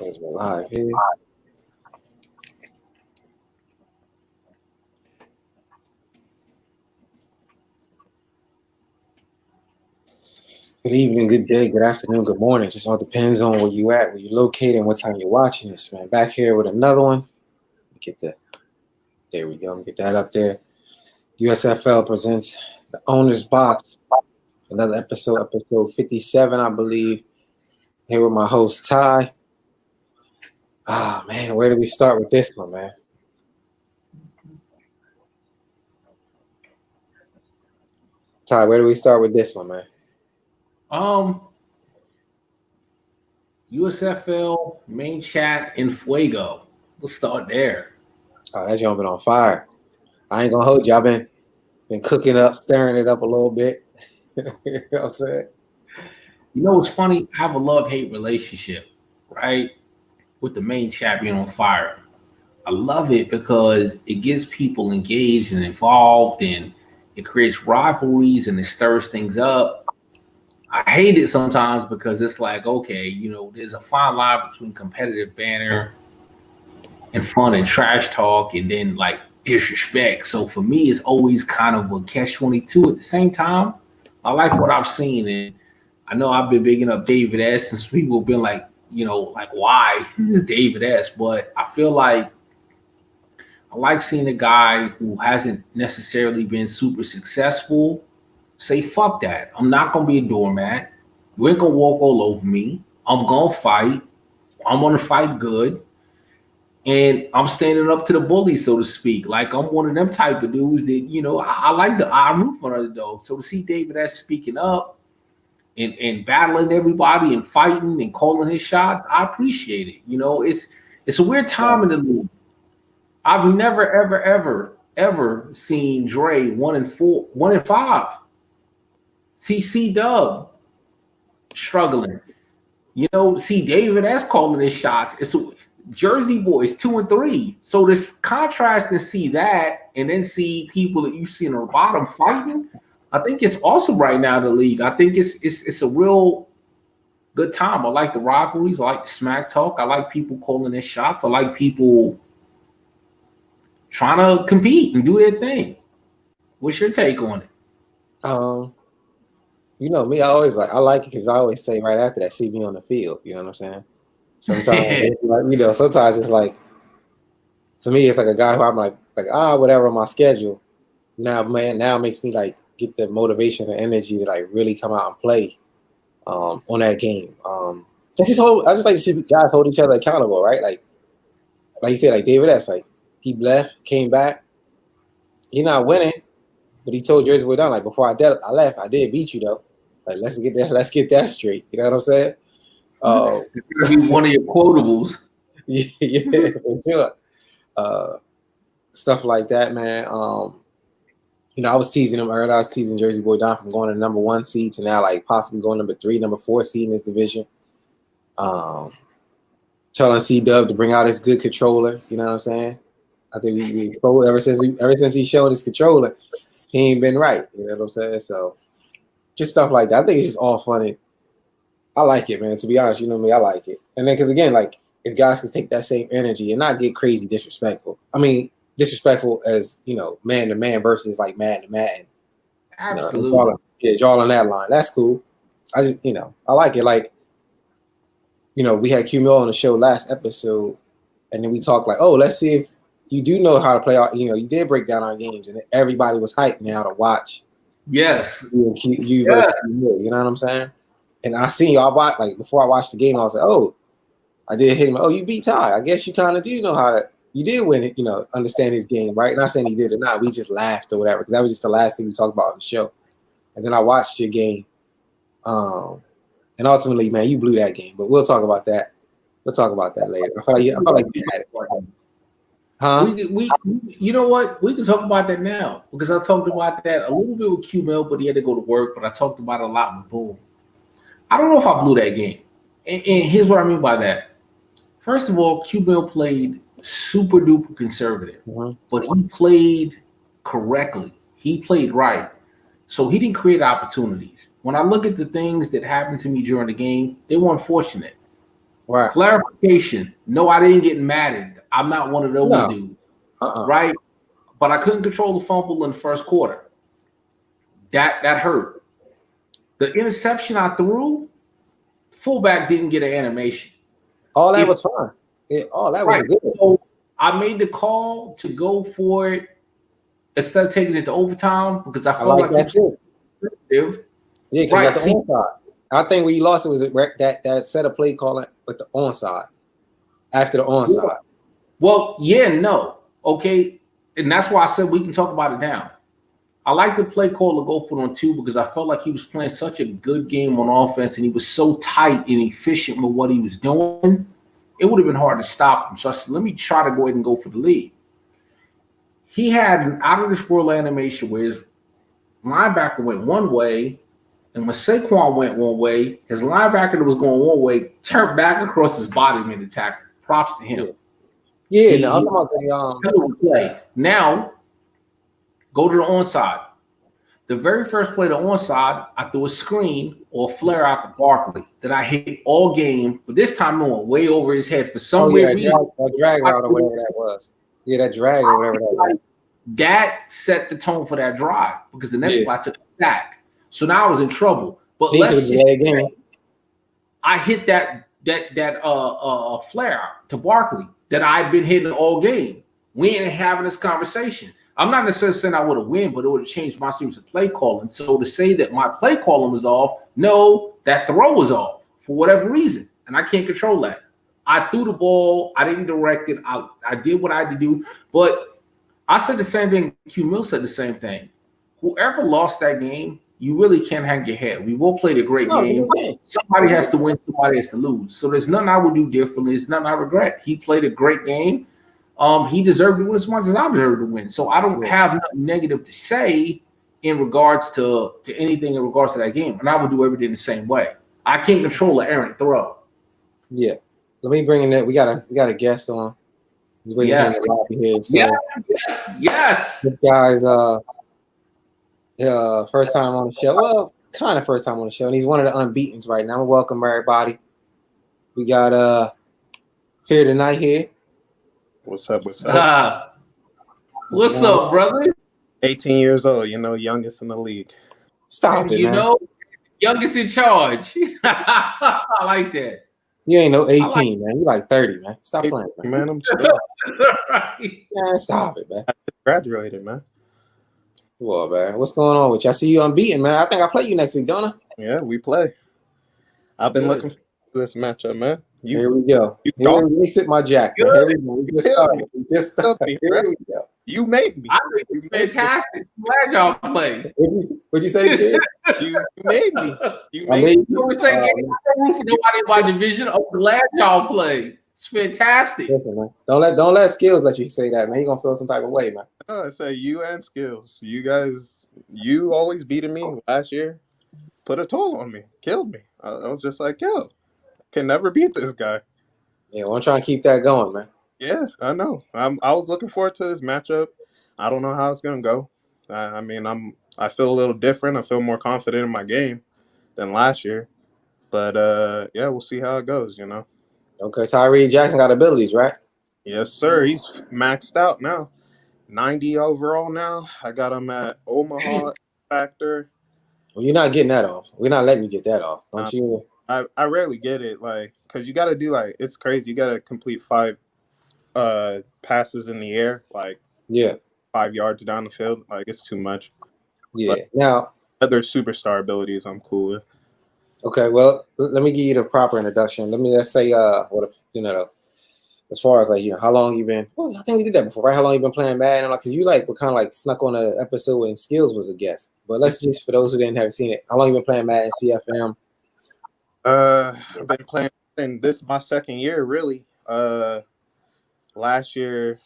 There's my live here. Good evening, good day, good afternoon, good morning. Just all depends on where you at, where you're located, and what time you're watching this, man. Back here with another one. There we go. Get that up there. USFL presents the Owner's Box. Another episode 57, I believe. Here with my host, Ty. Ah, man, where do we start with this one, man? Ty, where do we start with this one, man? USFL main chat in Fuego. We'll start there. Oh, that joint been on fire. I ain't gonna hold you. I've been cooking up, stirring it up a little bit. You know what I'm saying? You know what's funny? I have a love-hate relationship, right? With the main chat being on fire. I love it because it gets people engaged and involved, and it creates rivalries and it stirs things up. I hate it sometimes because it's like, okay, there's a fine line between competitive banter and fun and trash talk and then like disrespect. So for me, it's always kind of a catch-22. At the same time, I like what I've seen, and I know I've been bigging up David S. since people have been like, like why is David S? But I feel like I like seeing a guy who hasn't necessarily been super successful say, fuck that. I'm not going to be a doormat. You ain't going to walk all over me. I'm going to fight. I'm going to fight good. And I'm standing up to the bully, so to speak. Like, I'm one of them type of dudes that, I like I root for underdogs. So to see David S. speaking up and battling everybody and fighting and calling his shot, I appreciate it. It's a weird time in the league. I've never, ever seen Dre 1-5. CC Dub struggling. See David S calling his shots. It's Jersey boys 2-3. So this contrast and see that, and then see people that you see in the bottom fighting. I think it's awesome right now in the league. I think it's a real good time. I like the rivalries. I like the smack talk. I like people calling their shots. I like people trying to compete and do their thing. What's your take on it? You know me, I like it because I always say right after that, see me on the field. You know what I'm saying? Sometimes, sometimes it's like, for me, it's like a guy who I'm like whatever on my schedule. Now it makes me like get the motivation and energy to like really come out and play on that game. I just like to see guys hold each other accountable, right? Like you said, like David S. Like he left, came back. You're not winning, but he told Jersey we're done. Like before I left, I did beat you though. Like let's get that straight. You know what I'm saying? It's gonna be one of your quotables. Yeah, for sure. Stuff like that, man. I was teasing him earlier. I was teasing Jersey Boy Don from going to number 1 seed to now like possibly going number 3, number 4 seed in this division. Telling C-Dub to bring out his good controller. You know what I'm saying? I think we ever since he showed his controller, he ain't been right. You know what I'm saying? So just stuff like that. I think it's just all funny. I like it, man. To be honest, you know me, I like it. And then because again, like if guys could take that same energy and not get crazy disrespectful. I mean, disrespectful as man to man versus like man to man. Absolutely. Draw on that line. That's cool. I just I like it. Like we had Q Mill on the show last episode, and then we talked like, oh, let's see if you do know how to play. You did break down our games, and everybody was hyped now to watch. Yes. You versus Q Mill. You know what I'm saying? And I seen y'all watch like before I watched the game. I was like, oh, I did hit him. Oh, you beat Ty. I guess you kind of do know how to. You did win it. Understand his game, right? Not saying he did or not. We just laughed or whatever because that was just the last thing we talked about on the show. And then I watched your game, and ultimately, man, you blew that game. But we'll talk about that. We'll talk about that later. I feel like you had it. Huh? We you know what? We can talk about that now because I talked about that a little bit with Q Mill, but he had to go to work. But I talked about it a lot with Boom. I don't know if I blew that game. And here's what I mean by that. First of all, Q Mill played super duper conservative, but he played correctly. He played right. So he didn't create opportunities. When I look at the things that happened to me during the game, they were unfortunate. Right. Clarification. No, I didn't get Madden. I'm not one of those dudes. Right? But I couldn't control the fumble in the first quarter. That hurt. The interception I threw, fullback didn't get an animation. All that was fine. All that was good. So I made the call to go for it instead of taking it to overtime because I felt like that too. Yeah, because right. the onside. I think when you lost it was that set of play calling with the onside. After the onside. Well, yeah, no. Okay. And that's why I said we can talk about it now. I like the play call to go for it on 2 because I felt like he was playing such a good game on offense and he was so tight and efficient with what he was doing. It would have been hard to stop him. So I said, let me try to go ahead and go for the lead. He had an out of this world animation where his linebacker went one way, and when Saquon went one way, his linebacker that was going one way turned back across his body and made the tackle. Props to him. Yeah, I'm talking about the play. Now, go to the onside. The very first play, the onside, I threw a screen or a flare out to Barkley that I hit all game, but this time I went way over his head for some weird reason. That drag route or whatever that was. Yeah, that drag or whatever that was. That set the tone for that drive because the next play I took a sack. So now I was in trouble. But I hit that flare out to Barkley that I'd been hitting all game. We ain't having this conversation. I'm not necessarily saying I would have won, but it would have changed my series of play calling. So to say that my play calling was off, no, that throw was off for whatever reason, and I can't control that. I threw the ball. I didn't direct it. I did what I had to do. But I said the same thing. Q Mill said the same thing. Whoever lost that game, you really can't hang your head. We both played a great game. Somebody has to win. Somebody has to lose. So there's nothing I would do differently. There's nothing I regret. He played a great game. He deserved to win as much as I deserved to win. So I don't have nothing negative to say in regards to anything in regards to that game. And I would do everything the same way. I can't control an errant throw. Yeah. Let me bring in that. We got a guest on. He's waiting in the lobby here. So yes. This guy's first time on the show. Well, kind of first time on the show. And he's one of the unbeatens right now. Welcome everybody. We got Fear Tonight here. What's up? What's up, brother? 18 years old, youngest in the league. Stop it, man. Youngest in charge. I like that. You ain't no 18, man. You like 30, man. Stop playing, man. I'm chilling. Man, stop it, man. I just graduated, man. Well, man, what's going on with you? I see you unbeaten, man. I think I play you next week, don't I? Yeah, we play. I've been looking for this matchup, man. Here we go. Here we sit my jack. Here we go. We just started. Here we go. You made me. I think it's fantastic. Glad y'all played. What'd you say? You made me. You were saying I don't root for nobody in my division. I'm glad y'all played. It's fantastic. Listen, man. Don't let Skills let you say that, man. You're gonna feel some type of way, man. No, I say you and Skills. You guys, you always beating me last year. Put a toll on me. Killed me. I was just like, yo, can never beat this guy. Yeah, well, I'm trying to keep that going, man. Yeah, I know. I was looking forward to this matchup. I don't know how it's gonna go. I feel a little different. I feel more confident in my game than last year. But yeah, we'll see how it goes. Okay, Tyree Jackson got abilities, right? Yes, sir. He's maxed out now. 90 overall now. I got him at Omaha Factor. Well, you're not getting that off. We're not letting you get that off. Don't you? I rarely get it, because you got to do, it's crazy. You got to complete 5 passes in the air, 5 yards down the field. It's too much. Yeah. But now, other superstar abilities I'm cool with. Okay, well, let me give you the proper introduction. Let's say, as far as how long you been? Well, I think we did that before, right? How long you been playing Madden? Because you were kind of snuck on an episode when Skills was a guest. But let's just, for those who have seen it, how long you been playing Madden CFM? I've been playing, and this is my second year, really. Last year,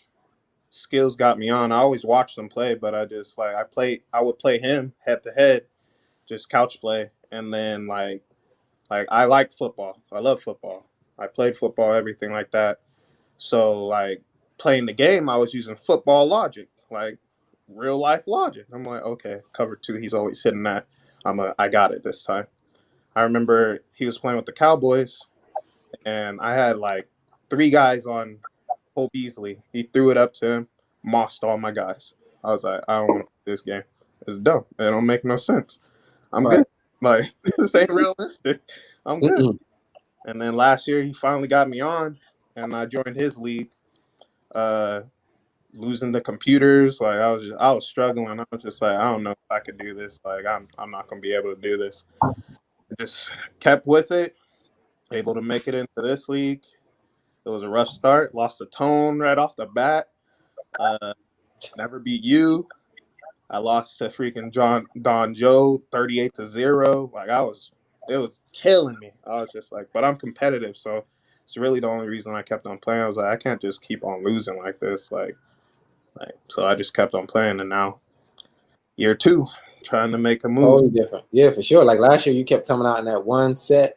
Skills got me on. I always watched him play, but I just I would play him head to head, just couch play, and then I like football. I love football. I played football, everything like that. So playing the game, I was using football logic, real life logic. I'm like, okay, cover 2, he's always hitting that. I got it this time. I remember he was playing with the Cowboys, and I had like 3 guys on Cole Beasley. He threw it up to him, mossed all my guys. I was like, I don't want to play this game. It's dumb. It don't make no sense. I'm Right. good. Like, this ain't realistic. I'm good. Mm-mm. And then last year, he finally got me on, and I joined his league. Losing the computers, like I was struggling. I was just like, I don't know if I could do this. Like, I'm not gonna be able to do this. I just kept with it, able to make it into this league. It was a rough start. Lost the tone right off the bat. Never beat you. I lost to freaking Don Joe 38-0. Like it was killing me. I was just like, but I'm competitive, so it's really the only reason I kept on playing. I was like, I can't just keep on losing like this. Like so I just kept on playing, and now year 2, trying to make a move. Totally different. Yeah, for sure. Like last year, you kept coming out in that one set.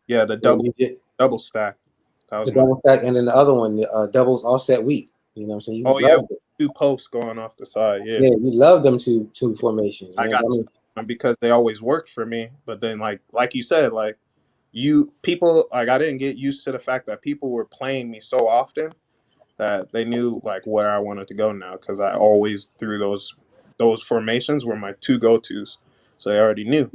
Yeah, the double stack. That was the double stack, and then the other one, the doubles offset week. You know what I'm saying? You loved it. 2 posts going off the side. Yeah, you love them two formations. I got them because they always worked for me. But then, like you said, like people, like I didn't get used to the fact that people were playing me so often that they knew like where I wanted to go now, because I always threw those formations were my 2 go-tos, so they already knew.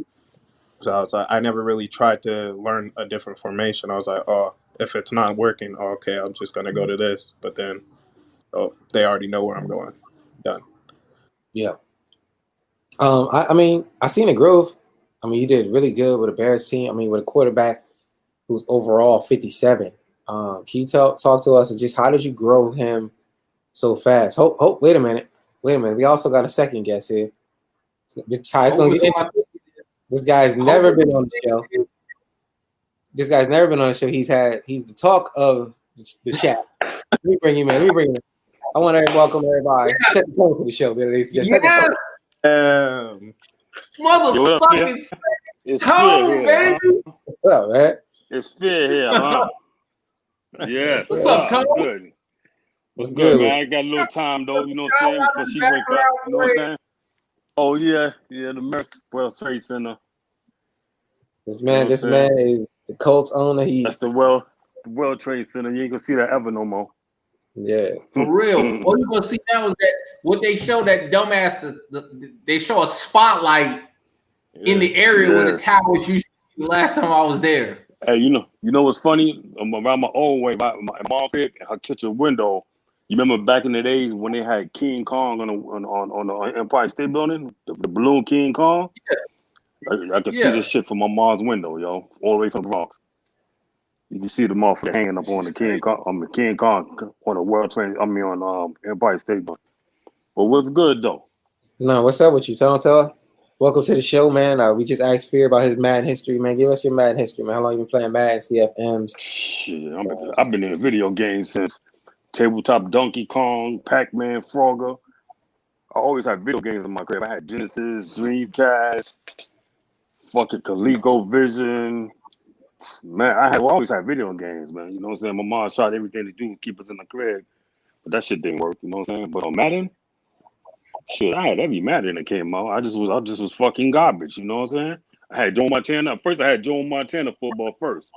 So I was like, I never really tried to learn a different formation. I was like, oh, if it's not working, okay, I'm just gonna go to this. But then, they already know where I'm going. Done. Yeah. I mean, I seen the growth. I mean, you did really good with a Bears team. I mean, with a quarterback who's overall 57. Can you talk to us just how did you grow him so fast? Wait a minute. We also got a second guest here. Ty's gonna get interested. This guy's never been on the show. He's the talk of the chat. Let me bring him in. I want to welcome everybody. Set the tone for the show, ladies. Motherfucking it's tone, baby. What's up, man? It's fear here, huh? Yes. What's up, Tone? What's good, man? I got a little time though, you know what I'm saying? Before she wake up, you know what I'm saying? Oh yeah, the Mercy World Trade Center. This man is the Colts owner. That's the World Trade Center. You ain't gonna see that ever no more. Yeah, for real. What you gonna see now is that what they show that dumbass. They show a spotlight in the area where the towers used to be the last time I was there. Hey, you know what's funny? I'm around my own way. My mom's here in her kitchen window. You remember back in the days when they had King Kong on the Empire State Building, the balloon King Kong? Yeah. I can see this shit from my mom's window, yo, all the way from the Bronx. You can see the motherfucker hanging up on the King Kong on the World Trade. I mean on Empire State Building. But what's good though? No, what's up with you? Tell her. Welcome to the show, man. We just asked Fear about his Madden history, man. Give us your Madden history, man. How long you been playing Madden, CFMs? Shit, I've been in video games since tabletop Donkey Kong, Pac-Man, Frogger. I always had video games in my crib. I had Genesis, Dreamcast, fucking ColecoVision. Man, I always had video games, man. You know what I'm saying? My mom tried everything to do to keep us in the crib, but that shit didn't work. You know what I'm saying? But on Madden, shit, I had every Madden that came out. I just was fucking garbage. You know what I'm saying? I had Joe Montana. First, I had Joe Montana football first.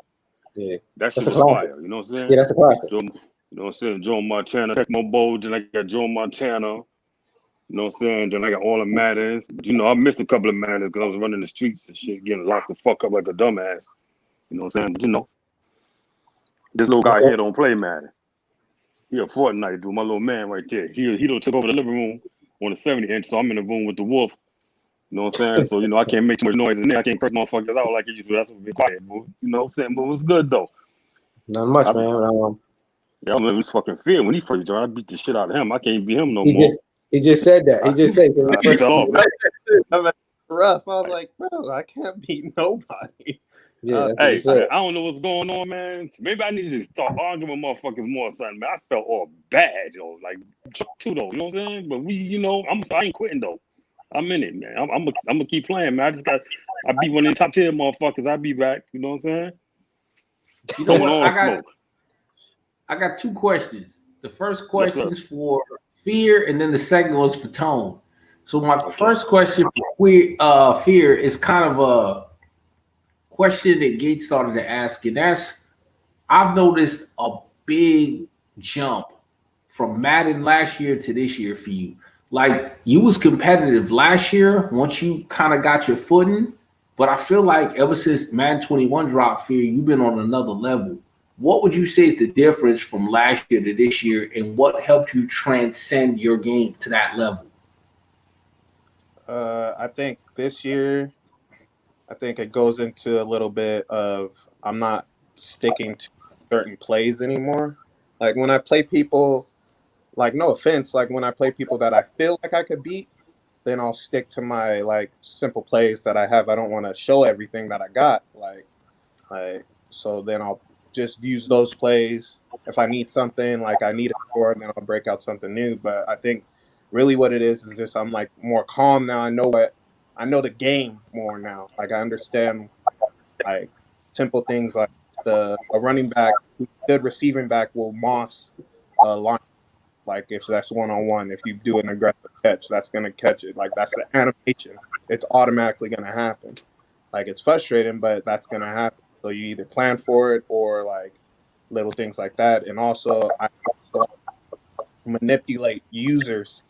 Yeah, that shit was fire. You know what I'm saying? Yeah, that's a classic. You know what I'm saying? Joe Montana, Tecmo Bowl. Then I got Joe Montana. You know what I'm saying? Then I got all the Maddens. But I missed a couple of Maddens because I was running the streets and shit, getting locked the fuck up like a dumbass. You know what I'm saying? But this little guy here don't play Madden. He a Fortnite dude, my little man right there. He don't took over the living room on the 70-inch, so I'm in the room with the wolf. You know what I'm saying? So, I can't make too much noise in there. I can't curse motherfuckers out like it used to. That's what be quiet, bro. You know what I'm saying? But it was good, though. Not much, man. Yeah, I remember his fucking fear when he first joined. I beat the shit out of him. I can't beat him no more. He just said that. He just said so. He fell off, man. Rough. I was like, bro, I can't beat nobody. Yeah, hey, I don't know what's going on, man. Maybe I need to start arguing with motherfuckers more or something, man. I felt all bad, yo. Like, too, though. You know what I'm saying? But I ain't quitting, though. I'm in it, man. I'm gonna keep playing, man. I beat one of these top tier motherfuckers. I'll be back. You know what I'm saying? You know what? I got 2 questions. The first question is for Fear, and then the second was for Tone. So my first question for Fear is kind of a question that Gates started to ask, and that's I've noticed a big jump from Madden last year to this year for you. Like you was competitive last year once you kind of got your footing, but I feel like ever since Madden 21 dropped for you, you've been on another level. What would you say is the difference from last year to this year, and what helped you transcend your game to that level? I think this year, I think it goes into a little bit of I'm not sticking to certain plays anymore. Like when I play people, like no offense, like when I play people that I feel like I could beat, then I'll stick to my like simple plays that I have. I don't want to show everything that I got. Like so then I'll just use those plays. If I need something, like I need a score, then I'll break out something new. But I think really what it is just I'm like more calm now. I know the game more now. Like I understand like simple things like a running back who's good receiving back will moss a line. Like if that's 1-on-1, if you do an aggressive catch, that's gonna catch it. Like that's the animation. It's automatically gonna happen. Like it's frustrating, but that's gonna happen. So you either plan for it or like little things like that. And also I also manipulate users.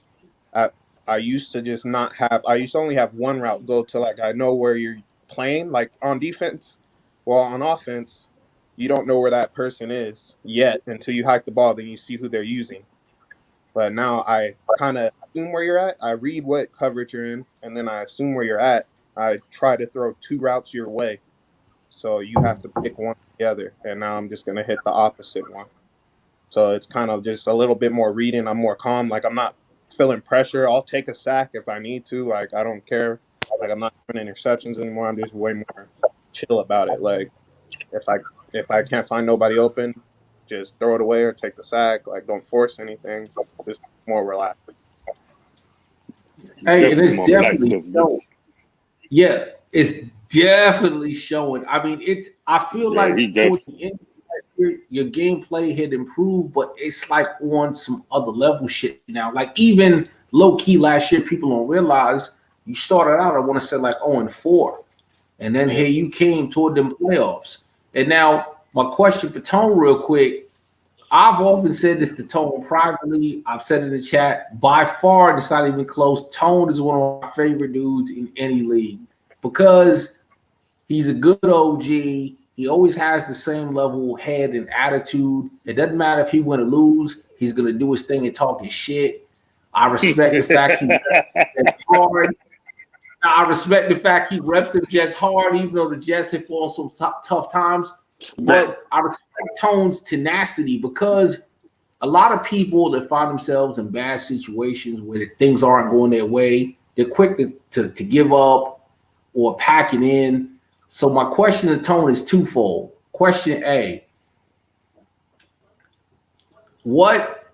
I I used to just not have. I used to only have one route go to like I know where you're playing. Like on defense, well on offense, you don't know where that person is yet until you hike the ball. Then you see who they're using. But now I kind of assume where you're at. I read what coverage you're in, and then I assume where you're at. I try to throw two routes your way, so you have to pick one or the other. And now I'm just gonna hit the opposite one. So it's kind of just a little bit more reading. I'm more calm. Like I'm not feeling pressure. I'll take a sack if I need to. Like I don't care. Like I'm not doing interceptions anymore. I'm just way more chill about it. Like if I if I can't find nobody open, just throw it away or take the sack. Like don't force anything. Just more relaxed. Hey, and Definitely it's more relaxed definitely because yeah, it's definitely showing. I mean, it's I feel yeah, he like towards definitely the end of that year, your gameplay had improved, but it's like on some other level shit now. Like even low key last year, people don't realize you started out, I want to say like 0-4. And then Yeah. here you came toward them playoffs. And now my question for Tone real quick. I've often said this to Tone privately. I've said in the chat. By far, it's not even close. Tone is one of my favorite dudes in any league because he's a good OG. He always has the same level head and attitude. It doesn't matter if he win or lose. He's gonna do his thing and talk his shit. I respect the fact he reps hard. I respect the fact he reps the Jets hard, even though the Jets have fallen some tough times. But I respect Tone's tenacity because a lot of people that find themselves in bad situations where things aren't going their way, they're quick to give up or pack it in. So my question to Tone is twofold. Question A, what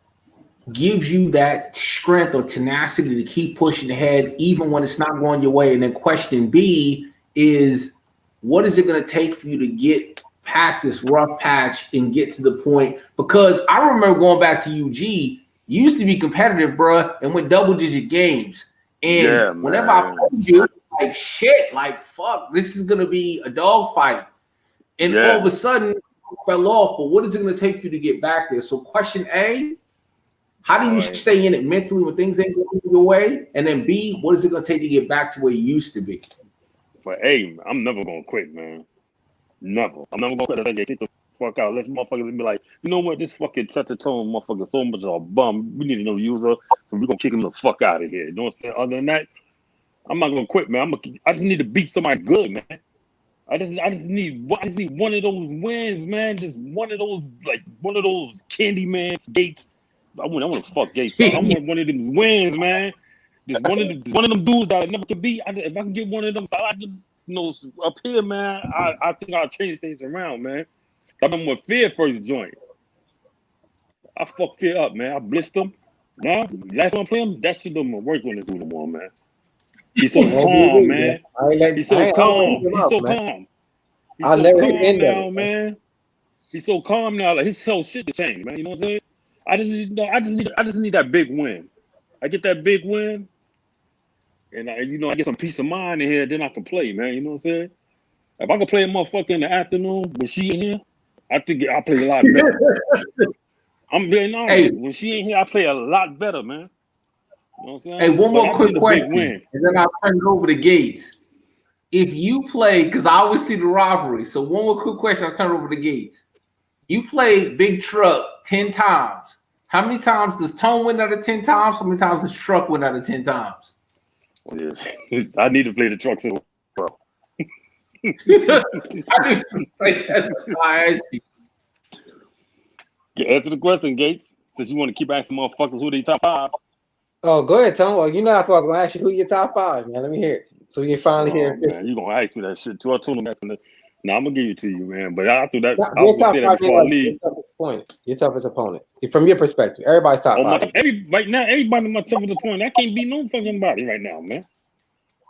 gives you that strength or tenacity to keep pushing ahead even when it's not going your way? And then question B is what is it going to take for you to get past this rough patch and get to the point? Because I remember going back to UG, you used to be competitive, bro, and win double-digit games. And yeah, whenever I man. played you, like shit, like fuck, this is gonna be a dogfight. And all of Yeah. a sudden, fell off. But what is it gonna take for you to get back there? So question A, how do All you right. stay in it mentally when things ain't going your way? And then B, what is it gonna take to get back to where you used to be? But hey, I'm never gonna quit, man. Never. I'm never gonna quit. I get kicked the fuck out. Let's motherfuckers be like, you know what? This fucking touch a tone motherfucker so much of a bum. We need a new user, so we're gonna kick him the fuck out of here. You know what I'm saying? Other than that, I'm not gonna quit, man. I just need to beat somebody good, man. I just need one of those wins, man. Just one of those Candyman Gates. I want to fuck Gates up. I want one of them wins, man. Just one of them dudes that I never can beat. If I can get one of them, so I just up here, man. I think I'll change things around, man. I remember when Fear first joined. I fucked Fear up, man. I blitzed him. Now, last time I play him, that shit don't work on the dude no more, man. He's so Man, we calm, agree, man. man. He's I so ain't gonna calm. give He's up, so man. calm. He's I'll so never hit the calm end of now, it, man. man. He's so calm now. Like his whole shit to change, man. You know what I'm saying? I just need that big win. I get that big win, and I get some peace of mind in here. Then I can play, man. You know what I'm saying? If I can play a motherfucker in the afternoon, but she in here, I think I play a lot better. I'm being honest. Hey. When she ain't here, I play a lot better, man. You know what I'm saying? Hey, one more quick Big question, win. and then I'll turn it over to Gates. If you play, because I always see the rivalry, so one more quick question, I'll turn it over to Gates. You play Big Truck 10 times. How many times does Tone win out of 10 times? How many times does Truck win out of 10 times? Yeah. I need to play the trucks as well. I didn't say that. I asked you. Answer the question, Gates. Since you want to keep asking motherfuckers who they top 5. Oh, go ahead, Tom. Well, you know that's what I was going to ask you. Who your top 5, man? Let me hear it. So we can finally hear it. Man, you going to ask me that shit too. I told him that's going to. No, I'm going to give it to you, man. But after that, Your I was top going to say 5 that before I leave. Your toughest opponent. From your perspective. Everybody's top 5. Right now, everybody in my toughest opponent. I can't beat no fucking body right now, man.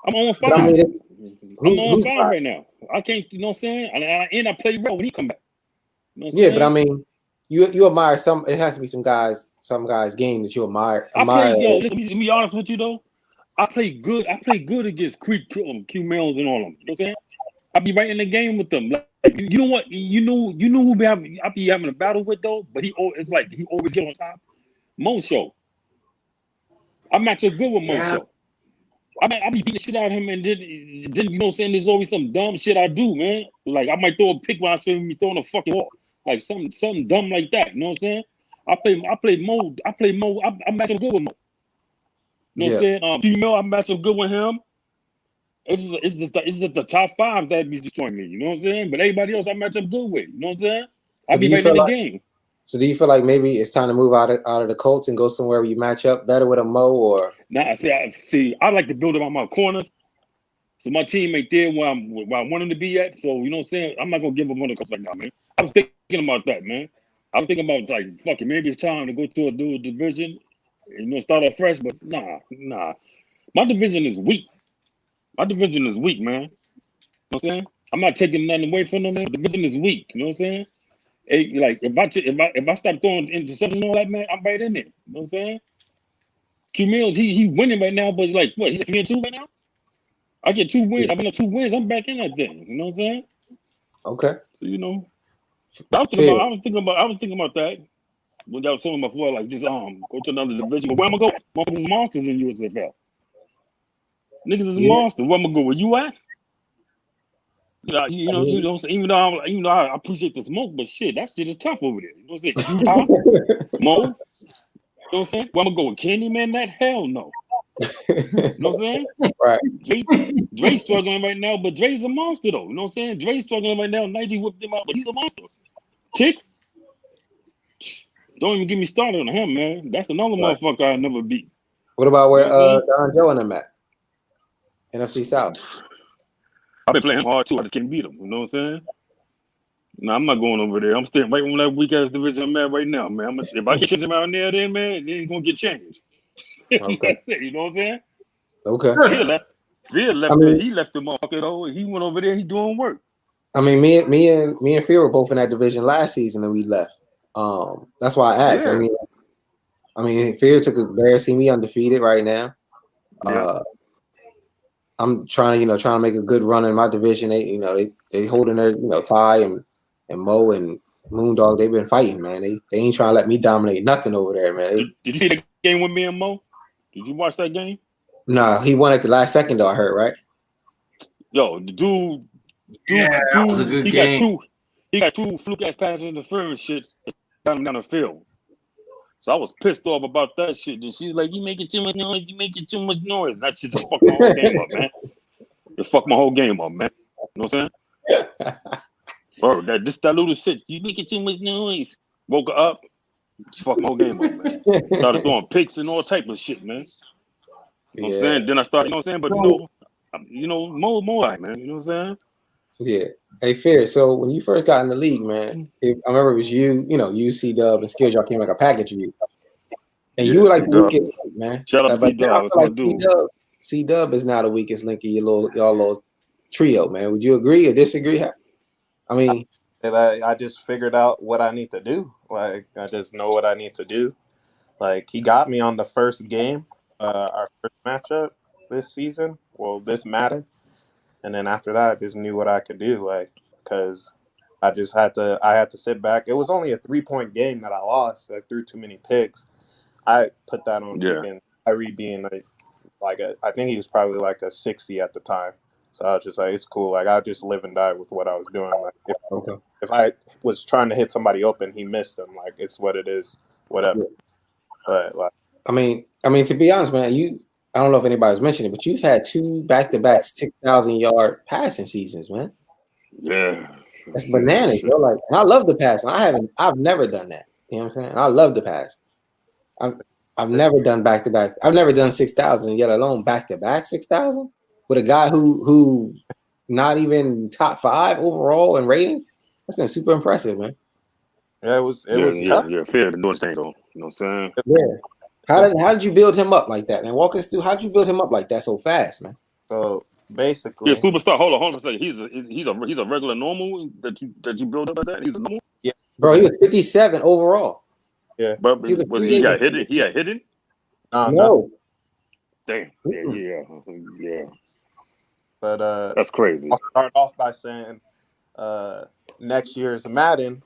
I'm on 5. I mean, I'm on 5 right now. I can't, you know what I'm saying? And I play well when he come back. You know what I'm saying? But I mean, you admire some. It has to be some guys' game that you admire. Listen, let me be honest with you though. I play good against Q Mills and all them. You know what I'm saying? I be right in the game with them. Like, you know what? You know who I be having a battle with though. But he always get on top. Mo Show. I match up good with Mo Show. I be beating the shit out of him, and then you know what I'm saying? There's always some dumb shit I do, man. Like I might throw a pick when I shouldn't be throwing a fucking ball. Like something dumb like that. You know what I'm saying? I play Mo. I match up good with Mo. You know what I'm saying? Female, I match up good with him. It's just the top 5 that be destroying me. You know what I'm saying? But everybody else I match up good with. You know what I'm saying? I be right in the game. So do you feel like maybe it's time to move out of the Colts and go somewhere where you match up better with a Mo or? Nah, see, I like to build up on my corners. So my team ain't there where I want them to be at. So you know what I'm saying? I'm not gonna give them on the Colts right now, man. I was thinking about that, man. I was thinking about like fucking maybe it's time to go to a dual division, start off fresh. But nah. My division is weak. My division is weak, man. You know what I'm saying? I'm not taking nothing away from them, man. The division is weak. You know what I'm saying? Hey, like if I stop throwing interceptions and all that, man, I'm right in there. You know what I'm saying? Q Mills, he winning right now, but like what? He's 3-2 right now. I get 2 wins. I've been up 2 wins. I'm back in that thing. You know what I'm saying? Okay. So I was thinking about that when y'all was talking about before, like just go to another division. But where am I going? Motherfuckers is monsters in USFL. Niggas is monsters. Where am I going? Where you at? You know, even though I appreciate the smoke, but shit, that shit is tough over there. You know what I'm saying? Utah, Mo, you know what I'm saying? Where am I going? Candyman? That hell no. You know what I'm saying? Right. Dre's struggling right now, but Dre's a monster though. You know what I'm saying? Dre's struggling right now. Nike whipped him out, but he's a monster. Tick. Don't even get me started on him, man. That's another motherfucker I never beat. What about where Don Joe and them at? NFC South. I've been playing him hard too. I just can't beat him. You know what I'm saying? No, I'm not going over there. I'm staying right on that weak ass division I'm at right now, man. If I get change around there, then man, then it's gonna get changed. Okay. That's it. You know what I'm saying? Okay. Phil left. He left the motherfucker though. He went over there. He doing work. I mean, me and Phil were both in that division last season, and we left. That's why I asked. Yeah. I mean, Phil took a bear. See me undefeated right now. Yeah. I'm trying to make a good run in my division. They holding their Ty and Mo and Moondog. They've been fighting, man. They ain't trying to let me dominate nothing over there, man. Did you see the game with me and Mo? Did you watch that game? Nah, he won at the last second though. I heard, right? Yo, the dude, that was a good game. He got 2 fluke ass passes interference shit down the field. So I was pissed off about that shit. And she's like, "You making too much noise. You making too much noise." That shit just fucked my whole game up, man. It fucked my whole game up, man. You know what I'm saying? Bro, that little shit. You making too much noise. Woke her up. Just fucked my whole game up, man. Started throwing picks and all type of shit, man. You know what I'm saying? Then I started, you know what I'm saying? But more like, man. You know what I'm saying? Yeah. Hey, Fair. So when you first got in the league, man, I remember it was you, C-Dub, and Skills. Y'all came like a package of you. And you were like the weakest link, man. Shout out to C-Dub. That's my dude. C-Dub is now the weakest link in y'all little trio, man. Would you agree or disagree? I mean, I just figured out what I need to do. Like, I just know what I need to do. Like, he got me on the first game, our first matchup this season. Well, this Madden. And then after that, I just knew what I could do. Like, because I had to sit back. It was only a 3-point game that I lost. I threw too many picks. I put that on Yeah. freaking Kyrie being I think he was probably like a 60 at the time. So I was just like, it's cool. Like I'll just live and die with what I was doing. Like Okay. if I was trying to hit somebody open, he missed them. Like it's what it is, whatever. But like, I mean, to be honest, man, I don't know if anybody's mentioned it, but you've had 2 back-to-back 6,000-yard passing seasons, man. Yeah. That's bananas, bro. Like, and I love the pass. And I've never done that. You know what I'm saying? And I love the pass. I've never done back-to-back. I've never done 6,000, yet alone back-to-back 6,000 with a guy who not even top 5 overall in ratings. That's been super impressive, man. yeah, it was tough. Yeah. Fair to do his thing, though. You know what I'm saying? Yeah. How did you build him up like that, man? Walk us through. How did you build him up like that so fast, man? So Yeah, basically, superstar. Hold on a second. He's a regular normal that you build up like that. He's a normal. yeah, Bro, he was 57 overall. yeah. But He was a was free he got agent. hidden? He had hidden. Nothing. No. Damn. Yeah. But That's crazy. I'll start off by saying, next year's Madden,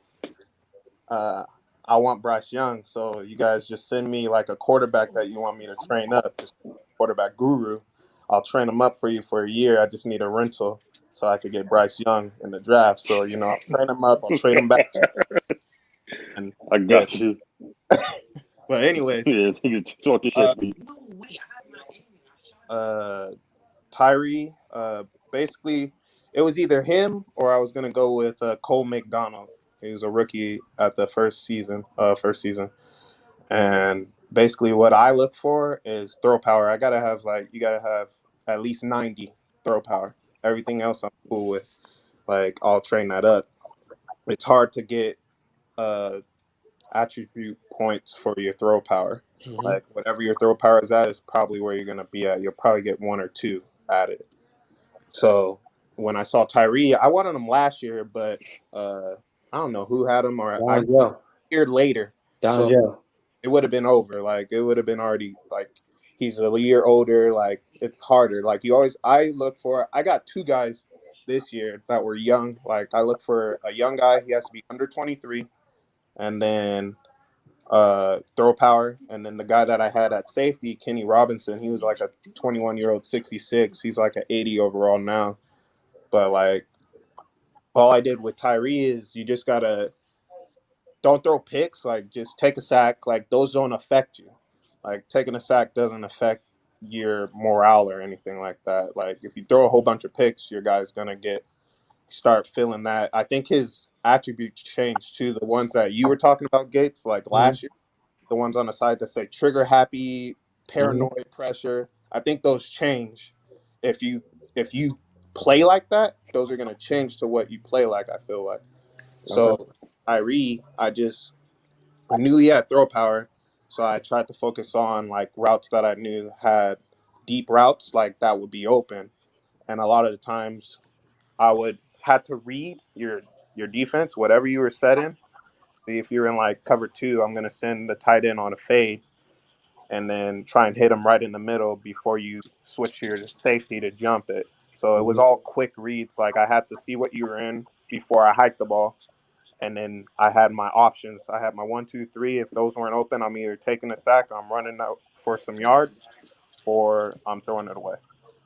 I want Bryce Young. So you guys just send me like a quarterback that you want me to train up, just quarterback guru. I'll train him up for you for a year. I just need a rental so I could get Bryce Young in the draft. So I'll train him up. I'll trade him back. And I yeah. got you. But anyways, Yeah, you talk your shit, speed. Tyree, basically, it was either him or I was gonna go with Cole McDonald. He was a rookie at the first season. And basically, what I look for is throw power. You gotta have at least 90 throw power. Everything else I'm cool with. Like I'll train that up. It's hard to get attribute points for your throw power. Mm-hmm. Like whatever your throw power is at is probably where you're gonna be at. You'll probably get 1 or 2 at it. So when I saw Tyree, I wanted him last year, but I don't know who had him, or I heard later. Don So Joe. it would have been over. Like it would have been already like he's a year older. Like it's harder. Like I got 2 guys this year that were young. Like I look for a young guy. He has to be under 23, and then throw power. And then the guy that I had at safety, Kenny Robinson, he was like a 21-year-old 66. He's like an 80 overall now. But like all I did with Tyree is you just gotta don't throw picks, like just take a sack. Like those don't affect you. Like taking a sack doesn't affect your morale or anything like that. Like if you throw a whole bunch of picks, your guy's gonna start feeling that. I think his attributes changed too. The ones that you were talking about, Gates, like last year, the ones on the side that say trigger happy, paranoid, pressure. I think those change if you play like that. Those are gonna change to what you play like. I feel like. Okay. So I knew he had throw power, so I tried to focus on like routes that I knew had deep routes, like that would be open. And a lot of the times, I would had to read your defense, whatever you were setting. See if you're in like cover 2, I'm gonna send the tight end on a fade, and then try and hit him right in the middle before you switch your safety to jump it. So it was all quick reads. Like I had to see what you were in before I hiked the ball. And then I had my options. I had my 1, 2, 3. If those weren't open, I'm either taking a sack, I'm running out for some yards, or I'm throwing it away.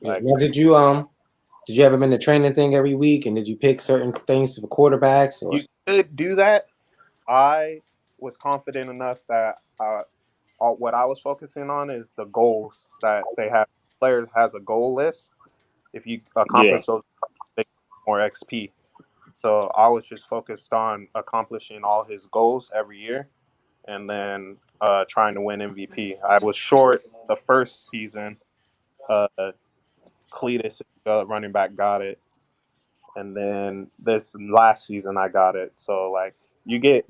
Yeah. Like Now, did you have him in the training thing every week, and did you pick certain things for quarterbacks or? you could do that. I was confident enough that what I was focusing on is the goals that they have. Players has a goal list. If you Yeah. accomplish those, they get more XP. So I was just focused on accomplishing all his goals every year, and then trying to win MVP. I was short the first season. Uh, Cletus, running back, got it, and then this last season I got it. So like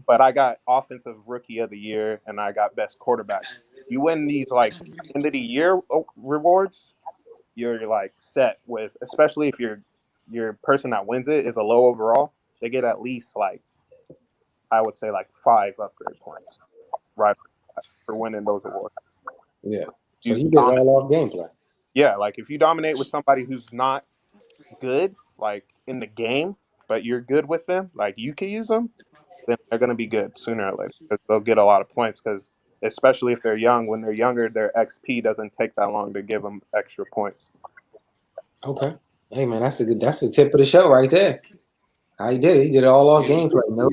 but I got offensive rookie of the year, and I got best quarterback. You win these like end of the year rewards, you're like set with, especially if your person that wins it is a low overall. They get at least like I would say like 5 upgrade points, right, for winning those awards. Yeah. So You you did it dominate, all off gameplay. yeah, like if you dominate with somebody who's not good, like in the game, but you're good with them, like you can use them, then they're going to be good sooner or later. 'Cause they'll get a lot of points because, especially if they're young, when they're younger, their XP doesn't take that long to give them extra points. Okay. Hey man, that's the tip of the show right there. How he did it. He did it all off gameplay. No.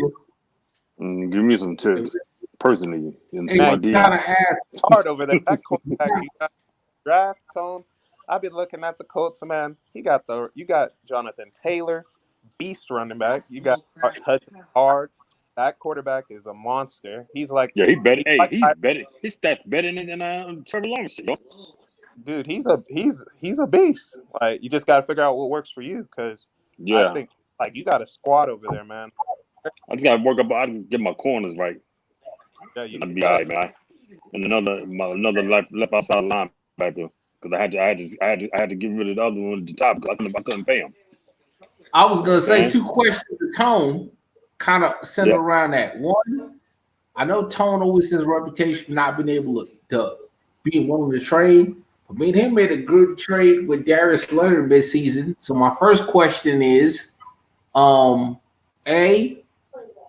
Give me some tips personally into Man, my you DM. Gotta ask. it's hard over there. That quarterback you got draft tone. I've been looking at the Colts, man. You got Jonathan Taylor, beast running back. You got Hudson Hard. That quarterback is a monster. He's like, Yeah, he better. he's Hey, like, he's better. His stats better than Trevor Lawrence. Shit, yo. dude, he's a beast. Like, you just got to figure out what works for you, because I Yeah, think like you got a squad over there, man. I just gotta work up. I just get my corners right. Yeah, you I'd be got all right, man. And another left outside linebacker because I had to get rid of the other one at the top because I couldn't pay him. I was gonna say Okay. 2 questions to Tone, kind of centered around that. One, I know Tone always has a reputation for not being able to be willing to trade, but me and him made a good trade with Darius Leonard mid-season. So my first question is, A,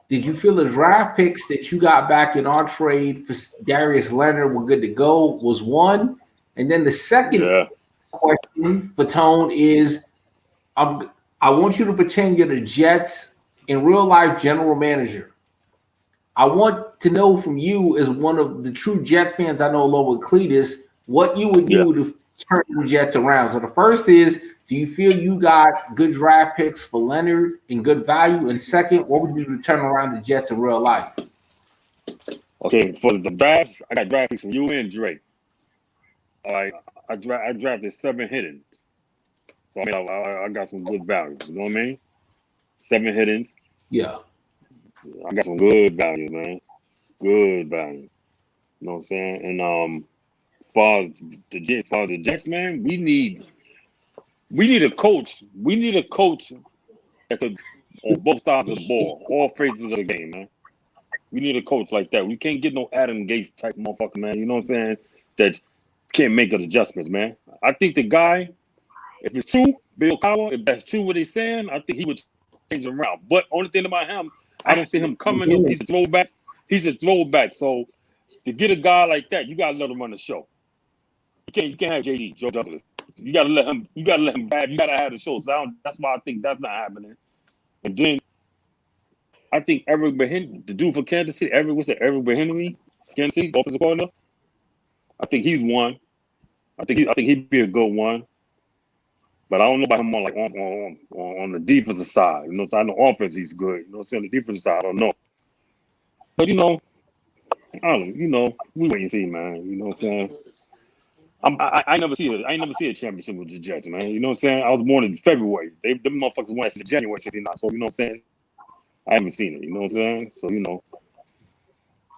did you feel the draft picks that you got back in our trade for Darius Leonard were good to go? Was one, and then the second question for Tone is, I want you to pretend you're the Jets in real life general manager. I want to know from you, as one of the true Jet fans I know, along with Cletus, what you would do to turn the Jets around. So the first is, do you feel you got good draft picks for Leonard and good value? And second, what would you do to turn around the Jets in real life? Okay, for the drafts, I got draft picks from you and Drake. All right, I drafted 7 hitters. So I mean, I got some good value. You know what I mean? 7 hitters. Yeah. I got some good value, man. Good value. You know what I'm saying? And as far as the Jets, man, we need a coach. We need a coach that could on both sides of the ball, all phases of the game, man. We need a coach like that. We can't get no Adam Gates type motherfucker, man. You know what I'm saying? That can't make adjustments, man. I think the guy, if it's true, Bill Cowher, if that's true what he's saying, I think he would change it around. But only thing about him, I don't see him coming up. He's a throwback. So to get a guy like that, you gotta let him run the show. You can't have Joe Douglas. You gotta let him. You gotta bad. You gotta have the show. So that's why I think that's not happening. And then I think Eric Behenry, the dude for Kansas City, Eric Behenry, Kansas City offensive coordinator. I think he's one. I think he'd be a good one. But I don't know about him on the defensive side. You know, so I know offense he's good. You know, so on the defensive side, I don't know. But I we wait and see, man. You know what I'm saying? I never see it. I ain't never see a championship with the Jets, man. You know what I'm saying? I was born in February. Them motherfuckers won in January '69. So you know what I'm saying? I haven't seen it. You know what I'm saying? So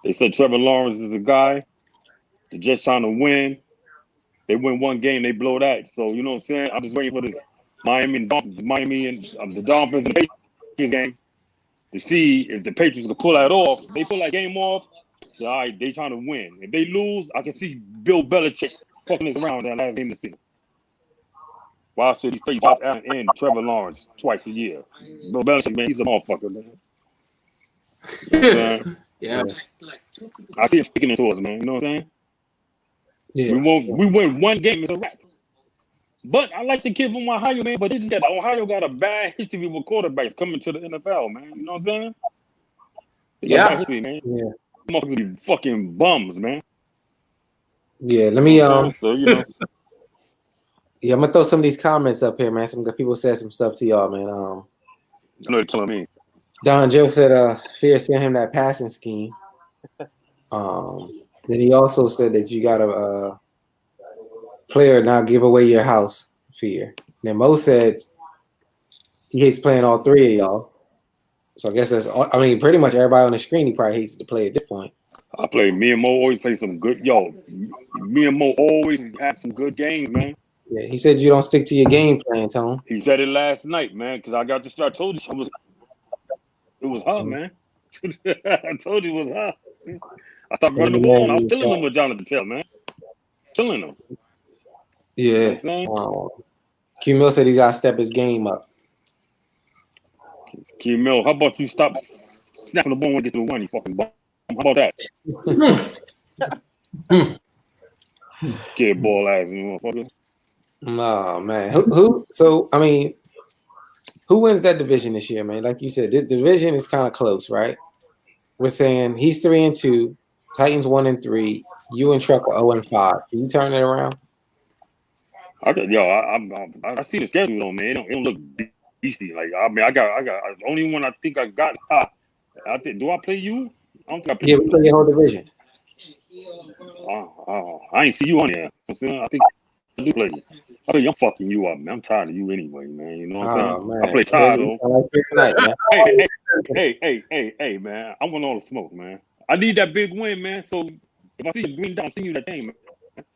they said Trevor Lawrence is the guy. The Jets trying to win. They win one game, they blow that. So you know what I'm saying? I'm just waiting for this Miami and the Dolphins and the Patriots game to see if the Patriots can pull that off. If they pull that game off, all right, they trying to win. If they lose, I can see Bill Belichick fucking this around that last game of the season. Why should he face Josh Allen and Trevor Lawrence twice a year? Bill Belichick, man, he's a motherfucker, man. You know what I'm saying? Yeah. I see him sticking into us, man. You know what I'm saying? Yeah. We win one game, it's a wrap. But I like the kid from Ohio, man. But Ohio got a bad history with quarterbacks coming to the NFL, man. You know what I'm saying? They got bad history, man. Yeah. Motherfuckers be fucking bums, man. Yeah. Let me So yeah, I'm gonna throw some of these comments up here, man. Some good people said some stuff to y'all, man. I know they're telling me. Don Joe said fear sent him that passing scheme. Then he also said that you got a player not give away your house, fear. Then Mo said he hates playing all 3 of y'all. So I guess pretty much everybody on the screen he probably hates to play at this point. Me and Mo always play some good. Me and Mo always have some good games, man. Yeah, he said you don't stick to your game plan, Tone. He said it last night, man, because I got to start. I told you it was hot, man. I told you it was hot. I stopped running the ball and I was killing him with Jonathan Taylor, man. Killing him. Yeah. Q Mill said he got to step his game up. Mel, how about you stop snapping the ball when you get to the one, you fucking bum? How about that? Scared ball ass motherfucker. No, man. Who? So I mean, who wins that division this year, man? Like you said, the division is kind of close, right? We're saying he's 3-2, Titans 1-3, you and Truck are 0-5. Can you turn it around? I see the schedule though, man. It don't look beastie. Like I mean, I got the only one I think I got is Ty. Do I play you? I don't think I play you. We play your whole division. I ain't see you on there. I think I do play you. I think I'm fucking you up, man. I'm tired of you anyway, man. You know what I'm saying? Man. I play Ty though. Tonight, man. Hey, man. I want all the smoke, man. I need that big win, man. So if I see a green dot, I'm seeing you that game, man.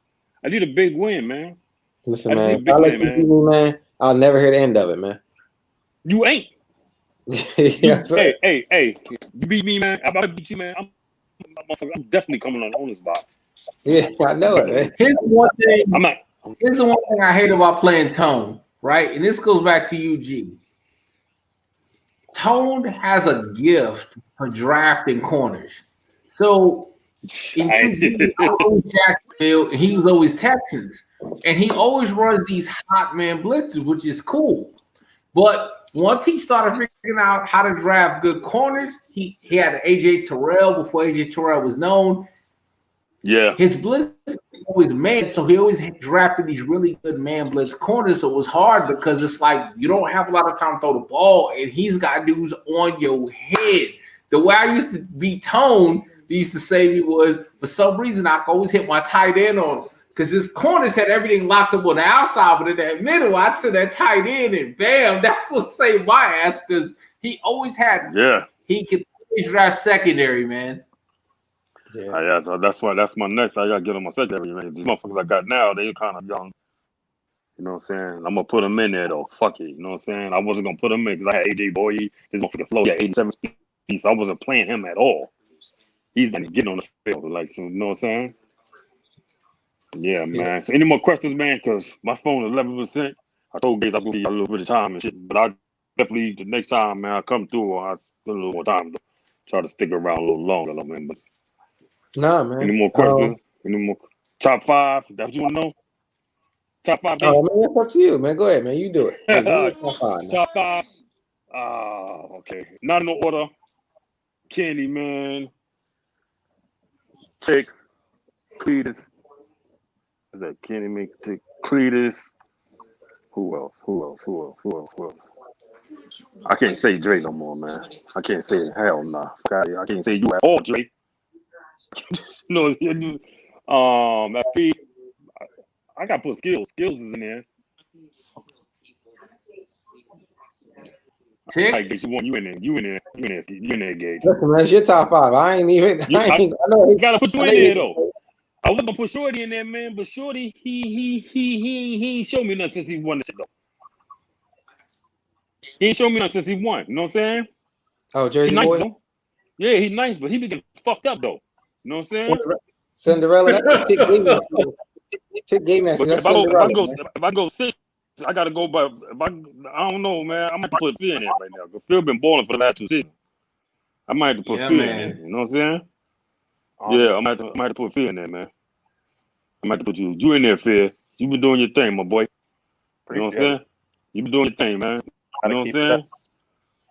I need a big win, man. Listen, man. If I let you do, man, I'll never hear the end of it, man. You ain't. Yeah, hey. You beat me, man. I beat you, man. I'm definitely coming on the owner's box. Yeah, I know it, man. Here's the one thing I hate about playing Tone, right? And this goes back to UG. Tone has a gift for drafting corners. So in UG, I was always Jacksonville, and he was always Texans. And he always runs these hot man blitzes, which is cool. But once he started figuring out how to draft good corners, he had AJ Terrell before AJ Terrell was known. Yeah. His blitz always made, so he always drafted these really good man blitz corners. So it was hard because it's like you don't have a lot of time to throw the ball, and he's got dudes on your head. The way I used to beat Tone, they used to say me was, for some reason, I could always hit my tight end on him. Because his corners had everything locked up on the outside, but in that middle, I'd say that tight end, and bam, that's what saved my ass. Because he always had, he could always draft secondary, man. Yeah, so that's my next. I gotta get on my secondary, man. These motherfuckers I got now, they kind of young. You know what I'm saying? I'm gonna put them in there though. Fuck it, you know what I'm saying? I wasn't gonna put them in because I had AJ Boye. This motherfucker slow, yeah, 87 speed, so I wasn't playing him at all. He's not getting on the field, like, so, you know what I'm saying? Yeah, man. So any more questions, man? Because my phone is 11%. I told Gates I was gonna give you a little bit of time and shit, but I definitely the next time, man, I come through, I spend a little more time to try to stick around a little longer, man. But man. Any more questions? Any more top 5? That's what you want to know? Top 5. Oh man, that's up to you, man. Go ahead, man. You do it. Top 5. Okay. Not in no order. Kenny, man. Take Cletus. Is that Kenny McTick? Cletus. Who else? I can't say Dre no more, man. I can't say hell nah. I can't say you at all, Dre. No, that's P. I gotta put skills. Skills is in there. Like, you in there, Gage. Listen, man, it's your top 5. I gotta put you in there though. I was gonna put Shorty in there, man, but Shorty, he ain't showed me nothing since he won the shit though. He ain't showed me nothing since he won. You know what I'm saying? Oh, Jersey nice, boy. Though. Yeah, he's nice, but he be getting fucked up though. You know what I'm saying? Cinderella. That's Tick game. If I go 6, I gotta go by. I don't know, man. I might put Phil in there right now. Because Phil been balling for the last 2 seasons. I might have to put Phil in there. You know what I'm saying? Yeah, I might have to put Phil in there, man. I might have to put you in there, Phil. You been doing your thing, my boy. You know what I'm saying? You been doing your thing, man. You know what I'm saying?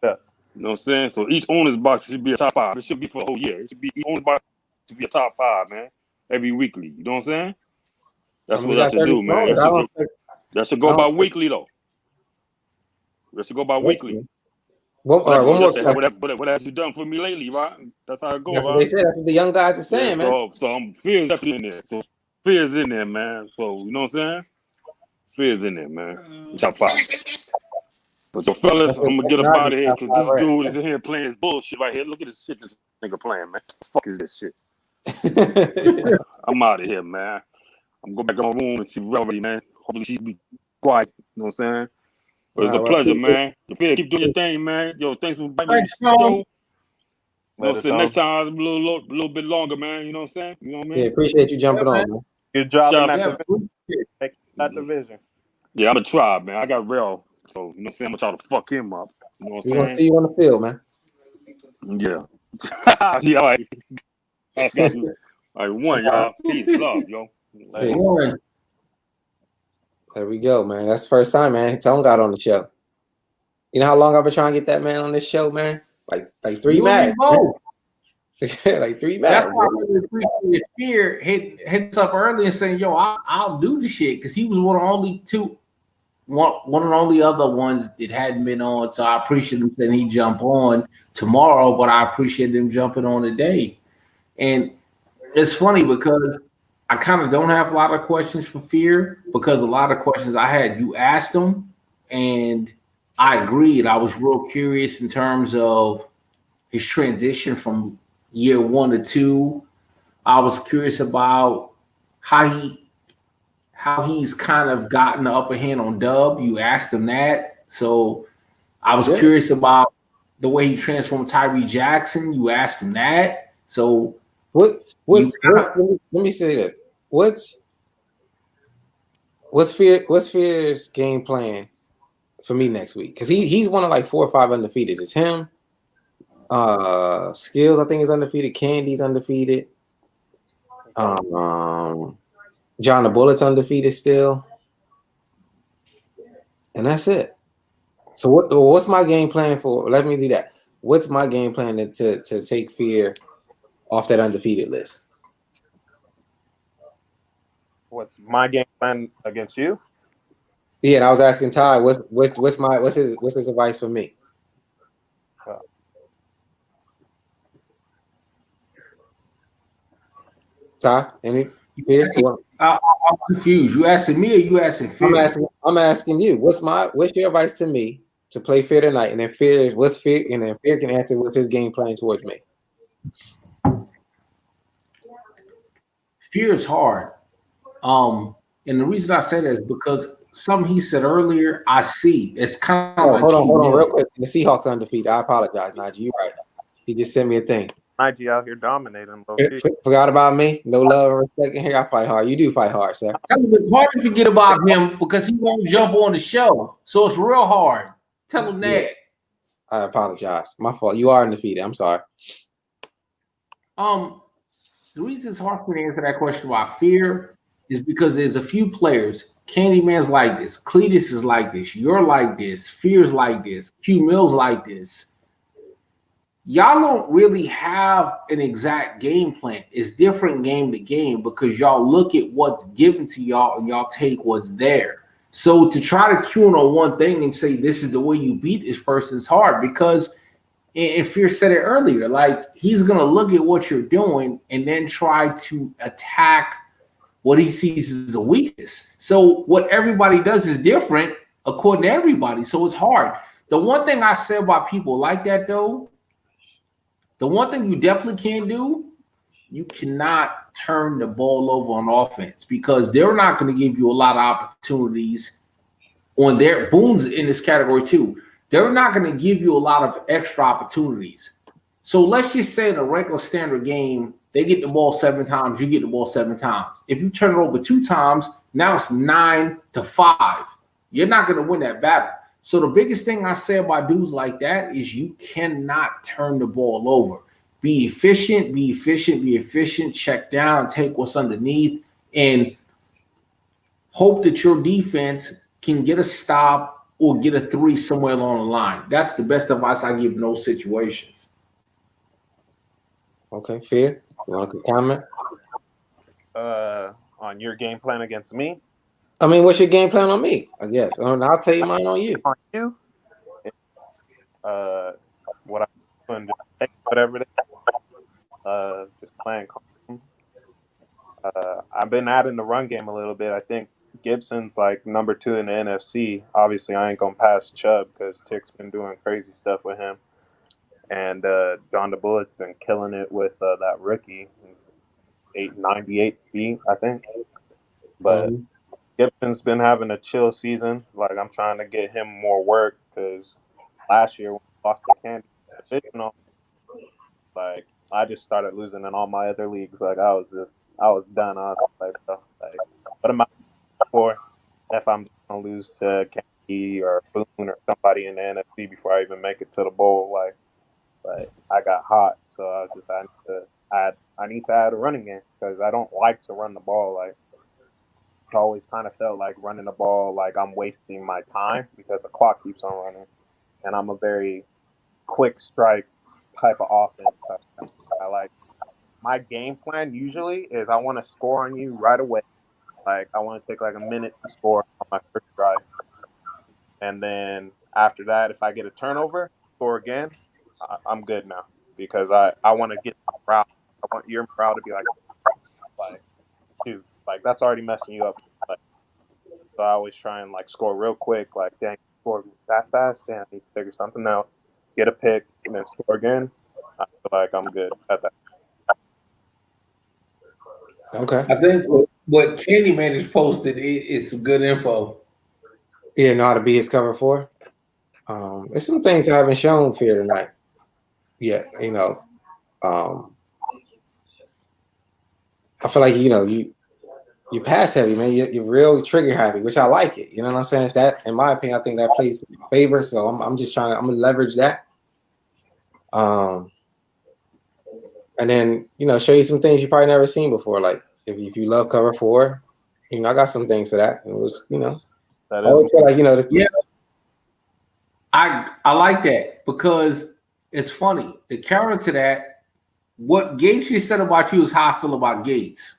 Yeah. You know what I'm saying? So each owner's box should be a top 5. It should be for the whole year. It should be each owner's box should be a top 5, man. Every weekly. You know what I'm saying? That's what I should do, man. That should go by weekly, though. That should go by weekly. One more. What have you done for me lately, right? That's how it goes. That's what they said. That's what the young guys are saying, man. So Fear's definitely in there. So Fear's in there, man. So you know what I'm saying? Fear's in there, man. Top 5. But so fellas, I'm gonna get up out of here because this dude is in here playing his bullshit right here. Look at this shit this nigga playing, man. The fuck is this shit? I'm out of here, man. I'm going back to my room and see Velvety, man. Hopefully she be quiet. You know what I'm saying? But it's a pleasure, man. Keep doing your thing, man. Yo, thanks for inviting me to the show. You know what I'm saying? Next time, a little bit longer, man. You know what I'm saying? You know what I mean? Yeah, appreciate you jumping on, man. Good job in that division. Yeah, I'm a try, man. I got real. So, you know what I'm saying? I'm going to try to fuck him up. You know what We're I'm gonna see you on the field, man. saying? Yeah. Yeah, like, I got you. Like, one, y'all. Peace, love, yo. Hey, One. there we go, man. That's the first time, man. Tone got on the show. You know how long I've been trying to get that man on this show, man? Like 3 You and me Mads. both. Like 3 That's Mads. why I really appreciate Fear hit us up early and saying, "Yo, I'll do the shit," because he was one of the only other ones that hadn't been on. So I appreciate him saying he jump on tomorrow, but I appreciate him jumping on today. And it's funny because I kind of don't have a lot of questions for Fear because a lot of questions I had, you asked him, and I agreed. I was real curious in terms of his transition from year 1 to 2. I was curious about how he's kind of gotten the upper hand on Dub. You asked him that. So I was curious about the way he transformed Tyree Jackson. You asked him that. So let me say this. What's Fear's game plan for me next week? Because he's one of like 4 or 5 undefeated. It's him. Skills, I think, is undefeated. Candy's undefeated. John the Bullet's undefeated still. And that's it. So what's my game plan for? Let me do that. What's my game plan to take Fear off that undefeated list? What's my game plan against you? Yeah, and I was asking Ty, what's his advice for me? Ty, any Fear? I'm confused. You asking me or you asking Fear? I'm asking you. What's your advice to me to play Fear tonight? And then Fear can answer what's his game plan towards me. Fear is hard. And the reason I say that is because something he said earlier, I see. It's kind of hold on, real quick. The Seahawks undefeated. I apologize, Najee. You're right. He just sent me a thing. Najee out here dominating. Forgot about me. No love or respect in here. I fight hard. You do fight hard, sir. It's hard to forget about him because he won't jump on the show. So it's real hard. Tell him that. I apologize. My fault. You are undefeated. I'm sorry. The reason it's hard for me to answer that question about Fear is because there's a few players. Candyman's like this. Cletus is like this. You're like this. Fear's like this. Q Mill's like this. Y'all don't really have an exact game plan. It's different game to game because y'all look at what's given to y'all and y'all take what's there. So to try to tune on one thing and say this is the way you beat this person is hard because, and Fear said it earlier, like he's going to look at what you're doing and then try to attack what he sees as a weakness. So what everybody does is different according to everybody. So it's hard. The one thing I say about people like that though, the one thing you definitely can't do, you cannot turn the ball over on offense because they're not going to give you a lot of opportunities on their Boone's in this category too. They're not going to give you a lot of extra opportunities. So let's just say in a regular standard game, they get the ball 7 times, you get the ball 7 times. If you turn it over 2 times, now it's 9-5. You're not going to win that battle. So the biggest thing I say about dudes like that is you cannot turn the ball over. Be efficient, check down, take what's underneath, and hope that your defense can get a stop or get a 3 somewhere along the line. That's the best advice I give in those situations. Okay, Fear, you want to comment? On your game plan against me? I mean, what's your game plan on me? I guess. I'll tell you mine on you. On you? What I'm doing, whatever it is. Just playing calm. I've been adding the run game a little bit. I think Gibson's like number 2 in the NFC. Obviously, I ain't gonna pass Chubb because Tick's been doing crazy stuff with him. And John the Bullet's been killing it with that rookie. 898 speed, I think. But Gibson's been having a chill season. Like, I'm trying to get him more work because last year when we lost the Candy divisional, like, I just started losing in all my other leagues. Like, I was done. I was like, what am I for if I'm going to lose to Candy he or Boone or somebody in the NFC before I even make it to the bowl. Like, but I got hot, so I need to add a running game because I don't like to run the ball. Like, I always kind of felt like running the ball like I'm wasting my time because the clock keeps on running, and I'm a very quick strike type of offense. I like my game plan usually is I want to score on you right away. Like I want to take like a minute to score on my first drive, and then after that, if I get a turnover, score again, I'm good now because I want to get morale. I want your morale to be like dude, like that's already messing you up. Like, so I always try and like score real quick. Like dang, score that fast. Damn, I need to figure something out. Get a pick and then score again. I feel like I'm good at that. Okay. I think what Candyman just posted is some good info. Yeah, know how to be his cover 4. There's some things I haven't shown for you tonight. Yeah, you know. I feel like you pass heavy, man. You're real trigger happy, which I like it. You know what I'm saying? If that, in my opinion, I think that plays in my favor. So I'm just trying. I'm gonna leverage that. And then show you some things you probably never seen before. Like if you love cover 4, I got some things for that. It was That I always feel like yeah. I like that because it's funny. The counter to that, what Gates just said about you is how I feel about Gates.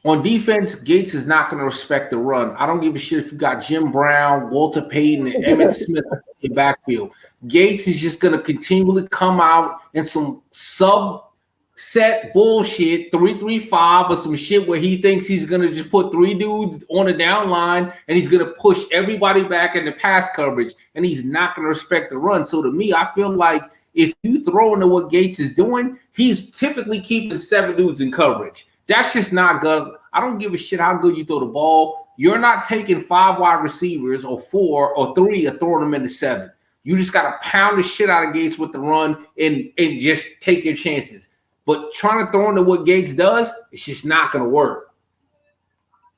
On defense, Gates is not going to respect the run. I don't give a shit if you got Jim Brown, Walter Payton, and Emmitt Smith in the backfield. Gates is just going to continually come out in some subset bullshit, 3-3-5 or some shit where he thinks he's going to just put 3 dudes on the down line and he's going to push everybody back in the pass coverage, and he's not going to respect the run. So to me, I feel like if you throw into what Gates is doing, he's typically keeping 7 dudes in coverage. That's just not good. I don't give a shit how good you throw the ball. You're not taking 5 wide receivers or 4 or 3 and throwing them into 7. You just got to pound the shit out of Gates with the run and just take your chances. But trying to throw into what Gates does, it's just not going to work.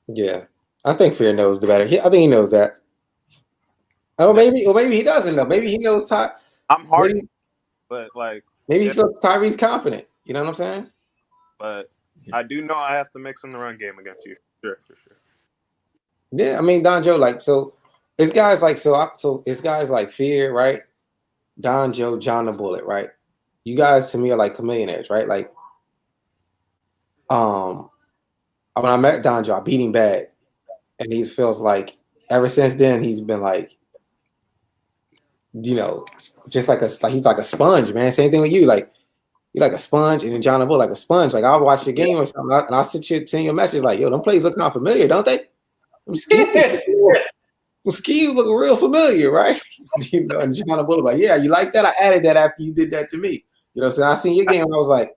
Yeah, I think Fear knows the better. I think he knows that. Oh, maybe he doesn't know. Maybe he knows Ty. I'm hard, but like maybe he feels Tyree's confident. You know what I'm saying? But I do know I have to mix in the run game against you. For sure. Yeah, I mean Don Joe, like so it's guys like it's guys like Fear, right? Don Joe, John the Bullet, right? You guys to me are like chameleonaires, right? Like when I met Don Joe, I beat him bad. And he feels like ever since then he's been like, just like he's like a sponge, man. Same thing with you, like you're like a sponge, and then John the Bullet like a sponge. Like I'll watch the game or something, and I'll send you a message like, yo, them plays look kind of familiar, don't they? Them schemes look real familiar, right? And John the Bullet like, yeah, you like that? I added that after you did that to me. So I seen your game and I was like,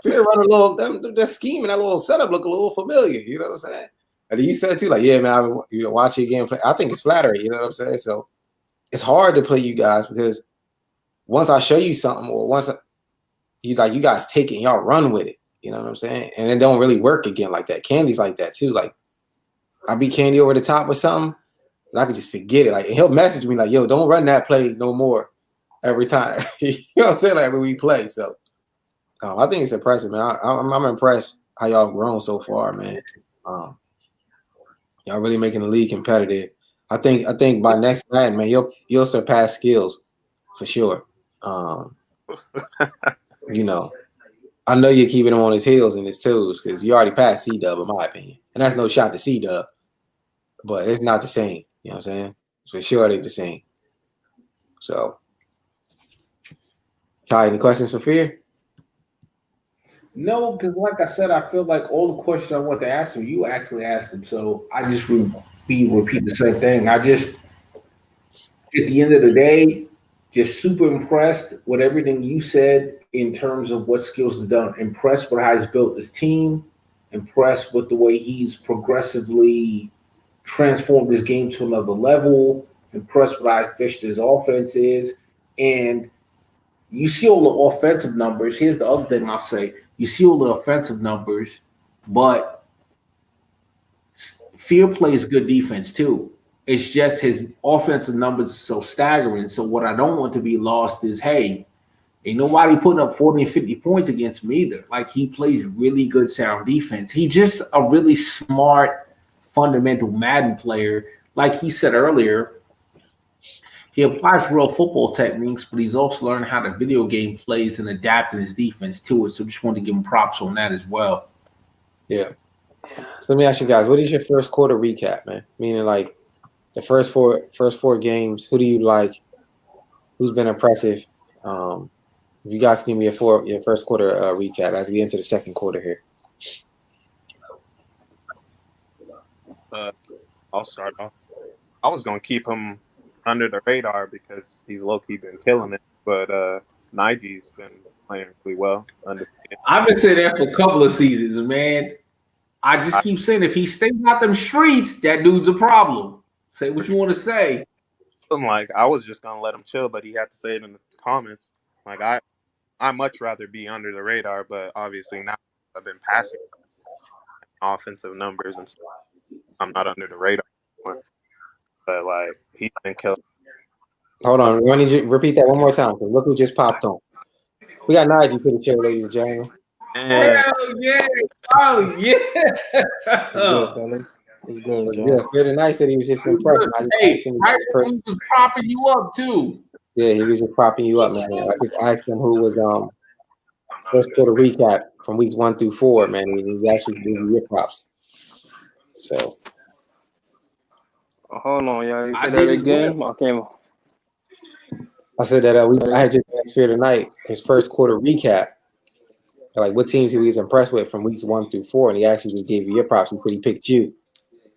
Fear run a little that scheme and that little setup look a little familiar. You know what I'm saying? And you said too, like, yeah, man, I watch your game play. I think it's flattering. You know what I'm saying? So it's hard to play you guys because once I show you something, or once you guys take it and y'all run with it. You know what I'm saying? And it don't really work again like that. Candy's like that too. Like I beat Candy over the top with something, and I could just forget it. Like he'll message me like, yo, don't run that play no more every time. You know what I'm saying? Like when we play. So I think it's impressive, man. I'm impressed how y'all have grown so far, man. Y'all really making the league competitive. I think by next Madden, man, you'll surpass Skills for sure. I know you're keeping him on his heels and his toes because you already passed C-Dub, in my opinion. And that's no shot to C-Dub, but it's not the same. You know what I'm saying? For sure, it ain't the same. So, Ty, any questions for Fear? No, because like I said, I feel like all the questions I want to ask him, you actually asked them. So I just repeat the same thing. I just, at the end of the day, just super impressed with everything you said in terms of what Skills has done. Impressed with how he's built his team. Impressed with the way he's progressively transformed his game to another level. Impressed with how efficient his offense is. And you see all the offensive numbers. Here's the other thing I'll say. You see all the offensive numbers, but Fear plays good defense too. It's just his offensive numbers are so staggering. So what I don't want to be lost is, hey, ain't nobody putting up 40 and 50 points against him either. Like, he plays really good sound defense. He's just a really smart, fundamental Madden player. Like he said earlier, he applies real football techniques, but he's also learned how the video game plays and adapting his defense to it. So just wanted to give him props on that as well. Yeah. So let me ask you guys, what is your first quarter recap, man? Meaning, like, the first four games, who do you like? Who's been impressive? If you guys give me your first quarter recap as we enter the second quarter here. I'll start off. I was gonna keep him under the radar because he's low-key been killing it, but Nige's been playing really well. I've been saying that for a couple of seasons, man. I just keep saying if he stays out them streets, that dude's a problem. Say what you want to say. I'm like, I was just gonna let him chill, but he had to say it in the comments. Like, I much rather be under the radar, but obviously now I've been passing offensive numbers and stuff. I'm not under the radar anymore. But like, he's been killing. Hold on, I need you to repeat that one more time. Look who just popped on. We got Nige for the show, ladies and gentlemen. Hell yeah! Oh yeah! What's good, fellas? What's good, John? Yeah, Fear Night said he was just impressed. Hey, he was propping you up too. Yeah, he was just propping you up, man. I just asked him who was first quarter recap from weeks 1 through 4, man. He actually gave you your props. So hold on, y'all. You said that again? I said that I had just asked Fear tonight his first quarter recap, like what teams he was impressed with from weeks 1 through 4, and he actually just gave you your props. He picked you.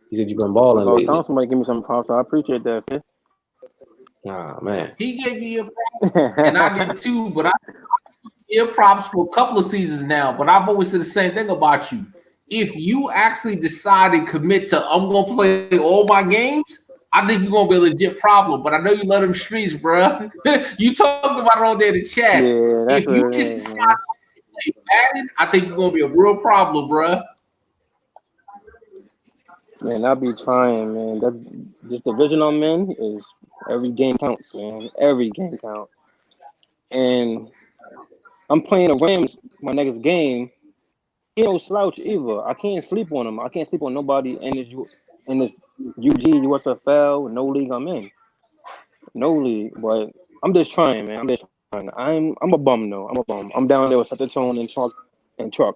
He said you've been balling lately. Tell somebody give me some props. I appreciate that, man. Nah, man. He gave me your props, and I did too. But I give props for a couple of seasons now. But I've always said the same thing about you. If you actually decide and commit to, I'm gonna play all my games, I think you're gonna be a legit problem. But I know you love them streets, bro. You talked about it all day in the chat. Yeah, that's if you just decide to play Madden, I think you're gonna be a real problem, bro. Man, I'll be trying, man. That this division I'm in is every game counts, man. Every game counts. And I'm playing the Rams my next game. He don't slouch either. I can't sleep on him. I can't sleep on nobody in this UG, USFL, no league I'm in. No league. But I'm just trying, man. I'm just trying. I'm a bum though. I'm a bum. I'm down there with Set the Tone and truck,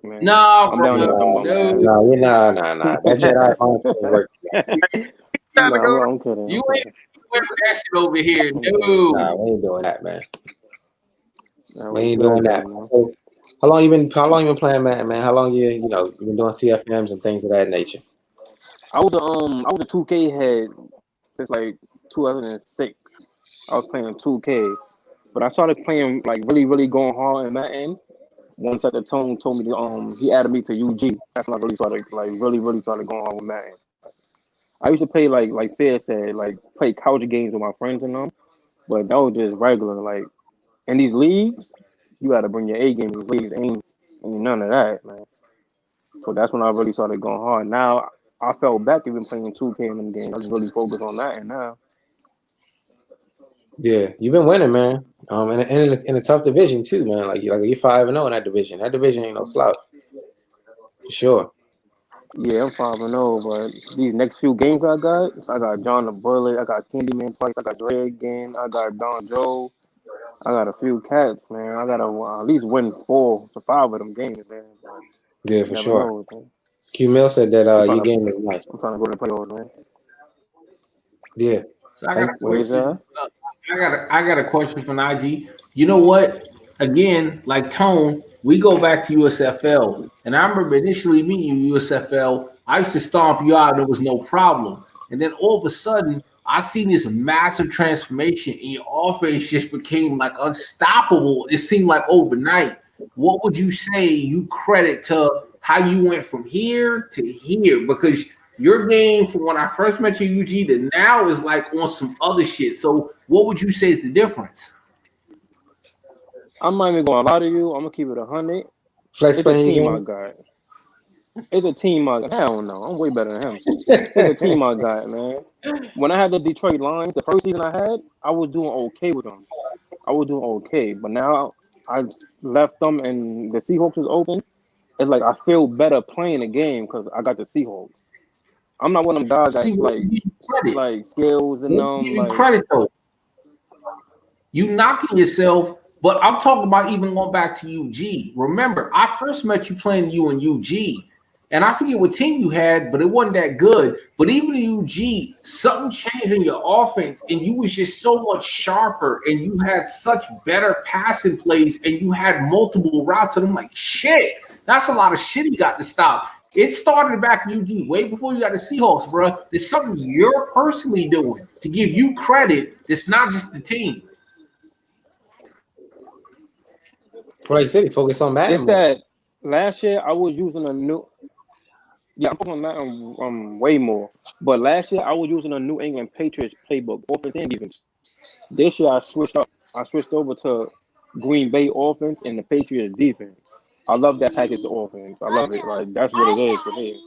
man. Nah, I'm down there. Nah. That Jedi don't work. I'm kidding. You ain't doing that shit over here, dude. Nah, we ain't doing that, man. Nah, We ain't doing that. So, how long you been playing Madden, man? How long you been doing CFMs and things of that nature? I was a 2K head since like 2006. I was playing 2K, but I started playing like really going hard in Madden. Once Set the Tone told me to he added me to UG. That's when I really started really started going hard with Madden. I used to play like Fair said, like play couch games with my friends and them, but that was just regular. Like in these leagues, you got to bring your A game. These leagues ain't none of that, man. So that's when I really started going hard. Now I fell back even playing 2K in them games. I just really focus on that now. Yeah, you've been winning, man. And in a tough division too, man. Like you're 5-0 in that division. That division ain't no slouch. For sure. Yeah, I'm 5-0, but these next few games I got John the Bullet, I got Candyman twice, I got Dre again, I got Don Joe, I got a few cats, man. I gotta at least win 4 to 5 of them games, man. Yeah, for sure. Q Mill said that your game is nice. I'm trying to go to the playoffs, man. Yeah. So I got a question. I got a question from IG. You know what? Again, like Tone, we go back to USFL, and I remember initially meeting you USFL. I used to stomp you out, and it was no problem. And then all of a sudden, I seen this massive transformation, and your offense just became like unstoppable. It seemed like overnight. What would you say you credit to how you went from here to here? Because your game from when I first met you, UG, to now is like on some other shit. So what would you say is the difference? I'm not even going to lie to you. I'm going to keep it 100. Flex it's a playing team game? I got. It's a team I hell no, I'm way better than him. It's a team I got, man. When I had the Detroit Lions, the first season I had, I was doing okay with them. I was doing okay, but now I left them and the Seahawks is open. It's like I feel better playing the game because I got the Seahawks. I'm not one of them guys See, that what you give you credit? like skills and What you give you like credit though? You knocking yourself, but I'm talking about even going back to UG. Remember, I first met you playing you in UG, and I forget what team you had, but it wasn't that good. But even in UG, something changed in your offense, and you was just so much sharper, and you had such better passing plays, and you had multiple routes. And I'm like, shit, that's a lot of shit he got to stop. It started back in UG way before you got the Seahawks, bro. There's something you're personally doing to give you credit. It's not just the team. Like I said, he focused on Madden. it's that last year I was using a new I'm talking about way more. But last year I was using a New England Patriots playbook, offense and defense. This year I switched up. I switched over to Green Bay offense and the Patriots defense. I love that package of offense. I love it. Like that's what it is for me.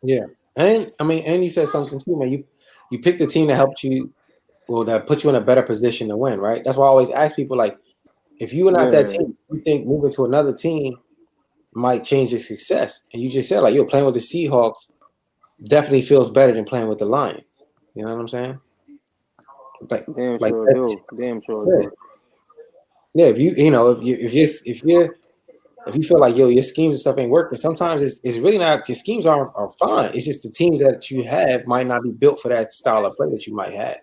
Yeah, and I mean, and you said something too, man. You picked a team that helped you, well, that put you in a better position to win, right? That's why I always ask people, like, if you were not that team, you think moving to another team might change your success? And you just said, like, playing with the Seahawks definitely feels better than playing with the Lions. You know what I'm saying? Like, Damn like sure do. Damn sure do. Yeah, if you feel like your schemes and stuff ain't working, sometimes it's really not. Your schemes are fine. It's just the teams that you have might not be built for that style of play that you might have.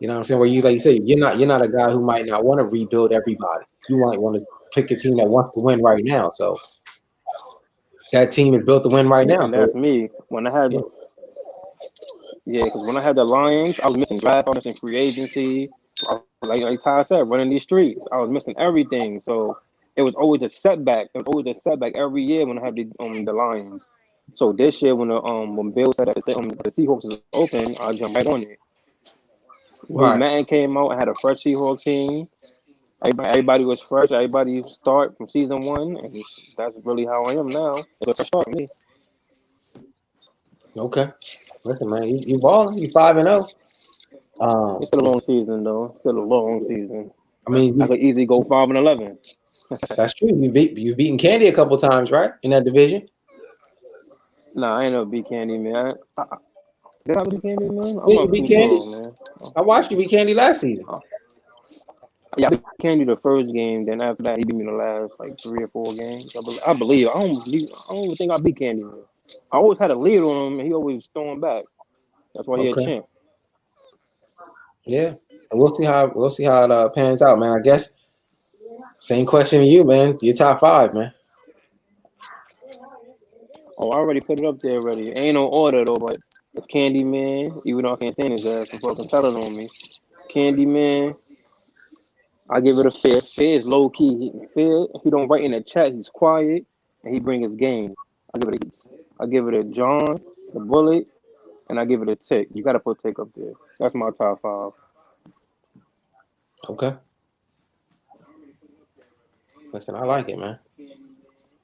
You know what I'm saying? Where you, like you say, you're not a guy who might not want to rebuild everybody. You might want to pick a team that wants to win right now. So that team is built to win right now. And that's me. When I had because when I had the Lions, I was missing draft, I was missing free agency. Like Ty said, running these streets, I was missing everything. So it was always a setback. It was always a setback every year when I had the Lions. So this year, when Bill said that the Seahawks is open, I jumped right on it. When Madden came out, I had a fresh Seahawks team. Everybody was fresh. Everybody start from season 1, and that's really how I am now. It's a fresh start for me. Okay, listen, man, you balling. You 5-0. It's still a long season, though. Still a long season. I mean, I could easily go 5-11. That's true. You've beaten Candy a couple times, right? In that division. Nah, I ain't no beat Candy, man. Did I beat Candy, man? Yeah, you beat Candy. Man. I watched you beat Candy last season. Yeah, I beat Candy the first game. Then after that, he beat me the last like 3 or 4 games. I believe. I don't even think I beat Candy, man. I always had a lead on him, and he always throwing back. That's why he a champ. Yeah, and we'll see how it pans out, man. I guess same question to you, man. Your top 5, man. Oh, I already put it up there already. Ain't no order though, but it's Candyman. Even though I can't stand his ass for fucking telling on me. Candyman. I give it a Fear. Fear is low key. Fear, he don't write in the chat. He's quiet and he bring his game. I give it a John, the Bullet, and I give it a Tick. You gotta put Tick up there. That's my top 5. Okay. Listen, I like it, man.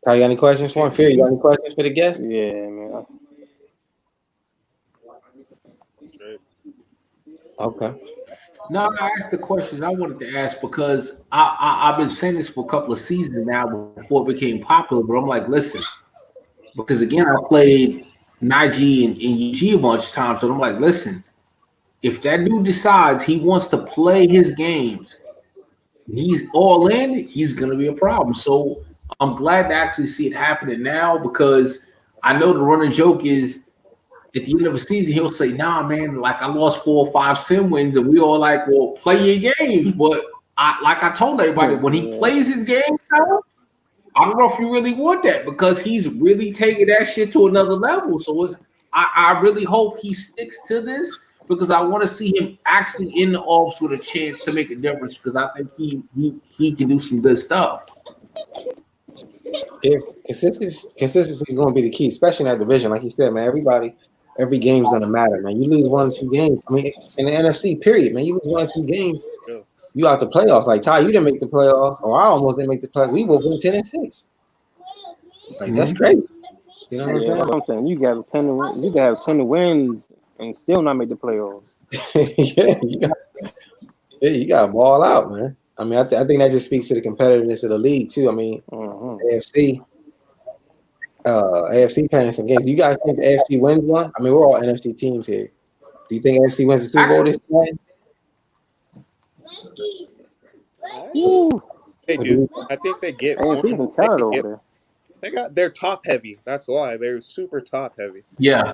Ty, you got any questions for him? Fear, you got any questions for the guest? Yeah, man. Okay. No, I asked the questions I wanted to ask because I've been saying this for a couple of seasons now before it became popular, but I'm like, listen, because again, I played Nige and UG a bunch of times, so I'm like, listen, if that dude decides he wants to play his games, he's all in, he's going to be a problem. So I'm glad to actually see it happening now because I know the running joke is at the end of the season, he'll say, nah, man, like I lost 4 or 5 sim wins, and we all like, well, play your games. But I told everybody, when he plays his game now, I don't know if you really want that because he's really taking that shit to another level. So I really hope he sticks to this because I want to see him actually in the offs with a chance to make a difference because I think he can do some good stuff. Yeah, consistency is going to be the key, especially in that division. Like you said, man, every game's going to matter, man. You lose 1 or 2 games. I mean, in the NFC, period, man, you lose 1 or 2 games, you out the playoffs. Like, Ty, you didn't make the playoffs, or I almost didn't make the playoffs. We both went 10-6. Like, that's great. You know what Yeah, that's what I'm saying. You got 10 wins and still not make the playoffs. You got to ball out, man. I mean, I think that just speaks to the competitiveness of the league too. I mean, AFC playing some games. Do you guys think the AFC wins one? I mean, we're all NFC teams here. Do you think AFC wins the Super Bowl this time? They do. I think they get one. They got they're top heavy. That's why they're super top heavy. Yeah.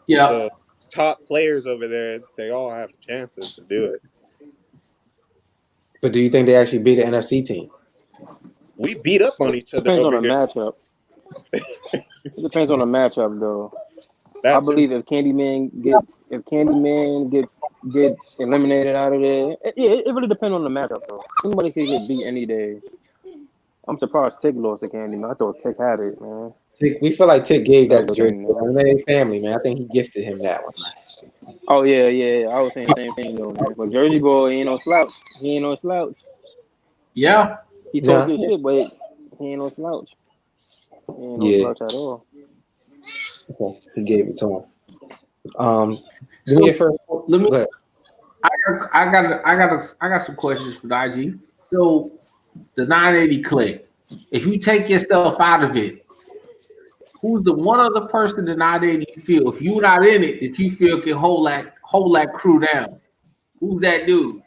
The top players over there, they all have chances to do it. But do you think they actually beat the NFC team? We beat up on each other. Depends on the matchup. It depends on the matchup, though. I believe if Candyman get eliminated out of there, it really depends on the matchup, though. Somebody could get beat any day. I'm surprised Tick lost to Candyman. I thought Tick had it, man. We feel like Tick gave that to Jersey family, man. I think he gifted him that one. Oh yeah. I was saying the same thing though, man. But Jersey boy ain't no slouch. He ain't no slouch. Yeah. He talks his shit, but he ain't no slouch. He ain't no slouch at all. Okay. He gave it to him. Let me. I got some questions for IG. So the 980 click. If you take yourself out of it, who's the one other person in 980 you feel, if you're not in it, that you feel can hold that crew down? Who's that dude?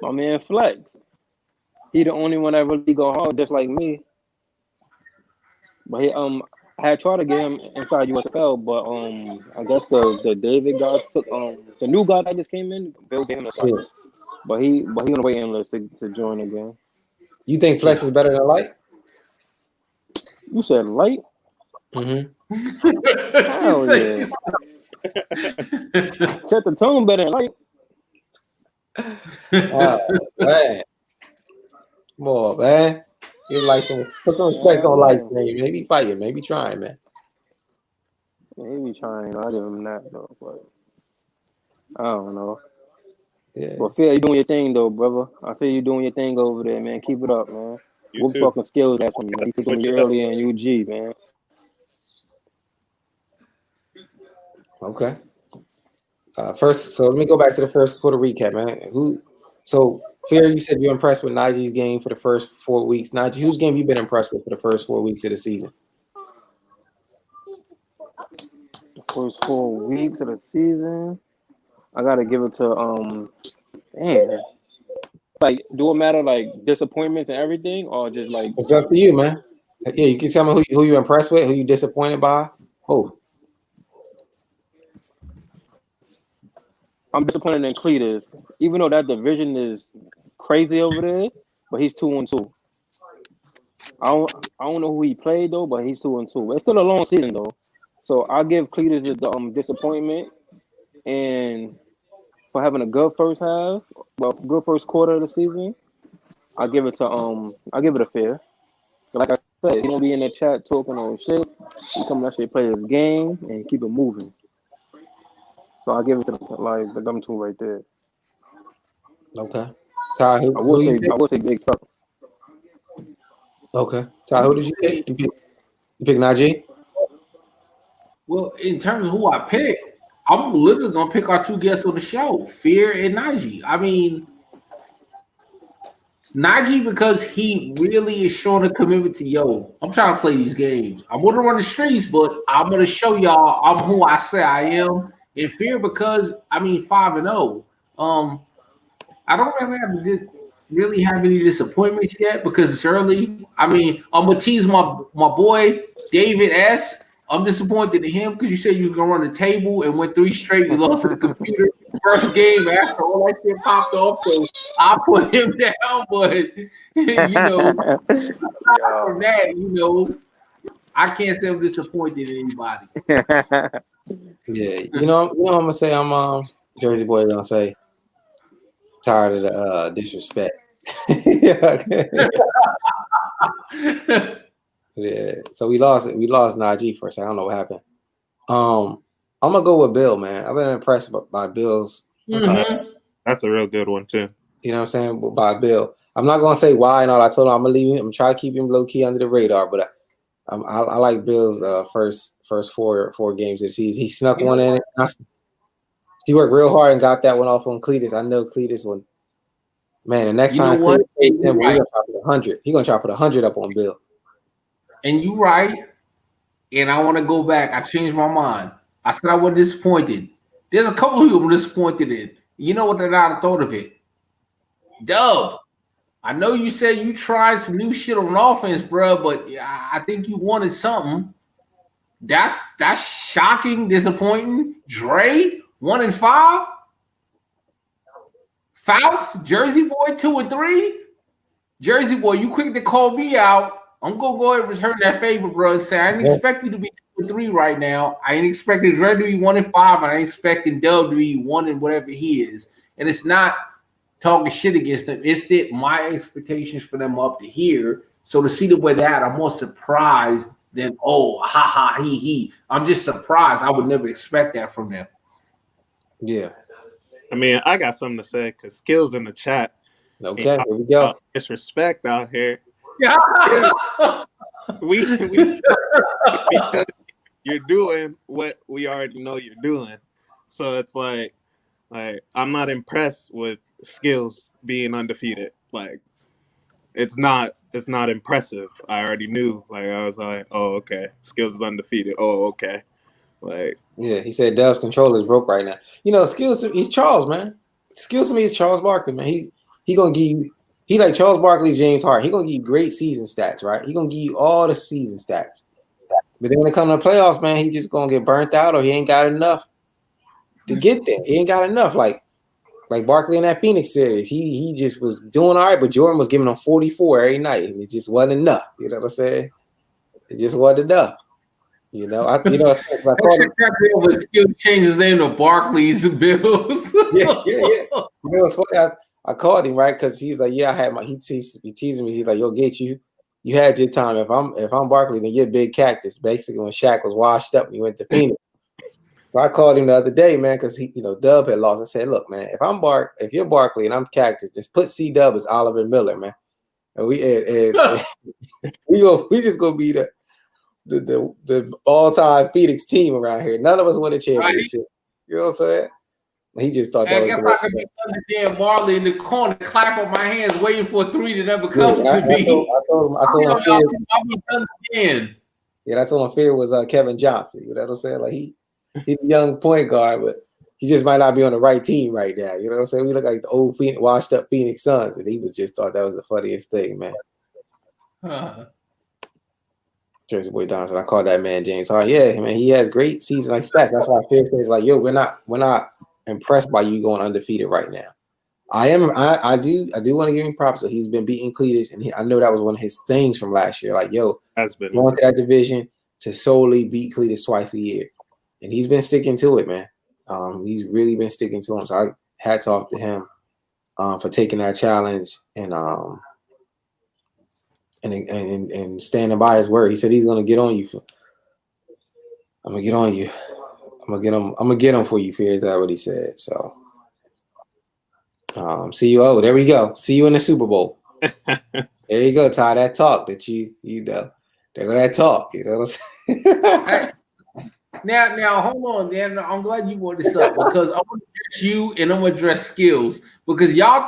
My man Flex. He the only one that really go hard, just like me. But he I had tried to get him inside USFL, but I guess the David guy took the new guy that just came in, Bill gave him a shot. Yeah. But he gonna wait on list to join again. You think Flex is better than Light? You said Light? Mm-hmm. Hell yeah. Set the tone better than Light. Oh, man. Come on, man. Give Light put some respect on Light's name. Maybe fighting, maybe trying, man. Maybe trying. I give him that though, but I don't know. Yeah. Well, Phil, you doing your thing though, brother. I feel you doing your thing over there, man. Keep it up, man. We're talking skills that's from you. You doing you earlier in UG, man. Okay. So let me go back to the first quarter recap, man. Fear, you said you're impressed with Najee's game for the first 4 weeks. Najee, whose game you been impressed with for the first 4 weeks of the season? The first 4 weeks of the season, I gotta give it to like, do it matter like disappointments and everything, or just like it's up to you, man. Yeah, you can tell me who you impressed with, who you disappointed by. Oh, I'm disappointed in Cletus, even though that division is crazy over there, but he's 2-2. I don't know who he played though, but he's 2-2. It's still a long season though, so I'll give Cletus the disappointment and for having a good first half, good first quarter of the season. I'll give it a Fear. Like I said, he don't be in the chat talking on shit. He come actually play his game and keep it moving. So I'll give it to them two right there. Okay. Ty, I will say Big Tuck. Okay. Ty, who did you pick? You pick Najee? Well, in terms of who I picked, I'm literally gonna pick our two guests on the show, Fear and Najee. I mean, Najee, because he really is showing a commitment to I'm trying to play these games. I'm gonna run the streets, but I'm gonna show y'all I'm who I say I am. And Fear because 5-0. I don't really have any disappointments yet because it's early. I'm gonna tease my boy David S. I'm disappointed in him because you said you were gonna run the table and went 3 straight. You lost to the computer first game after all that shit popped off. So I put him down, but from that, I can't say I'm disappointed in anybody. Yeah, I'm gonna say I'm Jersey boy gonna say tired of the disrespect. Yeah, so we lost Najee first. I don't know what happened. I'm gonna go with Bill, man. I've been impressed by Bill's. Mm-hmm. That's a real good one too. You know what I'm saying? By Bill. I'm not gonna say why and all. I told him I'm gonna leave him. I'm trying to keep him low key under the radar, but I like Bill's first four games of the season. He snuck one in. He worked real hard and got that one off on Cletus. I know Cletus will. Man, the next time Cletus plays him, he's gonna try to put 100. He's gonna try to put 100 up on Bill. And you right. And I want to go back. I changed my mind. I said I was disappointed. There's a couple of people I'm disappointed in. You know what? That I'd have thought of it. Dub. I know you said you tried some new shit on offense, bro, but I think you wanted something. That's shocking, disappointing. Dre, 1 and 5. Fouts, Jersey Boy, 2 and 3. Jersey Boy, you quick to call me out. I'm gonna go ahead and return that favor, bro, and say I ain't expect you to be 2 and 3 right now. I ain't expecting Dre to be 1 and 5, and I ain't expecting Dub to be 1 and whatever he is. And it's not talking shit against them. It's that my expectations for them up to here. So to see the way that I'm more surprised than he. I'm just surprised. I would never expect that from them. Yeah. I mean, I got something to say because Skills in the chat. Okay, here we go. Disrespect out here. Yeah. we because you're doing what we already know you're doing. So it's like I'm not impressed with Skills being undefeated. Like it's not impressive. I already knew. Like I was like, oh okay, Skills is undefeated. Oh okay. Like yeah, he said Dub's controller is broke right now. You know, Skills, he's Charles, man. Skills to me is Charles Barkley, man. He gonna give you, he like Charles Barkley, James Harden. He gonna give you great season stats, right? He gonna give you all the season stats. But then when it comes to the playoffs, man, he just gonna get burnt out or he ain't got enough to get there. He ain't got enough. Like Barkley in that Phoenix series, he just was doing all right, but Jordan was giving him 44 every night, and it just wasn't enough. You know what I'm saying? It just wasn't enough. You know, it's funny. Skill changes his name to Barkley's Bills. yeah. You know, it's funny. I called him right because he's like, yeah, I had my. He teasing me. He's like, yo, Gates, you had your time. If I'm Barkley, then you're Big Cactus. Basically, when Shaq was washed up and he went to Phoenix. So I called him the other day, man, because he, Dub had lost. I said, look, man, if you're Barkley and I'm Cactus, just put C Dub as Oliver Miller, man, and we just gonna be the all-time Phoenix team around here. None of us won a championship. Right. You know what I'm saying? He just thought that was the I could be under Dan Marley in the corner, clap on my hands, waiting for a 3 that never comes to me. I told him I'll be done again. Yeah, I told him fear was Kevin Johnson. You know what I'm saying? Like he's a young point guard, but he just might not be on the right team right now. You know what I'm saying? We look like the old washed up Phoenix Suns, and he just thought that was the funniest thing, man. Jersey Boy Don said, I called that man James Harden. Yeah, man, he has great season like stats. That's why Fear says like, yo, we're not impressed by you going undefeated right now. I do want to give him props. So he's been beating Cletus, and I know that was one of his things from last year. Like, yo, going to that division to solely beat Cletus twice a year, and he's been sticking to it, man. He's really been sticking to him. So I hats off to him for taking that challenge and standing by his word. He said he's gonna get on you. I'm gonna get on you. I'm gonna get him for you, Fear. Is that what he said? So, see you. Oh, there we go. See you in the Super Bowl. There you go, Ty. That talk that you know. There go that talk. You know what I'm saying? Now, hold on, Dan. I'm glad you brought this up because I want to address you and I'm gonna address Skills because y'all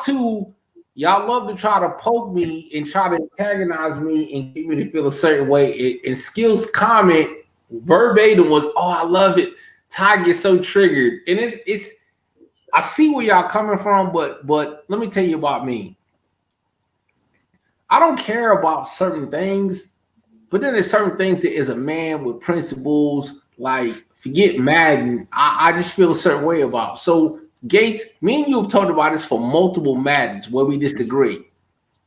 love to try to poke me and try to antagonize me and get me to feel a certain way. And Skills' comment verbatim was, "Oh, I love it. Ty gets so triggered." And it's. I see where y'all coming from, but let me tell you about me. I don't care about certain things, but then there's certain things that as a man with principles, like forget Madden, I just feel a certain way about. So. Gates, me and you have talked about this for multiple Maddens where we disagree.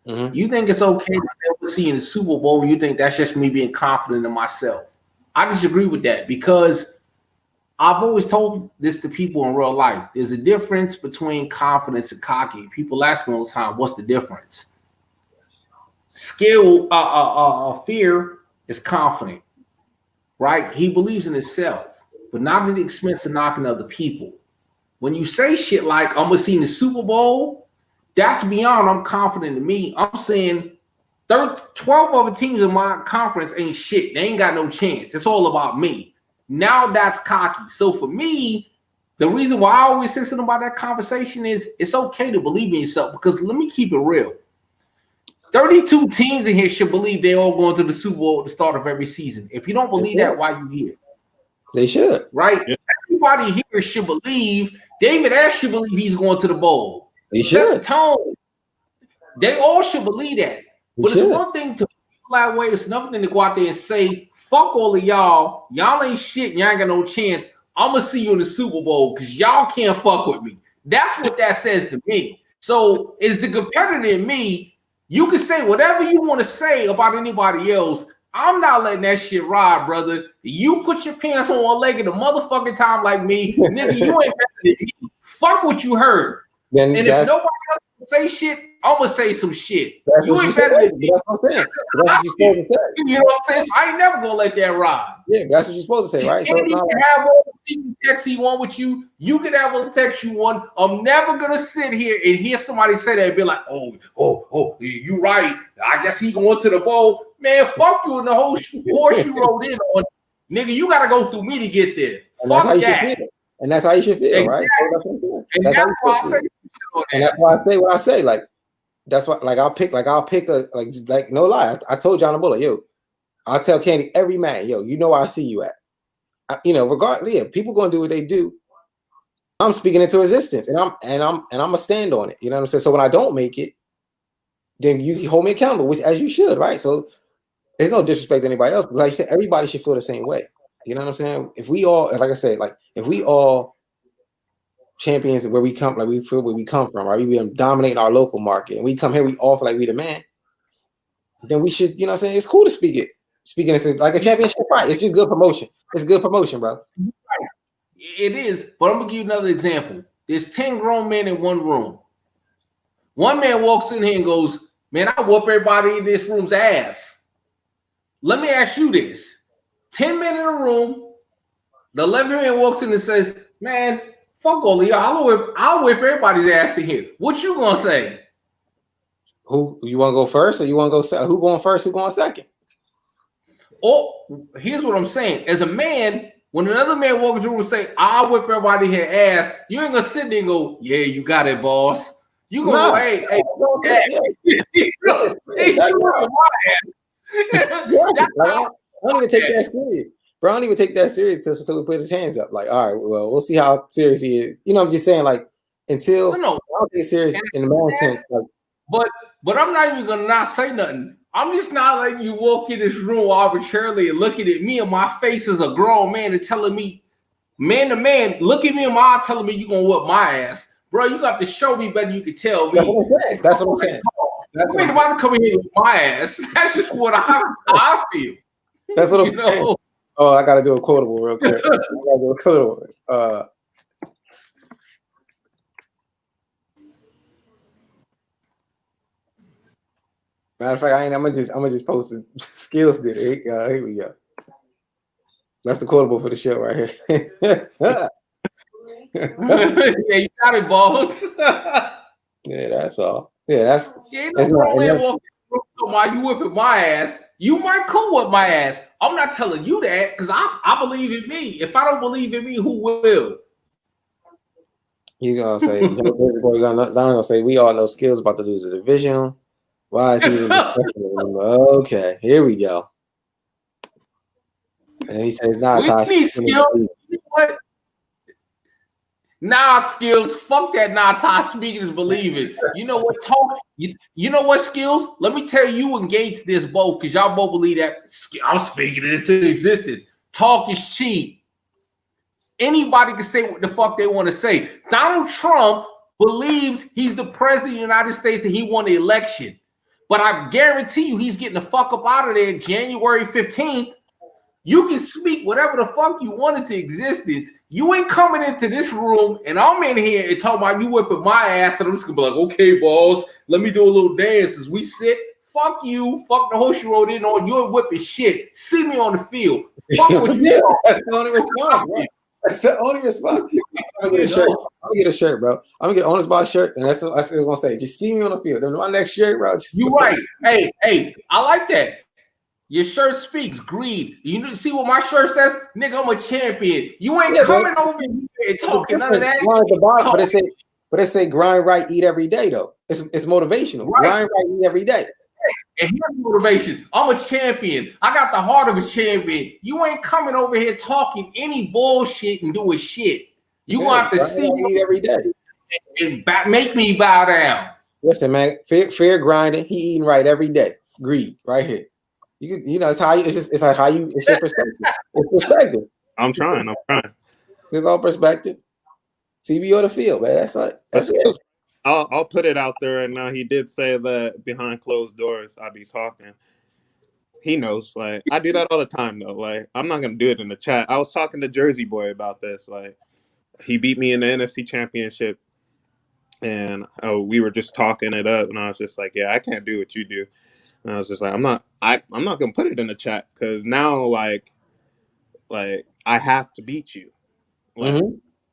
Mm-hmm. You think it's okay to see in the Super Bowl, you think that's just me being confident in myself. I disagree with that because I've always told this to people in real life. There's a difference between confidence and cocky. People ask me all the time, what's the difference? Fear is confident, right? He believes in himself, but not at the expense of knocking other people. When you say shit like, I'm going to see in the Super Bowl, that's beyond I'm confident in me. I'm saying 12 other teams in my conference ain't shit. They ain't got no chance. It's all about me. Now that's cocky. So for me, the reason why I always say something about that conversation is it's okay to believe in yourself, because let me keep it real. 32 teams in here should believe they all going to the Super Bowl at the start of every season. If you don't believe that, why you here? They should. Right? Yeah. Everybody here should believe. David Ash should believe he's going to the bowl. They should. The tone. They all should believe that. But it's one thing to feel that way. It's another thing to go out there and say, fuck all of y'all. Y'all ain't shit and y'all ain't got no chance. I'm going to see you in the Super Bowl because y'all can't fuck with me. That's what that says to me. So is the competitor in me. You can say whatever you want to say about anybody else. I'm not letting that shit ride, brother. You put your pants on one leg at a motherfucking time like me, nigga, you ain't better than me. Fuck what you heard. Then and if nobody else can say shit, I'm going to say some shit. You ain't better than me. That's what I'm saying. That's what you're supposed to say. You know what I'm saying? So I ain't never going to let that ride. Yeah, that's what you're supposed to say, right? So you can have all the text he want with you. You can have all the text you want. I'm never going to sit here and hear somebody say that and be like, oh, you right. I guess he going to the bowl. Man, fuck you and the whole horse you rode in on. Nigga, you got to go through me to get there. And that's how you should feel. And that's how you should feel, right? And that's why I say and that's why I say what I say. Like, that's what, like, I'll pick a, like, no lie. I told John the Bullet, yo, I'll tell Candy every man, yo, you know where I see you at. Regardless, yeah, people gonna do what they do. I'm speaking into existence, and I'm gonna stand on it. You know what I'm saying? So when I don't make it, then you hold me accountable, which as you should, right? So there's no disrespect to anybody else, but like you said, everybody should feel the same way. You know what I'm saying? If we all, like I said, like if we all champions where we come, like we feel where we come from, right? We be dominating our local market, and we come here, we all feel like we the man. Then we should, you know what I'm saying? It's cool to speak it. Speaking it's like a championship fight. It's just good promotion. It's good promotion, bro. It is, but I'm gonna give you another example. There's 10 grown men in one room. One man walks in here and goes, man, I whoop everybody in this room's ass. Let me ask you this. 10 men in a room, the 11th man walks in and says, man, fuck all of y'all. I'll whip everybody's ass in here. What you gonna say? Who you want to go first, or you want to go second? Who going first? Who going second? Oh, here's what I'm saying. As a man, when another man walks in the room and say, I'll whip everybody in here ass, you ain't gonna sit there and go, yeah, you got it, boss. You gonna go, hey, I don't even take that serious. Bro, I don't even take that serious until he put his hands up. Like, all right, well, we'll see how serious he is. You know, I'm just saying, like, until I don't take it serious in the man sense. Like, but I'm not even gonna not say nothing. I'm just not letting you walk in this room arbitrarily and looking at me in my face as a grown man and telling me, man to man, look at me in my eye telling me you gonna whip my ass. Bro, you got to show me better you can tell me. That's what I'm saying. That's what I'm saying. About to come in here with my ass. That's just what I feel. That's what I'm saying. Oh, I gotta do a quotable real quick. Matter of fact, I'm gonna just post it. Skills did it. Here we go. That's the quotable for the show right here. Yeah, you got it, boss. Yeah, that's all. Yeah, that's. Yeah, why you whipping my ass? You might come with my ass. I'm not telling you that because I believe in me. If I don't believe in me, who will? He's gonna say, gonna say, we all know Skills about to lose a division. Why is he even? Okay, here we go. And he says, "Nah, Ty, we need Skills. You know what? Nah, Skills. Fuck that. Nah, Ty. Speaking is believing. You know what? Talk. You know what, Skills? Let me tell you and Gates this both, because y'all both believe that. I'm speaking it into existence. Talk is cheap. Anybody can say what the fuck they want to say. Donald Trump believes he's the president of the United States and he won the election. But I guarantee you he's getting the fuck up out of there January 15th. You can speak whatever the fuck you want into existence. You ain't coming into this room and I'm in here and talking about you whipping my ass and I'm just gonna be like, okay, boss, let me do a little dance as we sit. Fuck you. Fuck the horse you rode in on. You're whipping shit. See me on the field. Fuck what you That's the only response, bro. That's the only response. I'm gonna get a shirt. I'm gonna get a shirt, bro. I'm gonna get an honest box shirt, and that's what I was gonna say. Just see me on the field. Then my next shirt, bro. You right. Hey, I like that. Your shirt speaks greed. You see what my shirt says? Nigga, I'm a champion. You ain't coming over here and talking none of that. But it say grind right, eat every day, though. It's motivational. Right. Grind right, eat every day. And here's motivation. I'm a champion. I got the heart of a champion. You ain't coming over here talking any bullshit and doing shit. You want to see me every day and make me bow down. Listen, man. Fair grinding. He eating right every day. Greed, right here. You know, it's how you. It's like how you. It's your perspective. It's perspective. I'm trying. It's all perspective. CB on the field, man. That's it. I'll put it out there right now. He did say that behind closed doors, I be talking. He knows. Like, I do that all the time, though. Like, I'm not gonna do it in the chat. I was talking to Jersey Boy about this. Like, he beat me in the NFC Championship, and we were just talking it up, and I was just like, "Yeah, I can't do what you do." And I was just like, I'm not gonna put it in the chat because now, like I have to beat you. Like,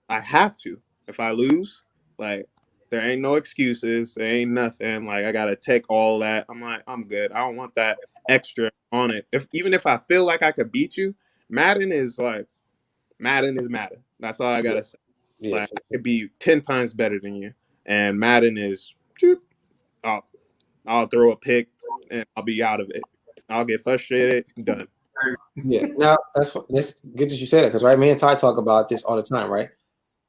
I have to. If I lose, like, there ain't no excuses. There ain't nothing. Like, I gotta take all that. I'm like, I'm good. I don't want that extra on it. Even if I feel like I could beat you, Madden is Madden. That's all I gotta say. Yeah, like, I could be 10 times better than you, and Madden is, I'll throw a pick and I'll be out of it. I'll get frustrated. Done. Yeah. Now that's good that you said it, because right, me and Ty talk about this all the time, right?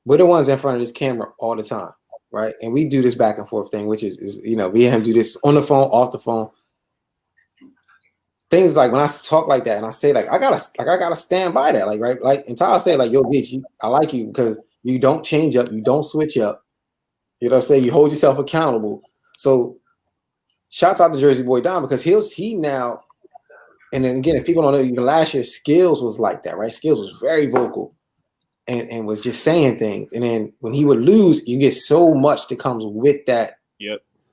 We're the ones in front of this camera all the time, right? And we do this back and forth thing, which is me and him do this on the phone, off the phone. Things like when I talk like that and I say I gotta stand by that, like, right? Like, and Ty say, like, yo, bitch, I like you because you don't change up, you don't switch up. You know what I'm saying? You hold yourself accountable. So shouts out to Jersey Boy Don, because he now, and then again, if people don't know, even last year, Skills was like that, right? Skills was very vocal and was just saying things. And then when he would lose, you get so much that comes with that,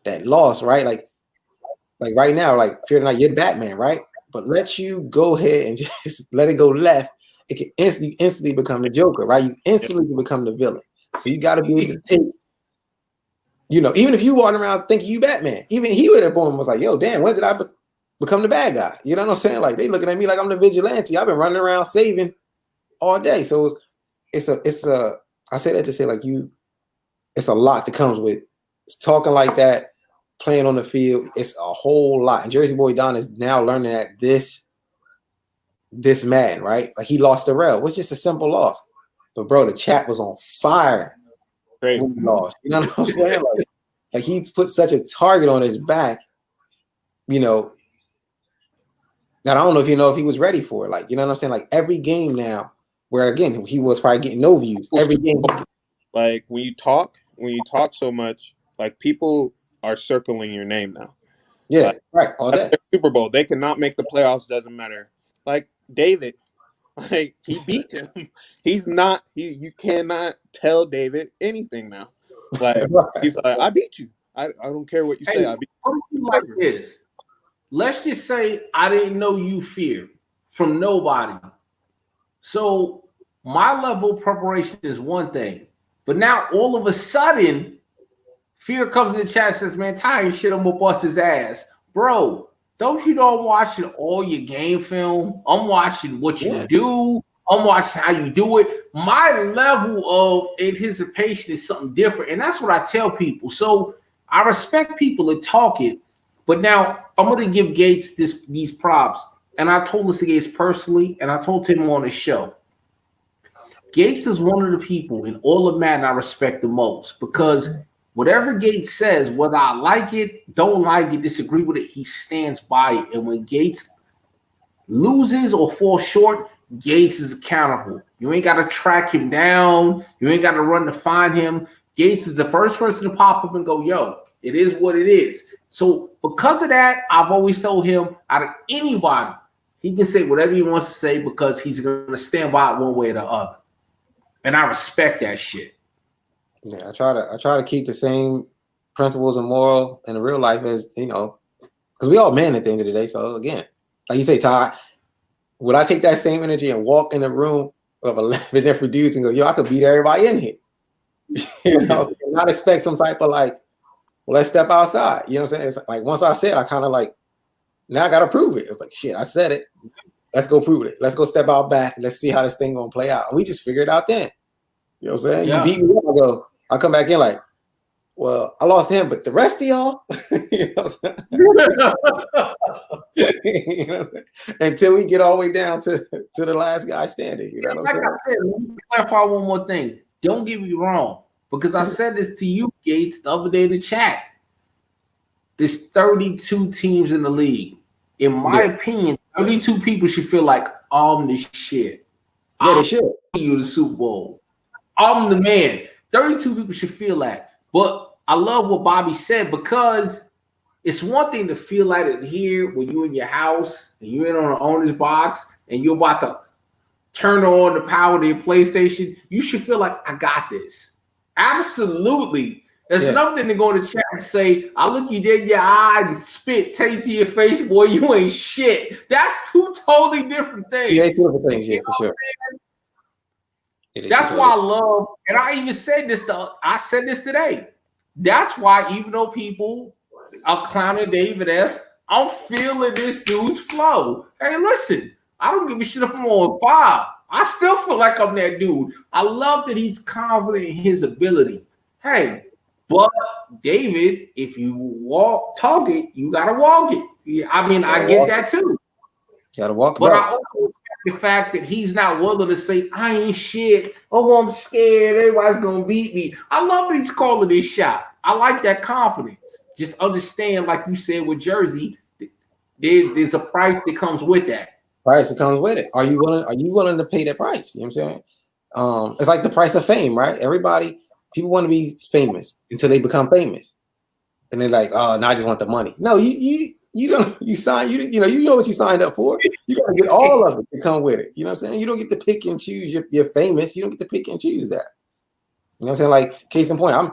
that loss, right? Like right now, like Fear Night, you're Batman, right? But let you go ahead and just let it go left, it can instantly become the Joker, right? You instantly become the villain. So you got to be able to take, even if you walking around thinking you Batman, even he would have was like, yo, damn, when did I become the bad guy? You know what I'm saying? Like, they looking at me like I'm the vigilante. I've been running around saving all day. So it's I say that to say, like, it's a lot that comes with talking like that, playing on the field. It's a whole lot. And Jersey Boy Don is now learning that this man, right? Like, he lost the rail. It was just a simple loss. But bro, the chat was on fire. Crazy. When he lost. You know what I'm saying? Like he put such a target on his back, that I don't know if if he was ready for it. Like, you know what I'm saying? Like, every game now, where again he was probably getting no views. Every game, like when you talk so much, like, people are circling your name now. Yeah, right. All that's day. their Super Bowl. They cannot make the playoffs. Doesn't matter. Like David, like, he beat him. He's not. You cannot tell David anything now. Like, he's like, I beat you. I don't care what you say. I beat you. Like this. Let's just say I didn't know you Fear from nobody. So my level of preparation is one thing, but now all of a sudden, Fear comes in the chat and says, "Man, Ty and shit, I'm gonna bust his ass, bro." Don't you know I'm watching all your game film? I'm watching what you do. I'm watching how you do it. My level of anticipation is something different, and that's what I tell people. So I respect people that talk it, but now I'm going to give Gates these props, and I told this to Gates personally, and I told him on the show. Gates is one of the people in all of Madden I respect the most, because whatever Gates says, whether I like it, don't like it, disagree with it, he stands by it. And when Gates loses or falls short, Gates is accountable. You ain't got to track him down. You ain't got to run to find him. Gates is the first person to pop up and go, yo, it is what it is. So because of that, I've always told him, out of anybody, he can say whatever he wants to say because he's going to stand by it one way or the other. And I respect that shit. Yeah, I try to keep the same principles and moral in real life as, because we all men at the end of the day. So again, like you say, Ty, would I take that same energy and walk in the room of 11 different dudes and go, yo, I could beat everybody in here. You know, so not expect some type of like, well, let's step outside. You know what I'm saying? It's like once I said, I kind of like, now I got to prove it. It's like, shit, I said it. Let's go prove it. Let's go step out back. Let's see how this thing gonna play out. And we just figured it out then. You know what I'm saying? Yeah. You beat me up, I come back in like, well, I lost him, but the rest of y'all, you know what I'm saying? You know what I'm saying? Until we get all the way down to the last guy standing. You know what I'm saying? I said, let me clarify one more thing. Don't get me wrong, because I said this to you, Gates, the other day in the chat. There's 32 teams in the league. In my opinion, 32 people should feel like I'm the shit. Yeah, they should. You the Super Bowl. I'm the man. 32 people should feel that. But I love what Bobby said, because it's one thing to feel like it here when you're in your house and you're in on an owner's box and you're about to turn on the power to your PlayStation. You should feel like, I got this. Absolutely. There's nothing to go to chat and say, I look you dead in your eye and spit, take to your face, boy, you ain't shit. That's two totally different things. Yeah, two different things, yeah, for sure. That's why I love, and I even said this today. That's why even though people are clowning David S., I'm feeling this dude's flow. Hey, listen, I don't give a shit if I'm on 5. I still feel like I'm that dude. I love that he's confident in his ability. Hey, but David, if you talk it, you gotta walk it. Yeah, I mean, I get that too. You gotta walk. But I also respect the fact that he's not willing to say, I ain't shit. Oh, I'm scared. Everybody's gonna beat me. I love that he's calling this shot. I like that confidence. Just understand, like you said with Jersey, there's a price that comes with that. Price that comes with it. Are you willing to pay that price? You know what I'm saying? It's like the price of fame, right? People want to be famous until they become famous, and they're like, "Oh, now I just want the money." No, you don't. You know what you signed up for. You got to get all of it to come with it. You know what I'm saying? You don't get to pick and choose. You're famous. You don't get to pick and choose that. You know what I'm saying? Like case in point,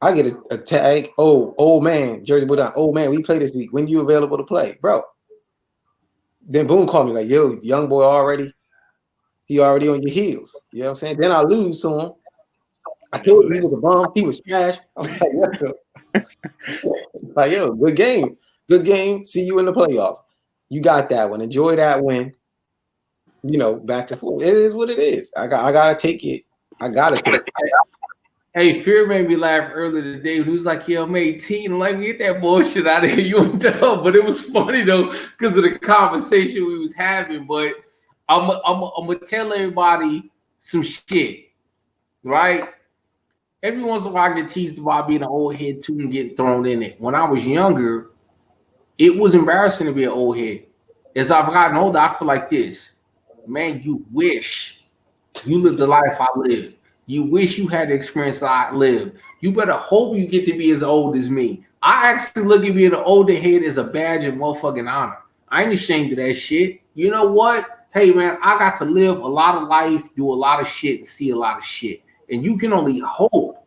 I get a tag. Oh, old man, Jersey Boy down. Old man, we play this week. When you available to play, bro? Then Boone called me like, "Yo, young boy he already on your heels." You know what I'm saying? Then I lose to him. I told you he was a bum. He was trash. I'm like, yo, good game. Good game. See you in the playoffs. You got that one. Enjoy that win. You know, back and forth. It is what it is. I gotta take it. I gotta take it. Hey, Fear made me laugh earlier today. He was like, yo, I'm 18. I'm like, get that bullshit out of here. You ain't dumb. But it was funny though, because of the conversation we was having. But I'm gonna tell everybody some shit, right? Every once in a while I get teased about being an old head too and getting thrown in it. When I was younger, it was embarrassing to be an old head. As I've gotten older, I feel like this. Man, you wish you lived the life I lived. You wish you had the experience I lived. You better hope you get to be as old as me. I actually look at being an older head as a badge of motherfucking honor. I ain't ashamed of that shit. You know what? Hey, man, I got to live a lot of life, do a lot of shit, and see a lot of shit. And you can only hope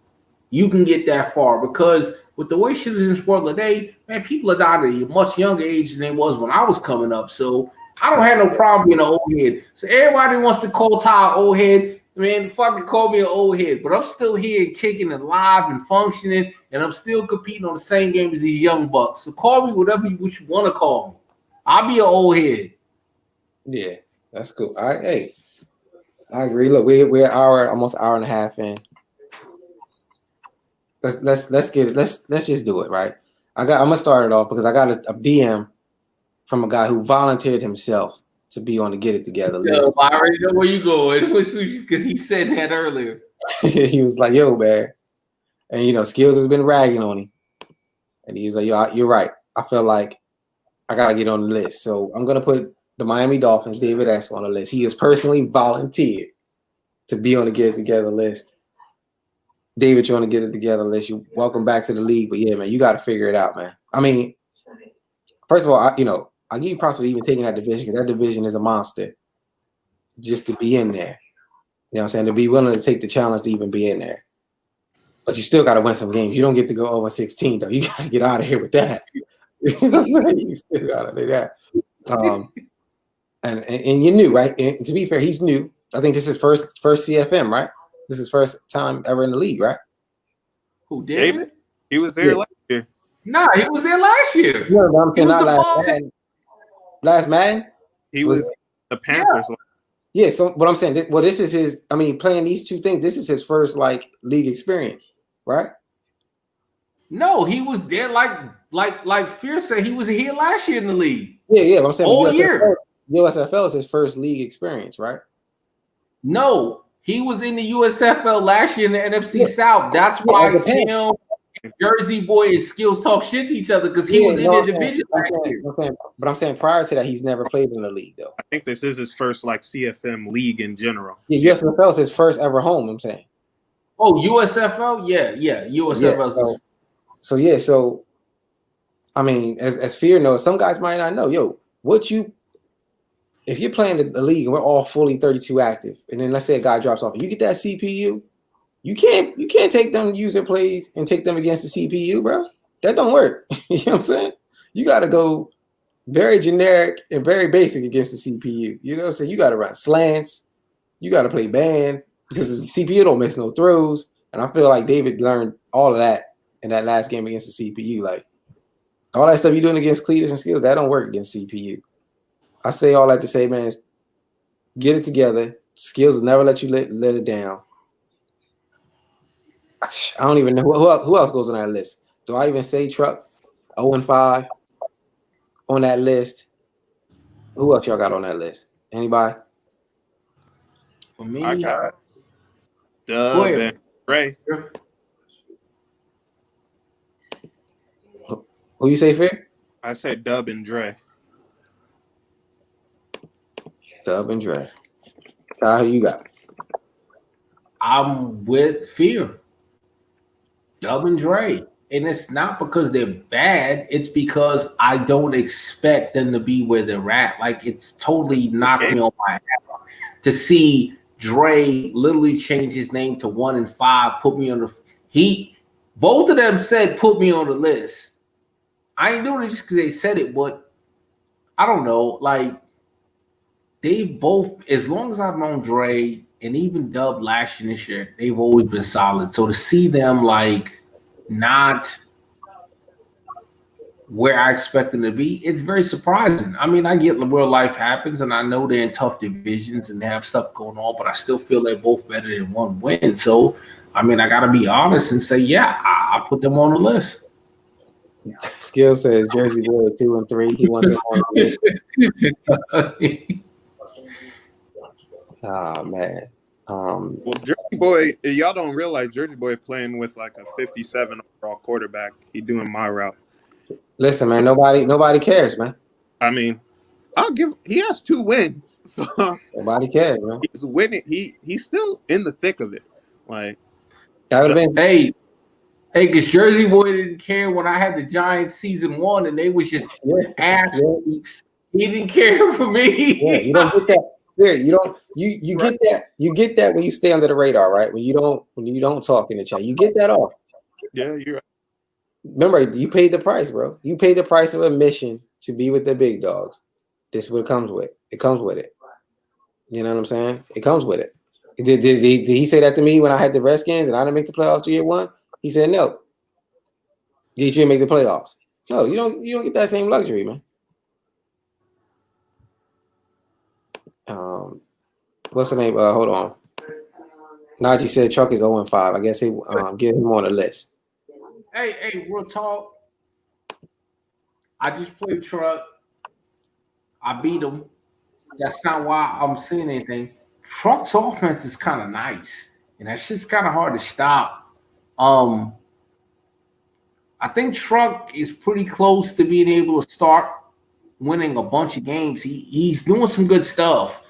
you can get that far, because with the way shit is in sport today, man, people are dying at a much younger age than they was when I was coming up. So I don't have no problem being an old head. So everybody wants to call Ty an old head. Man, fucking call me an old head. But I'm still here kicking and live and functioning, and I'm still competing on the same game as these young bucks. So call me whatever you want to call me. I'll be an old head. Yeah, that's cool. All right, hey. I agree. Look, we're almost hour and a half in. Let's get it. Let's just do it, right? I'm gonna start it off because I got a DM from a guy who volunteered himself to be on the Get It Together list. I already know where you going because he said that earlier. He was like, "Yo, man," and Skills has been ragging on him, and he's like, "Yo, you're right. I feel like I gotta get on the list, so I'm gonna put the Miami Dolphins, David S. on the list. He has personally volunteered to be on the Get It Together list. David, you're on the Get It Together list. You welcome back to the league, but yeah, man, you got to figure it out, man. I mean, first of all, I give you props for even taking that division, because that division is a monster. Just to be in there, you know what I'm saying? To be willing to take the challenge to even be in there, but you still got to win some games. You don't get to go 0-16 though. You got to get out of here with that. You know what I'm saying? You still got to do that. And you're new, right? And to be fair, he's new. I think this is first CFM, right? This is first time ever in the league, right? Who, David? He was there last year. Nah, he was there last year. No, but I'm He saying was not the last ball. Madden. Last Madden? He was the Panthers. Yeah, so what I'm saying, well, this is his, I mean, playing these two things, this is his first, like, league experience, right? No, he was there like Fear said, he was here last year in the league. Yeah, but I'm saying all year. USFL is his first league experience, right? No, he was in the USFL last year in the NFC South. That's why him and Jersey Boy and Skills talk shit to each other because he was in the division last year. But I'm saying prior to that, he's never played in the league, though. I think this is his first like CFM league in general. Yeah, USFL is his first ever home. I'm saying. Oh, USFL, yeah, USFL. So I mean, as Fear knows, some guys might not know. Yo, if you're playing the league and we're all fully 32 active, and then let's say a guy drops off, and you get that CPU, you can't take them user plays and take them against the CPU, bro. That don't work. You know what I'm saying? You got to go very generic and very basic against the CPU. You know what I'm saying? You got to run slants. You got to play band because the CPU don't miss no throws. And I feel like David learned all of that in that last game against the CPU. Like all that stuff you're doing against Cletus and Skills, that don't work against CPU. I say all that to say, man, get it together. Skills will never let you let it down. I don't even know who else goes on that list. Do I even say Truck 0-5 on that list? Who else y'all got on that list? Anybody? For me, I got Dub and Dre. Who you say, Fair? I said Dub and Dre. Dub and Dre. Ty, who you got? I'm with Fear. Dub and Dre. And it's not because they're bad. It's because I don't expect them to be where they're at. Like, it's totally knocked me on my head to see Dre literally change his name to 1-5, put me on the – both of them said put me on the list. I ain't doing it just because they said it, but I don't know. Like, they both – as long as I've known Dre and even Dub last year and this year, they've always been solid. So to see them, like – not where I expect them to be, it's very surprising. I mean, I get real life happens, and I know they're in tough divisions and they have stuff going on, but I still feel they're both better than one win. So, I mean, I got to be honest and say, yeah, I put them on the list. Skill says Jersey Boy 2-3. He wants them on the list. Oh, man. Well, Jersey Boy, y'all don't realize Jersey Boy playing with like a 57 overall quarterback. He doing my route. Listen, man, nobody cares, man. I mean, he has 2 wins, so nobody cares, man. He's winning. He's still in the thick of it. Like that would have been. Hey, because Jersey Boy didn't care when I had the Giants season 1 and they was just ass weeks. He didn't care for me. Yeah, you don't get that. Yeah, you don't. You get that. You get that when you stay under the radar, right? When you don't talk in the chat, you get that off. Yeah, you're right. Remember, you paid the price, bro. You paid the price of admission to be with the big dogs. This is what it comes with. It comes with it. You know what I'm saying? It comes with it. Did he say that to me when I had the Redskins and I didn't make the playoffs year 1? He said no. You didn't make the playoffs. No, you don't get that same luxury, man. What's the name? Hold on. Najee said Chuck is 0-5. I guess he get him on the list. Hey, real talk. I just played Truck. I beat him. That's not why I'm saying anything. Truck's offense is kind of nice, and that's just kind of hard to stop. I think Truck is pretty close to being able to start winning a bunch of games. He's doing some good stuff.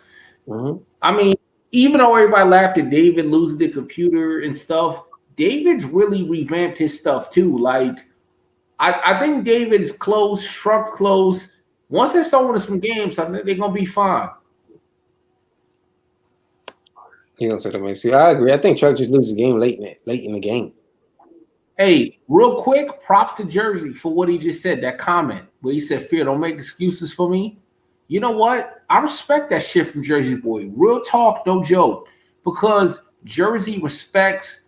Mm-hmm. I mean, even though everybody laughed at David losing the computer and stuff, David's really revamped his stuff too. Like, I think David's close, Truck close. Once they start winning some games, I think they're gonna be fine. He gonna take the see. I agree. I think Truck just loses the game late in the game. Hey, real quick, props to Jersey for what he just said. That comment where he said, "Fear, don't make excuses for me." You know what? I respect that shit from Jersey Boy. Real talk, no joke. Because Jersey respects,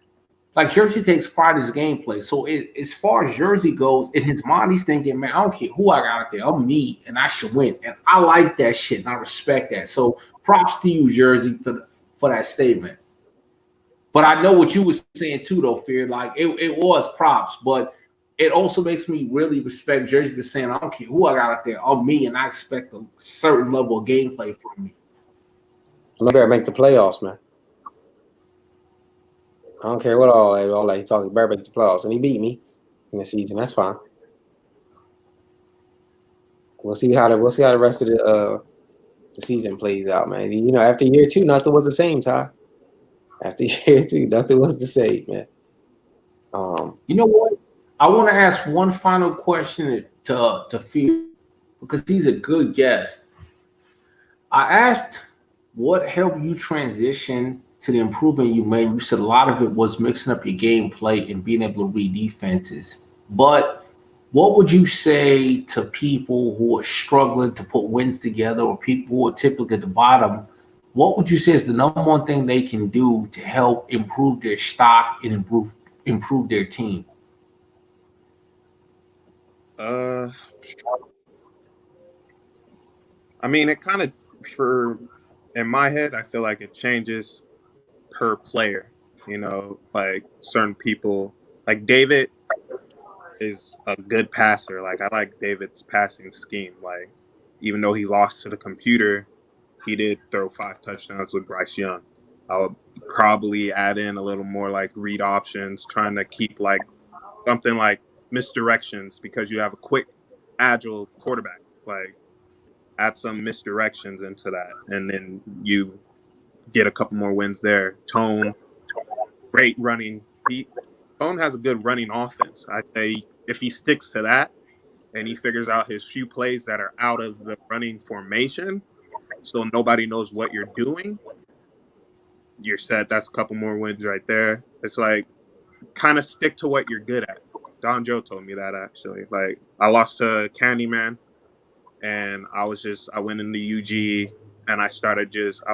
like Jersey takes pride in his gameplay. So as far as Jersey goes, in his mind, he's thinking, man, I don't care who I got out there. I'm me, and I should win. And I like that shit, and I respect that. So props to you, Jersey, for that statement. But I know what you were saying too, though, Fear. Like it was props, but it also makes me really respect Jersey for saying, I don't care who I got out there, I'm me, and I expect a certain level of gameplay from me. I better make the playoffs, man. I don't care what all that he talking. Better make the playoffs, and he beat me in the season. That's fine. We'll see how the rest of the season plays out, man. You know, after year 2, nothing was the same, Ty. After year 2, nothing was the same, man. You know what? I want to ask one final question to Fear because he's a good guest. I asked what helped you transition to the improvement you made. You said a lot of it was mixing up your gameplay and being able to read defenses. But what would you say to people who are struggling to put wins together or people who are typically at the bottom? What would you say is the number one thing they can do to help improve their stock and improve their team? I mean, it kind of in my head, I feel like it changes per player. You know, like certain people, like David is a good passer. Like I like David's passing scheme. Like even though he lost to the computer, he did throw 5 touchdowns with Bryce Young. I would probably add in a little more like read options, trying to keep like something like misdirections because you have a quick, agile quarterback. Like add some misdirections into that, and then you get a couple more wins there. Tone, great running. Tone has a good running offense. I say if he sticks to that and he figures out his few plays that are out of the running formation, so nobody knows what you're doing, you're set. That's a couple more wins right there. It's like kind of stick to what you're good at. Don Joe told me that actually. Like I lost to Candyman, and I went into UG and I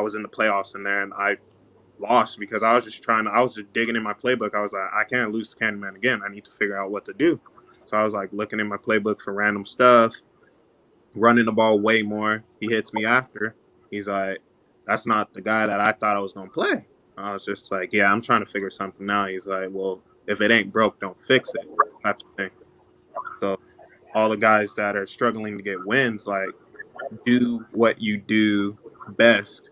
was in the playoffs in there, and I lost because I was just digging in my playbook. I was like, I can't lose to Candyman again. I need to figure out what to do. So I was like looking in my playbook for random stuff, running the ball way more. He hits me after. He's like, that's not the guy that I thought I was going to play. I was just like, yeah, I'm trying to figure something out. He's like, well, if it ain't broke, don't fix it. Type of thing. So all the guys that are struggling to get wins, like do what you do best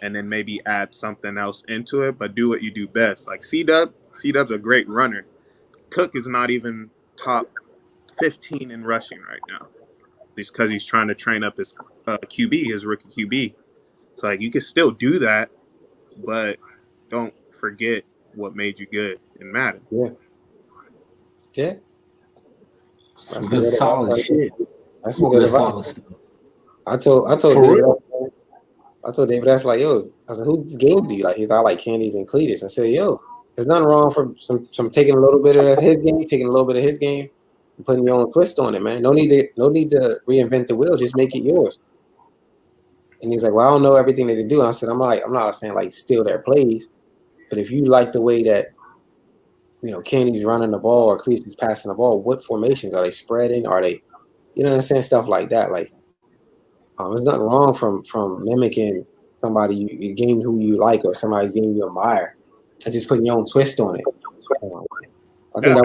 and then maybe add something else into it, but do what you do best. Like C-Dub's a great runner. Cook is not even top 15 in rushing right now. Just because he's trying to train up his QB, his rookie QB. So like you can still do that, but don't forget what made you good in Madden. Yeah. Yeah. That's good solid shit. That's some good solid advice. I told David, that's like, yo, I said, whose game do you like? He's all like Candies and Cletus. I said, yo, there's nothing wrong for some taking a little bit of his game, taking a little bit of his game, and putting your own twist on it, man. No need to reinvent the wheel, just make it yours. And he's like, well, I don't know everything they do. And I said, I'm not saying like steal their plays, but if you like the way that, you know, Candy's running the ball or Cletus is passing the ball, what formations are they spreading? Are they, you know what I'm saying? Stuff like that. Like, there's nothing wrong from mimicking somebody you game who you like or somebody game you admire, and just putting your own twist on it. I think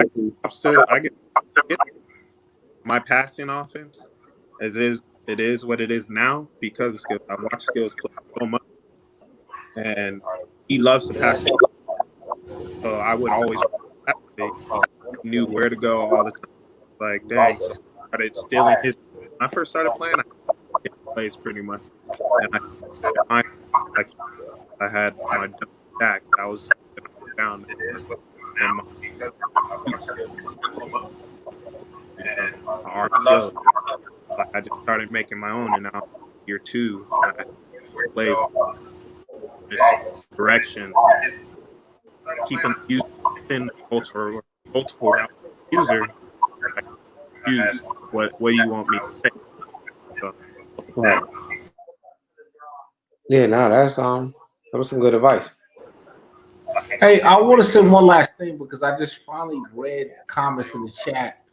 my passing offense it is what it is now because of skills. I watch skills play so much, and he loves to pass. So I would always knew where to go all the time. Like dang, so I started stealing his. When I first started playing, I plays pretty much, and I had my stack. I was down and my art skills. Like I just started making my own, and now year 2, I played this direction, keeping using multiple user. Use what do you want me to say? So Right. Yeah, no, that was some good advice. Hey, I want to say one last thing because I just finally read comments in the chat,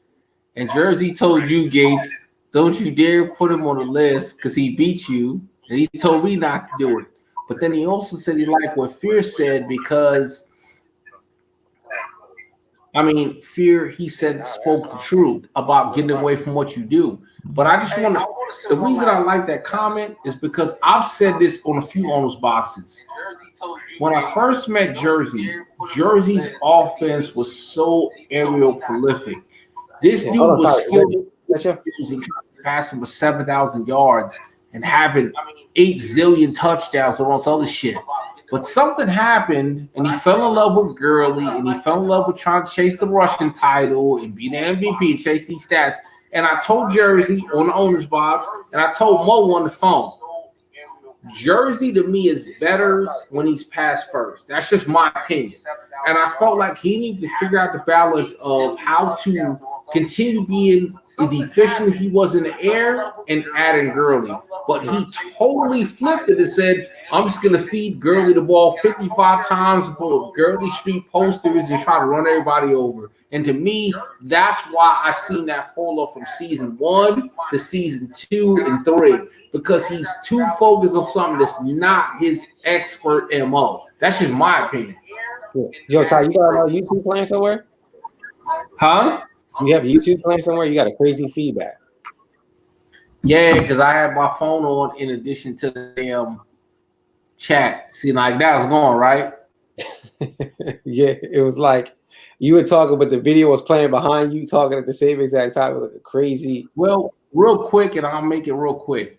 and Jersey told you, Gates, don't you dare put him on the list because he beat you, and he told me not to do it. But then he also said he liked what Fear said because, I mean, Fear, he said, spoke the truth about getting away from what you do. But I just want to, the reason I like that comment is because I've said this on a few owners' boxes. When I first met Jersey's offense was so aerial prolific. This dude was skilled in passing for 7,000 yards and having 8 zillion touchdowns or all this other shit. But something happened, and he fell in love with Gurley, and he fell in love with trying to chase the rushing title and be the MVP and chase these stats. And I told Jersey on the owner's box, and I told Mo on the phone, Jersey to me is better when he's pass first. That's just my opinion. And I felt like he needed to figure out the balance of how to continue being as efficient as he was in the air and adding Gurley. But he totally flipped it and said, I'm just going to feed Gurley the ball 55 times, pull Gurley Street posters and try to run everybody over. And to me, that's why I seen that fall off from season 1 to season 2 and 3. Because he's too focused on something that's not his expert MO. That's just my opinion. Yo, Ty, you got YouTube playing somewhere? Huh? You have YouTube playing somewhere? You got a crazy feedback. Yeah, because I had my phone on in addition to the damn chat. See, like that was going, right? Yeah, it was like you were talking, but the video was playing behind you talking at the same exact time. It was like a crazy. Well, real quick, and I'll make it real quick.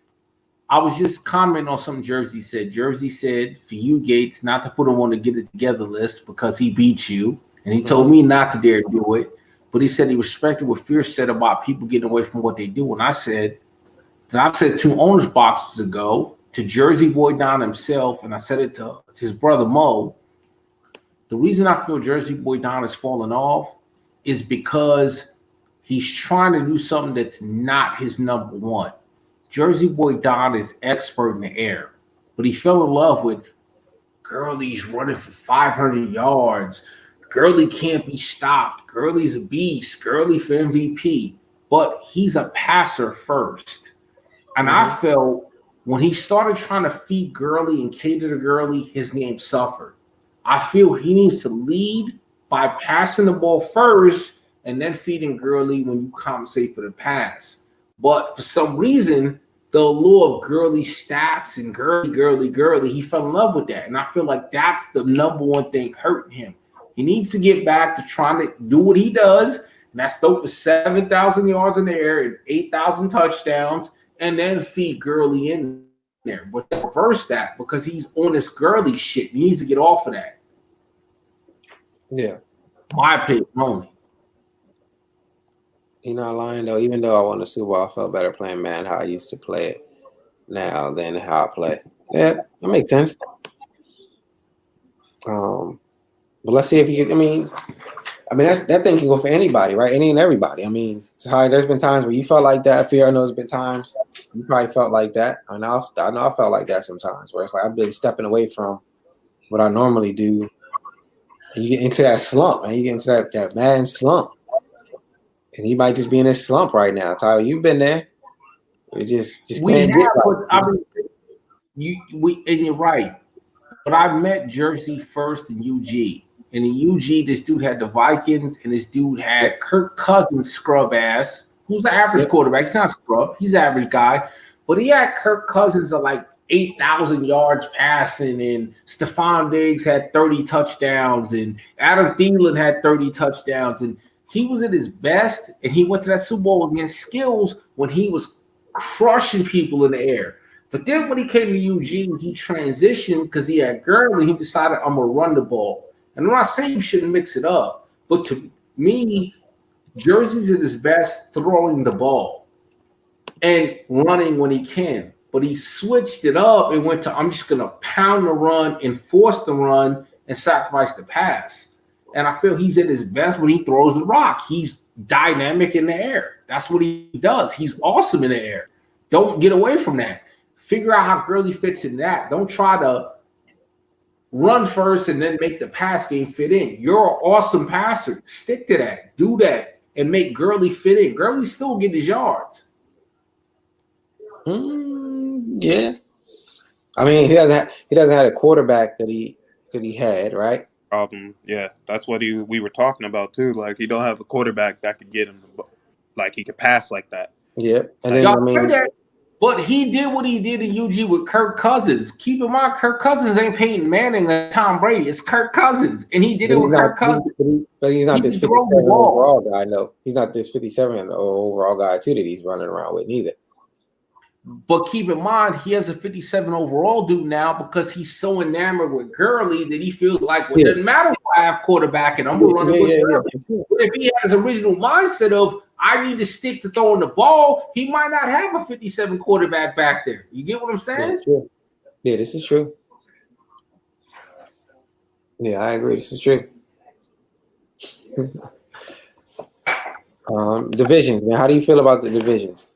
I was just commenting on something Jersey said. Jersey said for you, Gates, not to put him on the get it together list because he beat you. And he told me not to dare do it. But he said he respected what Fear said about people getting away from what they do. And I said 2 owners boxes ago to Jersey Boy Don himself, and I said it to his brother Mo. The reason I feel Jersey Boy Don has fallen off is because he's trying to do something that's not his number one. Jersey Boy Don is expert in the air, but he fell in love with Gurley's running for 500 yards. Gurley can't be stopped. Gurley's a beast. Gurley for MVP. But he's a passer first. And I felt when he started trying to feed Gurley and cater to Gurley, his name suffered. I feel he needs to lead by passing the ball first and then feeding Gurley when you compensate for the pass. But for some reason, the allure of Gurley stats and Gurley, he fell in love with that. And I feel like that's the number one thing hurting him. He needs to get back to trying to do what he does, and that's throw for 7,000 yards in the air and 8,000 touchdowns, and then feed Gurley in there. But reverse that because he's on this Gurley shit. He needs to get off of that. Yeah. My opinion only. You're not lying though. Even though I won the Super Bowl, I felt better playing Madden how I used to play it now than how I play. Yeah, that makes sense. But let's see if you can. I mean, that thing can go for anybody, right? Any and everybody. I mean, Ty, there's been times where you felt like that. Fear, I know there's been times you probably felt like that. I know I felt like that sometimes, where it's like I've been stepping away from what I normally do, and you get into that slump, and you get into that Madden slump. And he might just be in a slump right now. Tyler, you've been there. We just can't get right. I mean, and you're right. But I met Jersey first in UG. And in UG, this dude had the Vikings, and this dude had Kirk Cousins scrub ass, who's the average quarterback. He's not scrub. He's an average guy. But he had Kirk Cousins at like 8,000 yards passing, and Stephon Diggs had 30 touchdowns, and Adam Thielen had 30 touchdowns, and he was at his best, and he went to that Super Bowl against Skills when he was crushing people in the air. But then when he came to UG, he transitioned because he had Gurley. He decided, I'm going to run the ball. And I'm not saying you shouldn't mix it up, but to me, Jersey's at his best throwing the ball and running when he can. But he switched it up and went to, I'm just going to pound the run, enforce the run, and sacrifice the pass. And I feel he's at his best when he throws the rock. He's dynamic in the air. That's what he does. He's awesome in the air. Don't get away from that. Figure out how Gurley fits in that. Don't try to run first and then make the pass game fit in. You're an awesome passer. Stick to that. Do that and make Gurley fit in. Gurley still getting his yards. Yeah. I mean, he doesn't have a quarterback that he had, right? Problem. Yeah, that's what we were talking about too. Like, he don't have a quarterback that could get him, like, he could pass like that. Yep. And Like, then Y'all say that, but he did what he did in UG with Kirk Cousins. Keep in mind, Kirk Cousins ain't Peyton Manning and Tom Brady. It's Kirk Cousins, and he did it with Kirk Cousins. But he's not He this can throw 57 the ball. overall guy. No, he's not this 57 overall guy too that he's running around with neither. But keep in mind, he has a 57 overall dude now because he's so enamored with Gurley that he feels like, well, it doesn't matter if I have quarterback and I'm going to run it with Gurley. But if he has original mindset of, I need to stick to throwing the ball, he might not have a 57 quarterback back there. You get what I'm saying? Yeah, this is true. Yeah, I agree. This is true. Divisions, man. How do you feel about the divisions?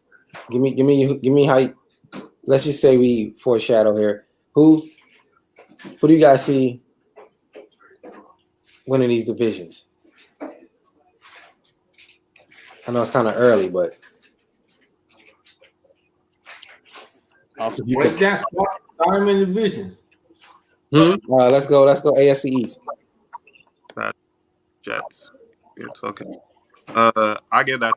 Give me how. Let's just say we foreshadow here. Who do you guys see winning these divisions? I know it's kind of early, but Break that start in divisions. Let's go AFC East. Jets. It's okay. I give that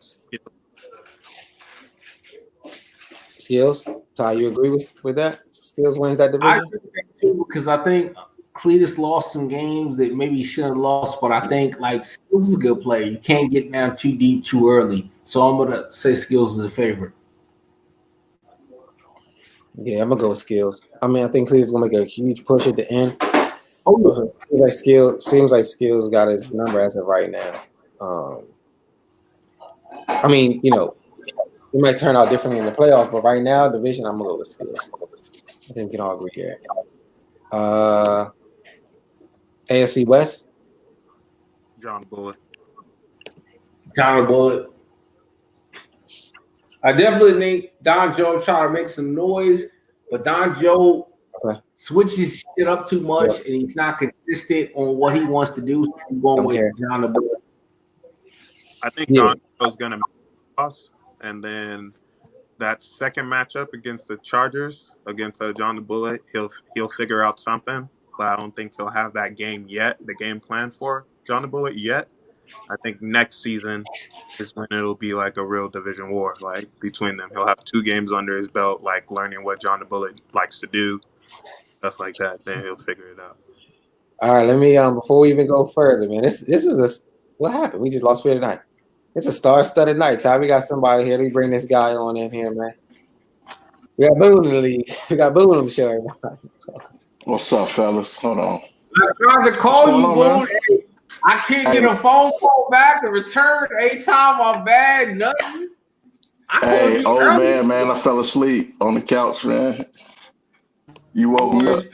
Skills. Ty, you agree with that? Skills wins that division? I agree with that too, because I think Cletus lost some games that maybe he shouldn't have lost, but I think like Skills is a good player. You can't get down too deep too early. So I'm gonna say Skills is a favorite. Yeah, I'm gonna go with Skills. I mean, I think Cleveland's gonna make a huge push at the end. Oh, seems like Skills got his number as of right now. I mean, you know, it might turn out differently in the playoffs, but right now, division, I'm gonna go with Skills. I think we can all agree here. AFC West. John Bullet. I definitely think Don Joe trying to make some noise, but Don Joe switches shit up too much, and he's not consistent on what he wants to do. So I'm going with John Bullet. I think Don Joe's gonna make us, and then that second matchup against the Chargers, against John the Bullet, he'll figure out something. But I don't think he'll have that game yet, the game plan for John the Bullet yet. I think next season is when it'll be like a real division war, like between them. He'll have 2 games under his belt, like learning what John the Bullet likes to do, stuff like that. Then he'll figure it out. All right, let me before we even go further, man. This is what happened. We just lost Fear tonight. It's a star-studded night, Ty. We got somebody here. Let me bring this guy on in here, man. We got Boone in the league. We got Boone on the show right now. What's up, fellas? Hold on. I tried to call you, Boone. Hey, I can't get a phone call back to return. Anytime I'm bad, nothing. Hey, old man, I fell asleep on the couch, man. You woke me up.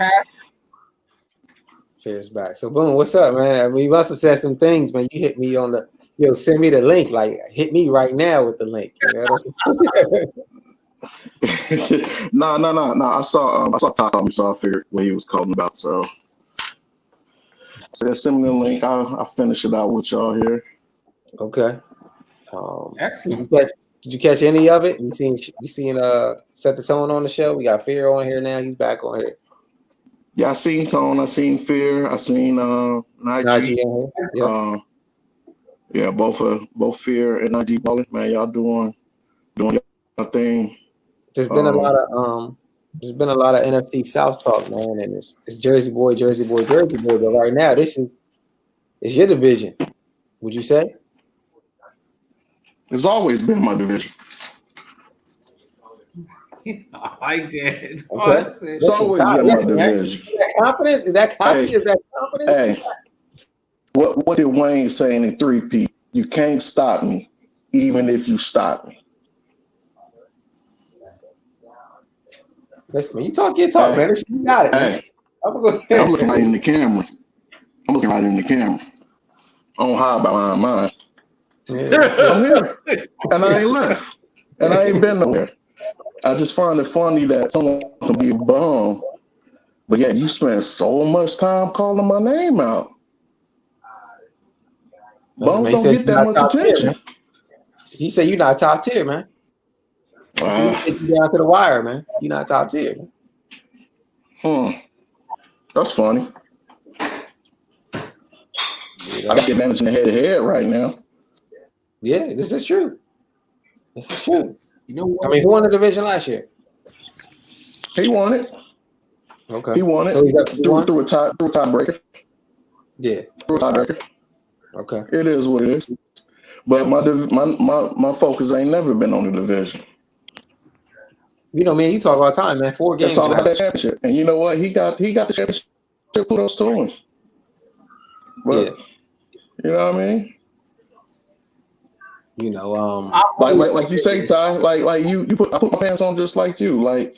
Fear's back. So, Boone, what's up, man? I mean, you must have said some things, man. You hit me on the send me the link. Like, hit me right now with the link. You know? No. I saw Tom, so I figured what he was calling about. So send me the link. I'll finish it out with y'all here. Okay. Excellent. Did you catch any of it? You seen Set the Tone on the show? We got Fear on here now. He's back on here. Yeah, I seen Tone. I seen Fear. I seen Najee. Yeah, both Fear and Najee balling. Man, y'all doing your thing. There's been a lot of NFC South talk, man, and it's Jersey boy. But right now, this is your division. Would you say? It's always been my division. I like that. Okay. It's always been my division. Is that confidence? Is that confidence? Is that confidence? Hey, what did Wayne say in 3P? You can't stop me, even if you stop me. Listen, you talk, man. You got it. Hey, I'm looking right in the camera. I don't hide behind mine. Yeah. I'm here. And I ain't left. And I ain't been nowhere. I just find it funny that someone can be a bum, but yeah, you spend so much time calling my name out. Listen, Bums man, he don't said get you're that not much top tier, attention. man. He said you're not top tier, man. So you take you down to the wire, man. You're not top tier, man. That's funny. You know? I got the advantage in the head-to-head right now. Yeah, this is true. This is true. You know what? I mean, who won the division last year? He won it. Okay. He won it So he won? through a tiebreaker. Yeah. Through a tiebreaker. Okay. It is what it is. But my focus ain't never been on the division. You know, man, you talk all the time, man. 4 games. It's all about that championship. And you know what? He got the championship. Kudos to him. But you know what I mean? You know, like you say, Ty, like I put my pants on just like you. Like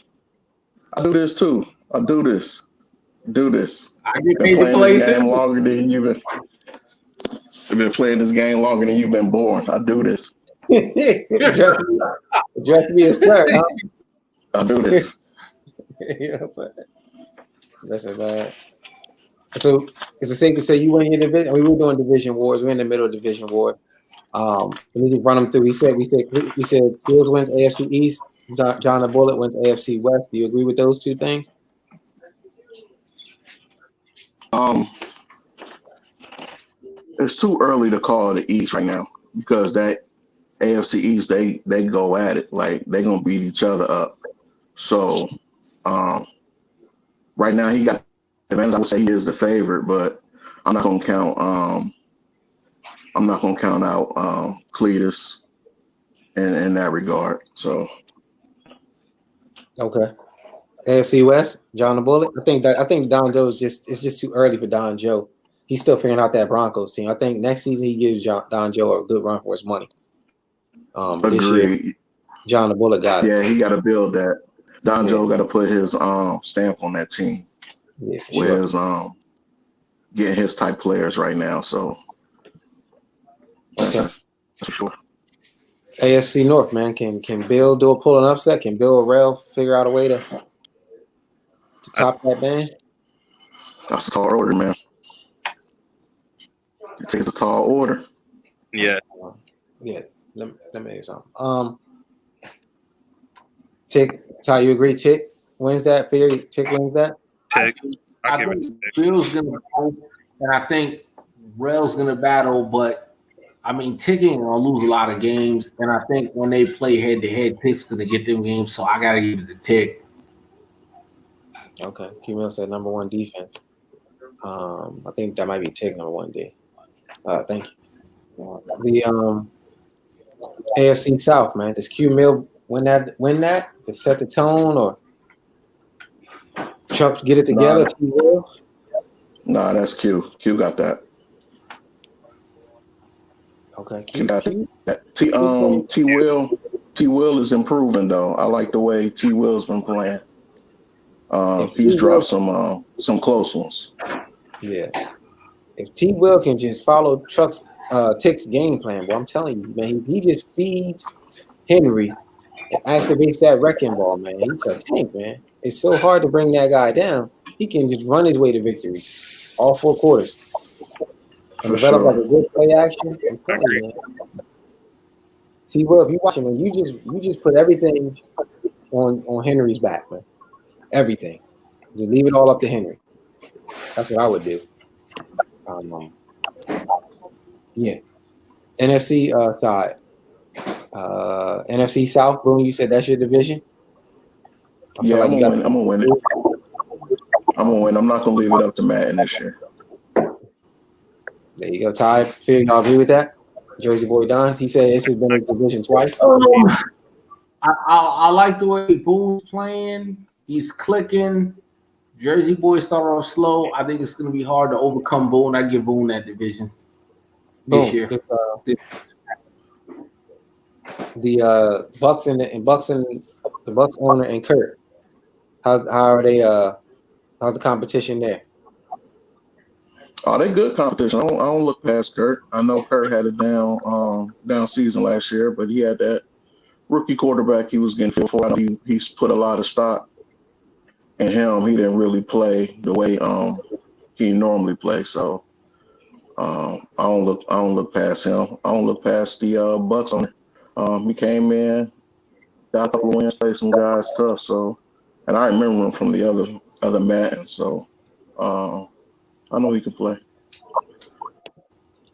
I do this too. I do this. I get Been paid to playing play this game too. longer than you've been. I've been playing this game longer than you've been born. I do this. address me as sir, huh? I do this. You know what I'm saying? Listen, man. So is it safe to say you win your division? I mean, we're doing division wars. We're in the middle of division war. Let me just run them through. We said Steelers wins AFC East. John the Bullet wins AFC West. Do you agree with those two things? It's too early to call the East right now because that AFC East they go at it like they're gonna beat each other up. So right now he got the advantage. I would say he is the favorite, but I'm not gonna count out Cletus in that regard. So okay. AFC West, John the Bullet. I think Don Joe it's just too early for Don Joe. He's still figuring out that Broncos team. I think next season he gives Don Joe a good run for his money. This year, John the Bullet got it. Yeah, he got to build that. Don Joe got to put his stamp on that team. Yeah, with sure. his getting his type players right now. So okay, that's for sure. AFC North, man. Can Bill pull an upset? Can Bill Rail figure out a way to top that band? That's a tall order, man. It takes a tall order. Yeah. Yeah. Let me hear something. Tick, Ty, you agree? Tick wins that. Theory. Tick wins that. Tick. I think Bill's gonna go, and I think Rail's gonna battle, but I mean Tick ain't gonna lose a lot of games, and I think when they play head to head, Tick's gonna get them games. So I gotta give it to Tick. Okay, Q said number 1 defense. I think that might be Tick number 1 D. Thank you. The AFC South, man. Does Q Mill win that? To set the tone, or Chuck get it together? Nah, that's Q. Q got that. Okay, Q got that. T Will is improving though. I like the way T Will's been playing. He's dropped some close ones. Yeah. If T Will can just follow Tick's game plan, well, I'm telling you, man, he just feeds Henry and activates that wrecking ball, man. He's a tank, man. It's so hard to bring that guy down. He can just run his way to victory all 4 quarters and develop like a good play action. I'm telling you, man. T Will, if you watch him, man, you just put everything on Henry's back, man. Everything. Just leave it all up to Henry. That's what I would do. Yeah. NFC side. NFC South, Boone, you said that's your division? I'm gonna win it. I'm gonna win. I'm not gonna leave it up to Madden this year. There you go, Ty. Phil, y'all agree with that? Jersey Boy Don, he said this has been his division twice. I like the way Boone's playing. He's clicking. Jersey Boy started off slow. I think it's going to be hard to overcome Boone. I give Boone that division this year. The Bucks and the Bucks owner and Kurt. How are they? How's the competition there? Oh, they good competition. I don't look past Kurt. I know Kurt had a down season last year, but he had that rookie quarterback he was getting filled for. I know he's put a lot of stock in him. He didn't really play the way he normally plays. So I don't look past him. I don't look past the Bucks on it. He came in, got a couple of wins, played some guys tough. So, and I remember him from the other Madden. So I know he can play.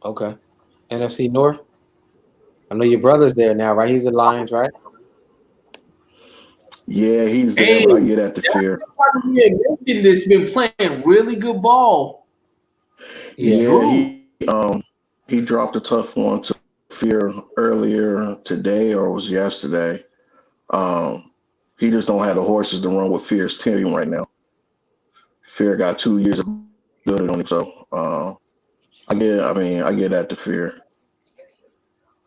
Okay. NFC North. I know your brother's there now, right? He's the Lions, right? Yeah, he's there, but I get at the fear. That's been playing really good ball. Yeah, he dropped a tough one to Fear earlier today, or it was yesterday. He just don't have the horses to run with Fear's team right now. Fear got 2 years of building on him, so I get at the Fear.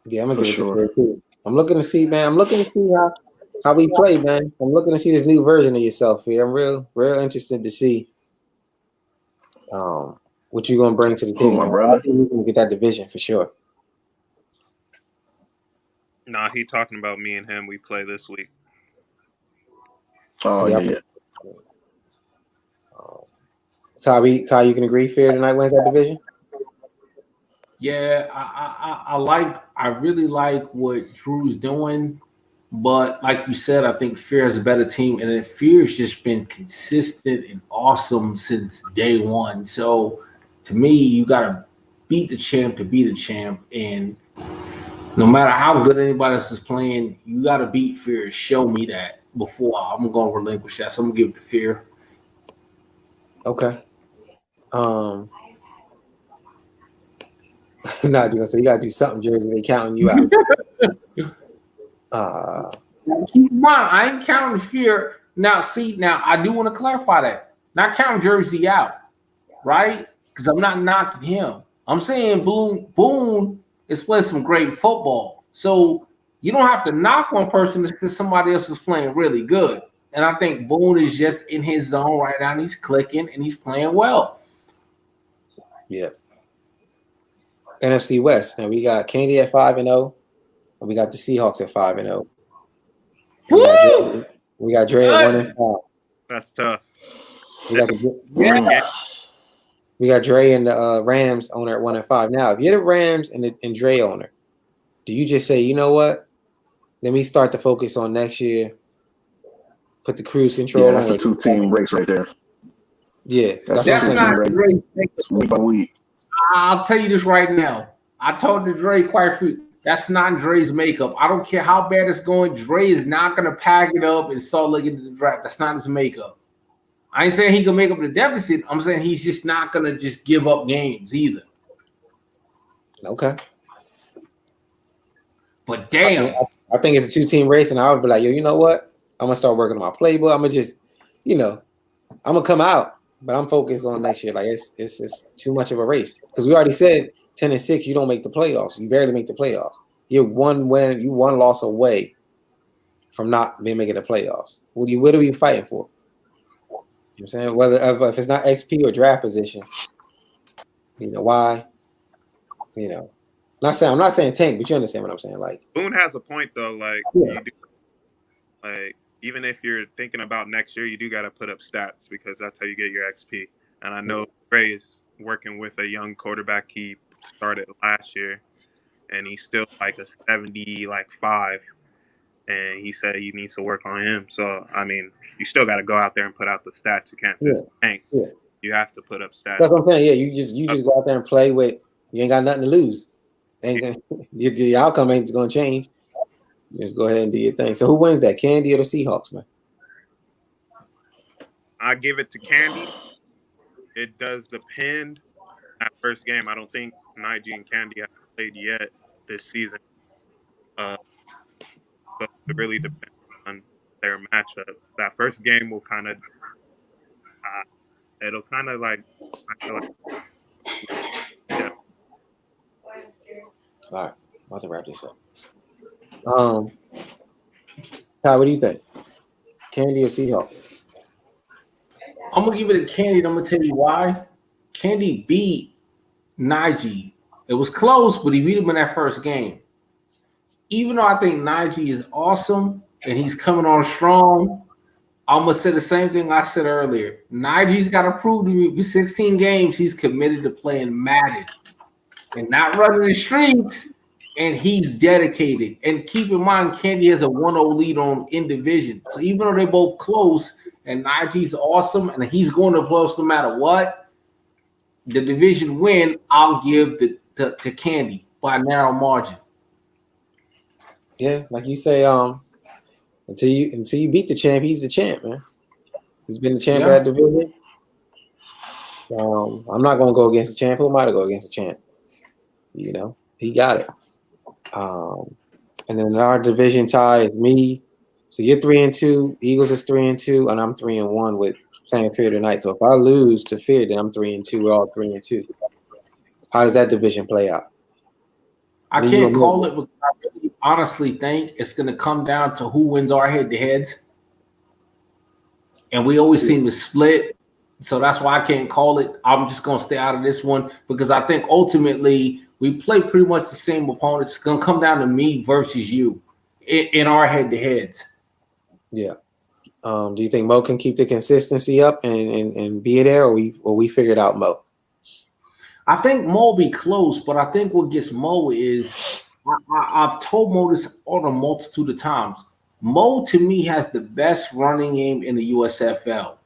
Yeah, I'm gonna give it to Fear too. I'm looking to see, man. I'm looking to see how we play, man. I'm looking to see this new version of yourself, Fear. I'm real interested to see what you're gonna bring to the table. My brother? I think we're gonna get that division for sure. Nah, he talking about me and him. We play this week. Oh yeah. Ty, you can agree Fear tonight wins that division? Yeah, I really like what Drew's doing, but like you said, I think Fear is a better team, and then Fear's just been consistent and awesome since day one. So to me, you gotta beat the champ to be the champ, and no matter how good anybody else is playing, you gotta beat Fear. Show me that before I'm gonna relinquish that. So I'm gonna give it to Fear. Okay. Nah, you're gonna say you gotta do something, Jersey. They counting you out. Keep in mind, I ain't counting Fear. Now, I do want to clarify that. Not counting Jersey out, right? Because I'm not knocking him. I'm saying Boone is playing some great football. So you don't have to knock one person because somebody else is playing really good. And I think Boone is just in his zone right now. And he's clicking and he's playing well. Yeah. NFC West. And we got Candy at 5-0, and we got the Seahawks at 5-0. We got Dre at 1-5. That's tough. We got Dre and the Rams owner at 1-5. Now, if you're the Rams and Dre owner, do you just say, you know what? Let me start to focus on next year. Put the cruise control. Yeah, that's a 2-team race right there. Yeah, that's a 2-team race. Week by week. I'll tell you this right now. I told Dre quite free. That's not Dre's makeup. I don't care how bad it's going. Dre is not going to pack it up and start looking at the draft. That's not his makeup. I ain't saying he can make up the deficit. I'm saying he's just not going to just give up games either. Okay. But damn. I think it's a 2-team race, and I would be like, yo, you know what? I'm going to start working on my playbook. I'm going to just, I'm going to come out. But I'm focused on next year. Like it's too much of a race because we already said 10-6. You don't make the playoffs. You barely make the playoffs. You're one loss away from not making the playoffs. What are you fighting for? You know what I'm saying? Whether if it's not XP or draft position, why? I'm not saying tank, but you understand what I'm saying. Like Boone has a point though. Like even if you're thinking about next year, you do got to put up stats because that's how you get your XP. And I know Trey is working with a young quarterback he started last year, and he's still like a 75, and he said you need to work on him. So, I mean, you still got to go out there and put out the stats. You can't just tank. Yeah. You have to put up stats. That's what I'm saying. Yeah, you just go out there and play with. You ain't got nothing to lose. The outcome ain't going to change. Just go ahead and do your thing. So who wins that, Candy or the Seahawks, man? I give it to Candy. It does depend. That first game, I don't think Najee and Candy have played yet this season. So it really depends on their matchup. That first game will kind of, it'll kind of like, I feel like, yeah. All right, I'm about to wrap this up. Ty, what do you think? Candy or Seahawks? I'm gonna give it to Candy, and I'm gonna tell you why. Candy beat Najee. It was close, but he beat him in that first game. even though I think Najee is awesome and he's coming on strong, I'm gonna say the same thing I said earlier. Najee's got to prove to me for 16 games he's committed to playing Madden and not running the streets, and he's dedicated. And keep in mind, Candy has a 1-0 lead on in division. So even though they're both close and Najee's awesome and he's going to playoffs no matter what, the division win I'll give to Candy by a narrow margin. Yeah, like you say, until you beat the champ, he's the champ, man. He's been the champ of that division. I'm not gonna go against the champ. Who am I to go against the champ? You know, he got it. And then our division tie is me. So you're 3-2. Eagles is 3-2, and I'm 3-1 with playing Fear tonight. So if I lose to Fear, then I'm 3-2. We're all 3-2. How does that division play out? I can't call it because I really honestly think it's going to come down to who wins our head-to-heads. And we always seem to split. So that's why I can't call it. I'm just going to stay out of this one because I think ultimately we play pretty much the same opponents. It's going to come down to me versus you in our head-to-heads. Yeah. Do you think Mo can keep the consistency up and be there, or we figured out Mo? I think Mo will be close, but I think what gets Mo is I've told Mo this on a multitude of times. Mo, to me, has the best running game in the USFL.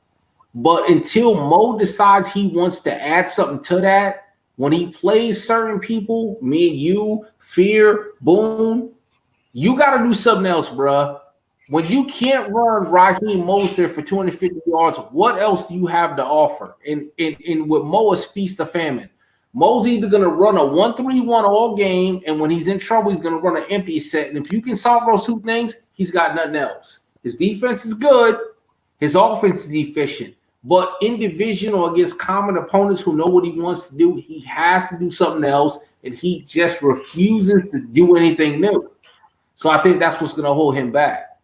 But until Mo decides he wants to add something to that, when he plays certain people, me and you, Fear, Boone, you got to do something else, bruh. When you can't run Raheem Mostert for 250 yards, what else do you have to offer? And with Mo, it's feast or famine. Mo's either going to run a 1-3-1 all game, and when he's in trouble, he's going to run an empty set. And if you can solve those two things, he's got nothing else. His defense is good. His offense is efficient. But in division or against common opponents who know what he wants to do, he has to do something else, and he just refuses to do anything new. So I think that's what's going to hold him back.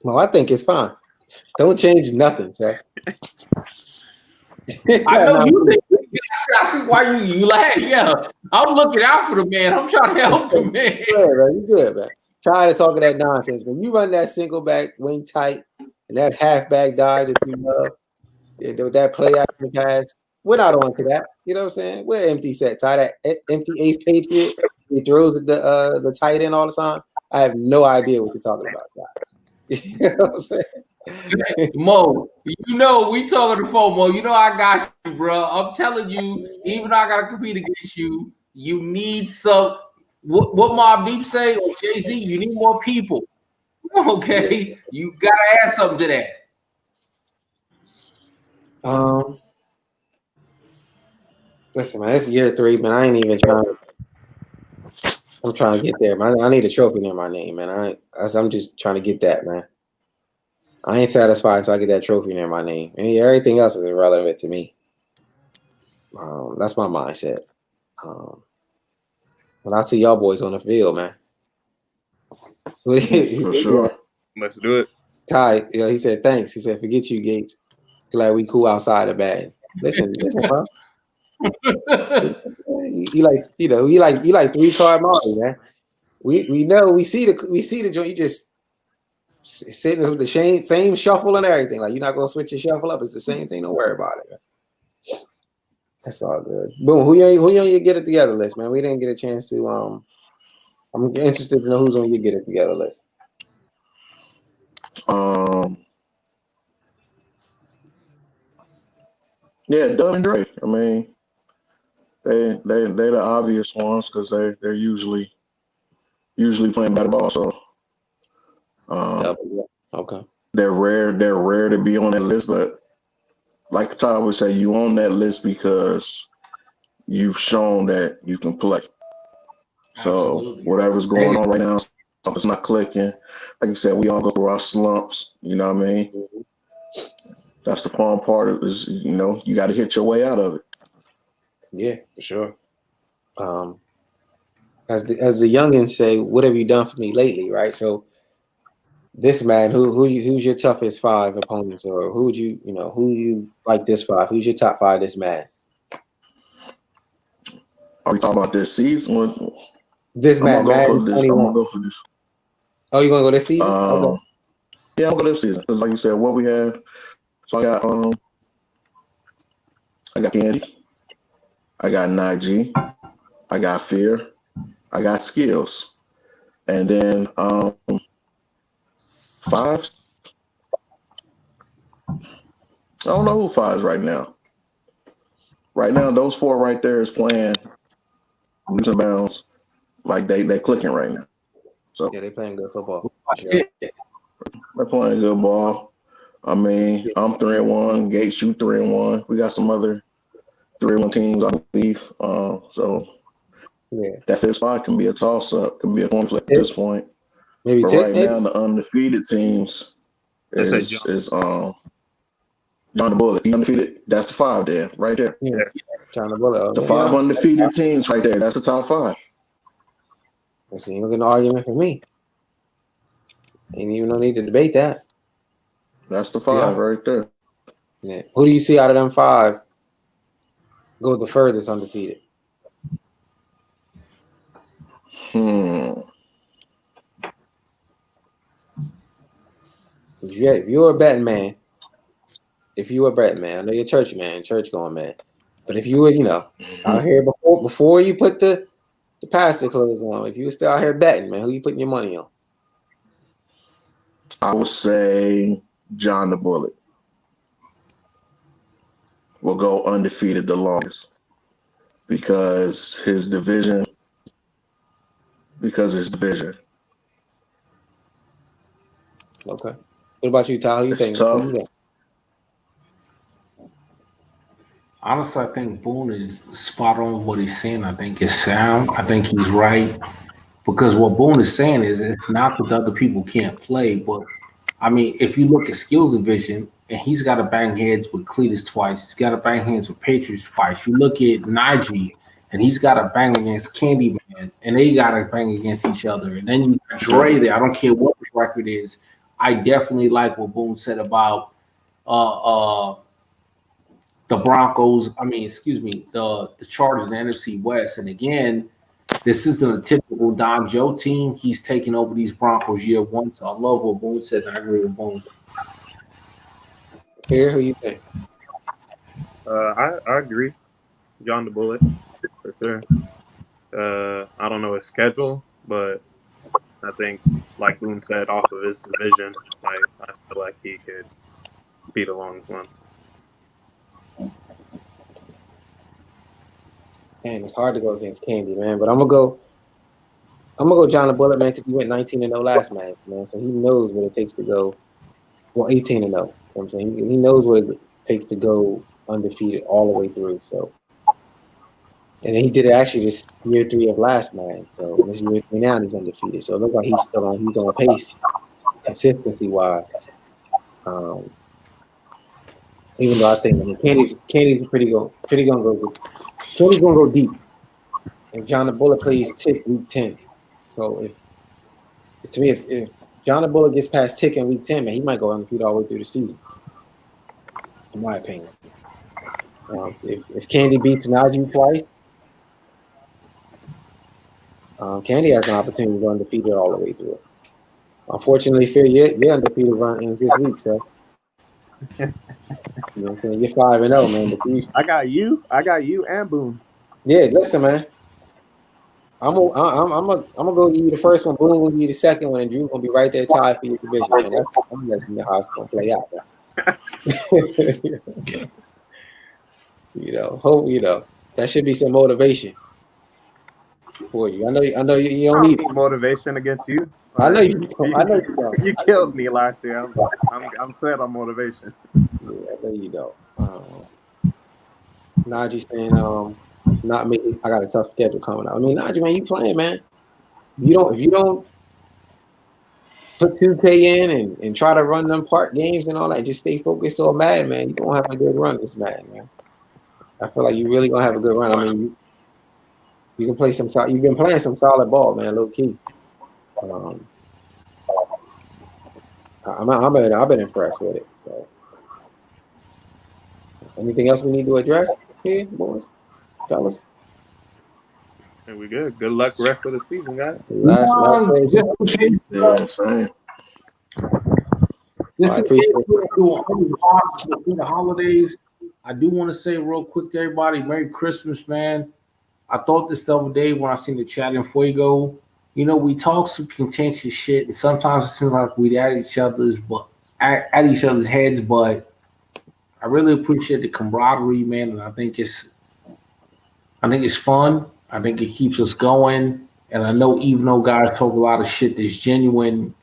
Well, I think it's fine. Don't change nothing, sir. I know you think. I see why you laugh. Yeah, I'm looking out for the man. I'm trying to help the man. You good, man. Tired of talking that nonsense. When you run that single back wing tight and that halfback dive that you love, with that play action pass, we're not on to that. You know what I'm saying? We're empty set. Tie that empty ace Patriot. He throws the tight end all the time. I have no idea what you're talking about. You know what I'm saying? Mo, you know we talking the phone, Mo. You know I got you, bro. I'm telling you, even though I gotta compete against you, you need some. What Mobb Deep say or Jay-Z? You need more people. Okay, you gotta add something to that. Listen, man, it's year 3, man. I ain't even trying. I'm trying to get there, man. I need a trophy near my name, man. I'm just trying to get that, man. I ain't satisfied until I get that trophy near my name. And everything else is irrelevant to me. That's my mindset. But I see y'all boys on the field, man. For sure. Let's do it. Ty, he said thanks. He said forget you, Gates. Glad we cool outside the bag. Listen, bro. You like 3-card Marty, man. We know we see the joint. You just sitting with the same shuffle and everything. Like you're not gonna switch your shuffle up. It's the same thing. Don't worry about it, man. That's all good. Boom. Who on your get it together list, man? We didn't get a chance to. I'm interested to know who's on your get it together list. Yeah, Dub and Dre. I mean, they're the obvious ones because they're usually playing better ball. So, okay. They're rare to be on that list, but like Ty would say, you on that list because you've shown that you can play. So Absolutely. whatever's going on right now, something's not clicking. Like you said, we all go through our slumps. You know what I mean? Mm-hmm. That's the fun part of it is, you got to hit your way out of it. Yeah, for sure. As the youngins say, what have you done for me lately, right? So this man, who's your toughest 5 opponents, or who you like this 5? Who's your top 5 this man? Are we talking about this season? This I'm gonna go Madden for this. 21. I'm gonna go for this. Oh, you gonna go this season? Okay. Yeah, I'm gonna go this season because, like you said, what we have. So I got Candy, I got Najee, I got Fear, I got Skills, and then 5. I don't know who 5 is right now. Right now, those 4 right there is playing leaps and bounds, like they clicking right now. So Yeah, they playing good football. Sure. they're playing good ball. I mean, I'm 3-1. Gates, you 3-1. We got some other 3-1 teams, I believe. So Yeah. that 5th spot can be a toss up, can be a coin flip at this point. Maybe But Tick, right maybe. now, the undefeated teams is John the Bullet. He undefeated. That's the 5 there, right there. Yeah. Trying to bullet. The 5 undefeated teams right there. That's the top 5. Let's see, you don't get no argument from me. Ain't even no need to debate that. That's the 5 right there. Yeah. Who do you see out of them 5 go the furthest undefeated? If you're a betting man, I know you're a church man, church going man. But if you were, out here before you put the pastor clothes on, if you were still out here betting, man, who you putting your money on? I would say John the Bullet will go undefeated the longest because his division. Okay. What about you, Ty? Who you think? Tough. Honestly, I think Boone is spot on with what he's saying. I think it's sound. I think he's right. Because what Boone is saying is it's not that the other people can't play, but I mean, if you look at skills division, and he's got to bang heads with Cletus twice, he's got to bang heads with Patriots twice. You look at Najee, and he's got to bang against Candyman, and they got to bang against each other. And then you got Dre there. I don't care what the record is. I definitely like what Boone said about the Broncos. The Chargers and NFC West. And again, this isn't a typical Don Joe team. He's taking over these Broncos year 1. So I love what Boone said. And I agree with Boone. Here, who you think? I agree. John the Bullet, for sure. I don't know his schedule, but I think, like Boone said, off of his division, I feel like he could be the longest one. Man, it's hard to go against Candy, man. But I'm gonna go John the Bullet, man, because he went 19-0 last match, man. So he knows what it takes to go. Well, 18-0. You know what I'm saying he knows what it takes to go undefeated all the way through. So, and he did it actually this year 3 of last man. So this year 3 now he's undefeated. So it looks like he's on pace, consistency wise. Even though I think Candy's pretty gonna go. Candy's gonna go deep. And John the Bullet plays Tick week 10. So if John the Bullet gets past Tick in week 10, man, he might go undefeated all the way through the season. In my opinion. If Candy beats Najee twice, Candy has an opportunity to go undefeated all the way through it. Unfortunately, Fear, your undefeated run ends this week, so. You know what I'm saying? You're 5-0, man. But I got you and Boone. Yeah, listen, man. I'm gonna go give you the first one. Boone will give you the second one, and Drew gonna be right there tied for your division. Man. I'm letting you know how it's gonna play out. That should be some motivation for you. I know you don't need motivation against you. I know you don't. You killed me last year. I'm set on motivation. Yeah, I know you don't. Najee saying not me. I got a tough schedule coming out. I mean, Najee, man, you playing, man. If you don't put 2K in and try to run them park games and all that, just stay focused on Madden, man. You're gonna have a good run this Madden, man. I feel like you really gonna have a good run. I mean, you can play you've been playing some solid ball, man, low key. I've been impressed with it. So, anything else we need to address here, boys, fellas? And we good. Good luck rest of the season, guys. Last Just in case, Yeah, same. just in appreciate case we do the holidays, I do want to say real quick to everybody, Merry Christmas, man. I thought this the other day when I seen the chat in Fuego. You know, we talk some contentious shit, and sometimes it seems like we at each other's heads. But I really appreciate the camaraderie, man, and I think it's fun. I think it keeps us going, and I know even though guys talk a lot of shit, there's genuine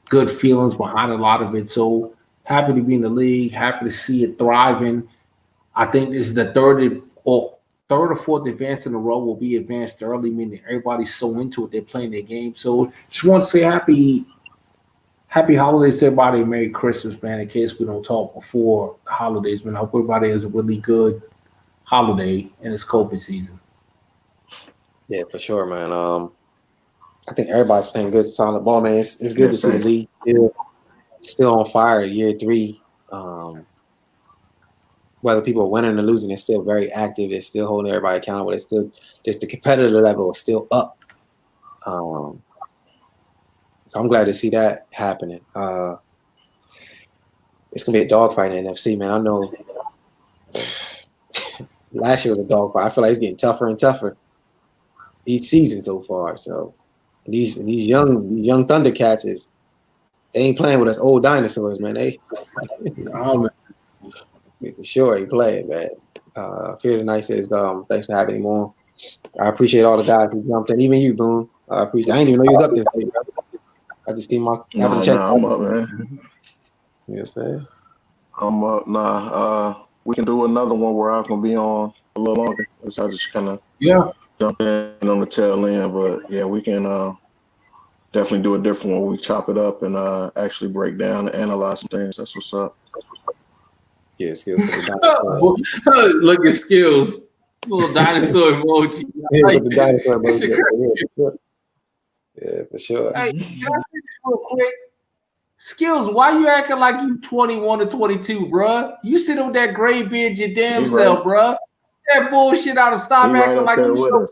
good feelings behind a lot of it. So happy to be in the league, happy to see it thriving. I think this is the third or fourth advance in a row will be advanced early, meaning everybody's so into it, they're playing their game. So just want to say happy holidays to everybody, Merry Christmas, man, in case we don't talk before the holidays, man. I hope everybody has a really good holiday in this COVID season. Yeah, for sure, man. I think everybody's playing good, solid ball, man. It's good to see the league still on fire. Year 3. Whether people are winning or losing, it's still very active. It's still holding everybody accountable. It's still just the competitive level is still up. So I'm glad to see that happening. It's gonna be a dogfight in the NFC, man. I know. Last year was a dogfight. I feel like it's getting tougher and tougher each season so far. So these young Thundercats they ain't playing with us old dinosaurs, man. For sure he playing, man. Fear the Night says, thanks for having him on. I appreciate all the guys who jumped in, even you, Boone. I didn't even know you was up this week, bro. I just seen I'm up, man. You know what I'm saying? I'm up. We can do another one where I'm gonna be on a little longer. So I just kind of jump in on the tail end, but yeah, we can definitely do a different one. We chop it up and actually break down and analyze some things. That's what's up. Yeah, Skills. Look at Skills. Little dinosaur emoji. With the dinosaur emoji. Yeah, for sure. Hey, can I say this real quick? Skills, why you acting like you 21 or 22, bruh? You sit with that gray beard your damn self, bruh. That bullshit out of stop acting like you so young.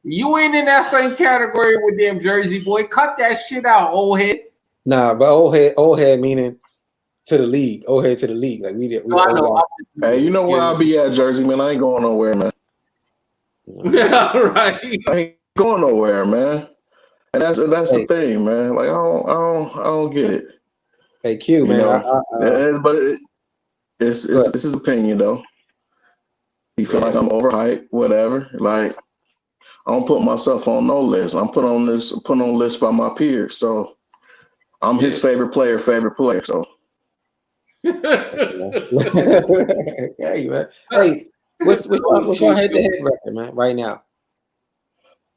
You ain't in that same category with them Jersey boy. Cut that shit out, old head. Nah, but old head meaning to the league. Old head to the league. Like we know. Hey, you know where I'll be at, Jersey, man. I ain't going nowhere, man. Right. I ain't going nowhere, man. And that's the thing, man. Like I don't get it. Hey, Q, man. But it's his opinion though. He feel like I'm overhyped, whatever. Like I don't put myself on no list. I'm put on list by my peers. So I'm his favorite player. So hey, man. Hey, what's your head-to-head record, man? Right now,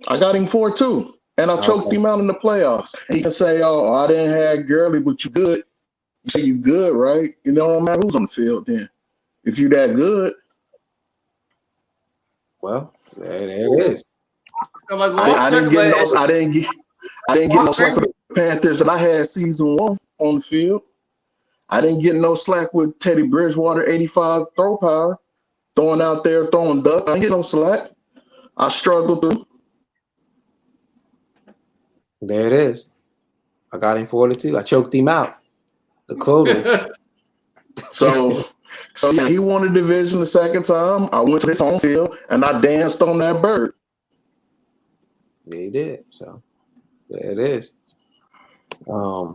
I got him 4-2, and I choked him out in the playoffs. And he can say, "Oh, I didn't have Gurley, but you good." You say you good, right? You know, no matter who's on the field. Then, if you that good, well, there it is. I didn't get no slack for the Panthers that I had season 1 on the field. I didn't get no slack with Teddy Bridgewater, 85 throw power, throwing out there, throwing duck. I didn't get no slack. I struggled through. There it is. I got him 42. I choked him out. The quota. So yeah, he won the division the second time. I went to his home field and I danced on that bird. Yeah, he did. So there it is. You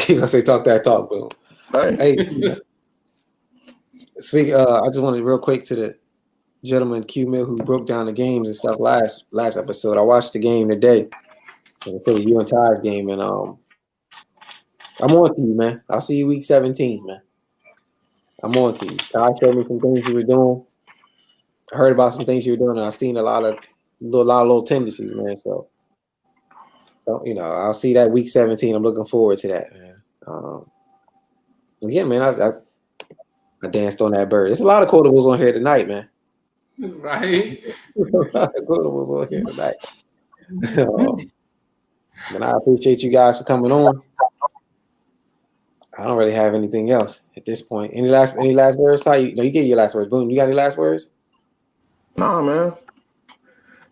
gonna say talk that talk, Boom. Hey, speak. I just wanted real quick to the gentleman Q Mill who broke down the games and stuff last episode. I watched the game today. For you and Ty's game, and I'm on to you, man. I'll see you week 17, man. I'm on to you. Ty showed me some things you were doing. I heard about some things you were doing, and I've seen a lot of little tendencies, man. So, I'll see that week 17. I'm looking forward to that, man. Again, man, I danced on that bird. There's a lot of quotables on here tonight, man. Right. A lot of quotables on here tonight. But I appreciate you guys for coming on. I don't really have anything else at this point. Any last words, Ty? You gave your last words. Boom, you got any last words? Nah, man.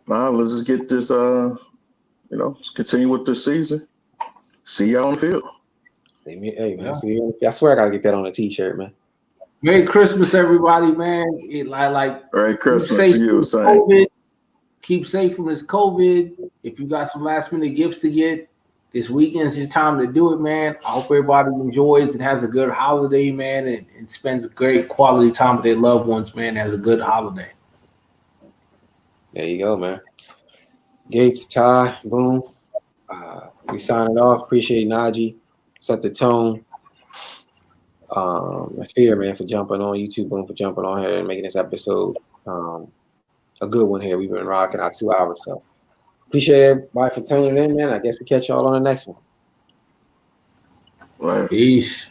Nah, let's just get this. Let's continue with this season. See y'all on the field. Hey, man, Yeah. see, I swear I gotta get that on a t-shirt, man. Merry Christmas, everybody, man. Merry Christmas keep safe to you, from same. COVID. Keep safe from this COVID. If you got some last minute gifts to get, this weekend's your time to do it, man. I hope everybody enjoys and has a good holiday, man, and spends great quality time with their loved ones, man. Has a good holiday. There you go, man. Gates, Ty, boom. We signing off. Appreciate Najee. Set the tone. Fear, man, for jumping on YouTube, boom, for jumping on here and making this episode a good one here. We've been rocking out 2 hours, so appreciate everybody for tuning in, man. I guess we catch y'all on the next one. Right. Peace.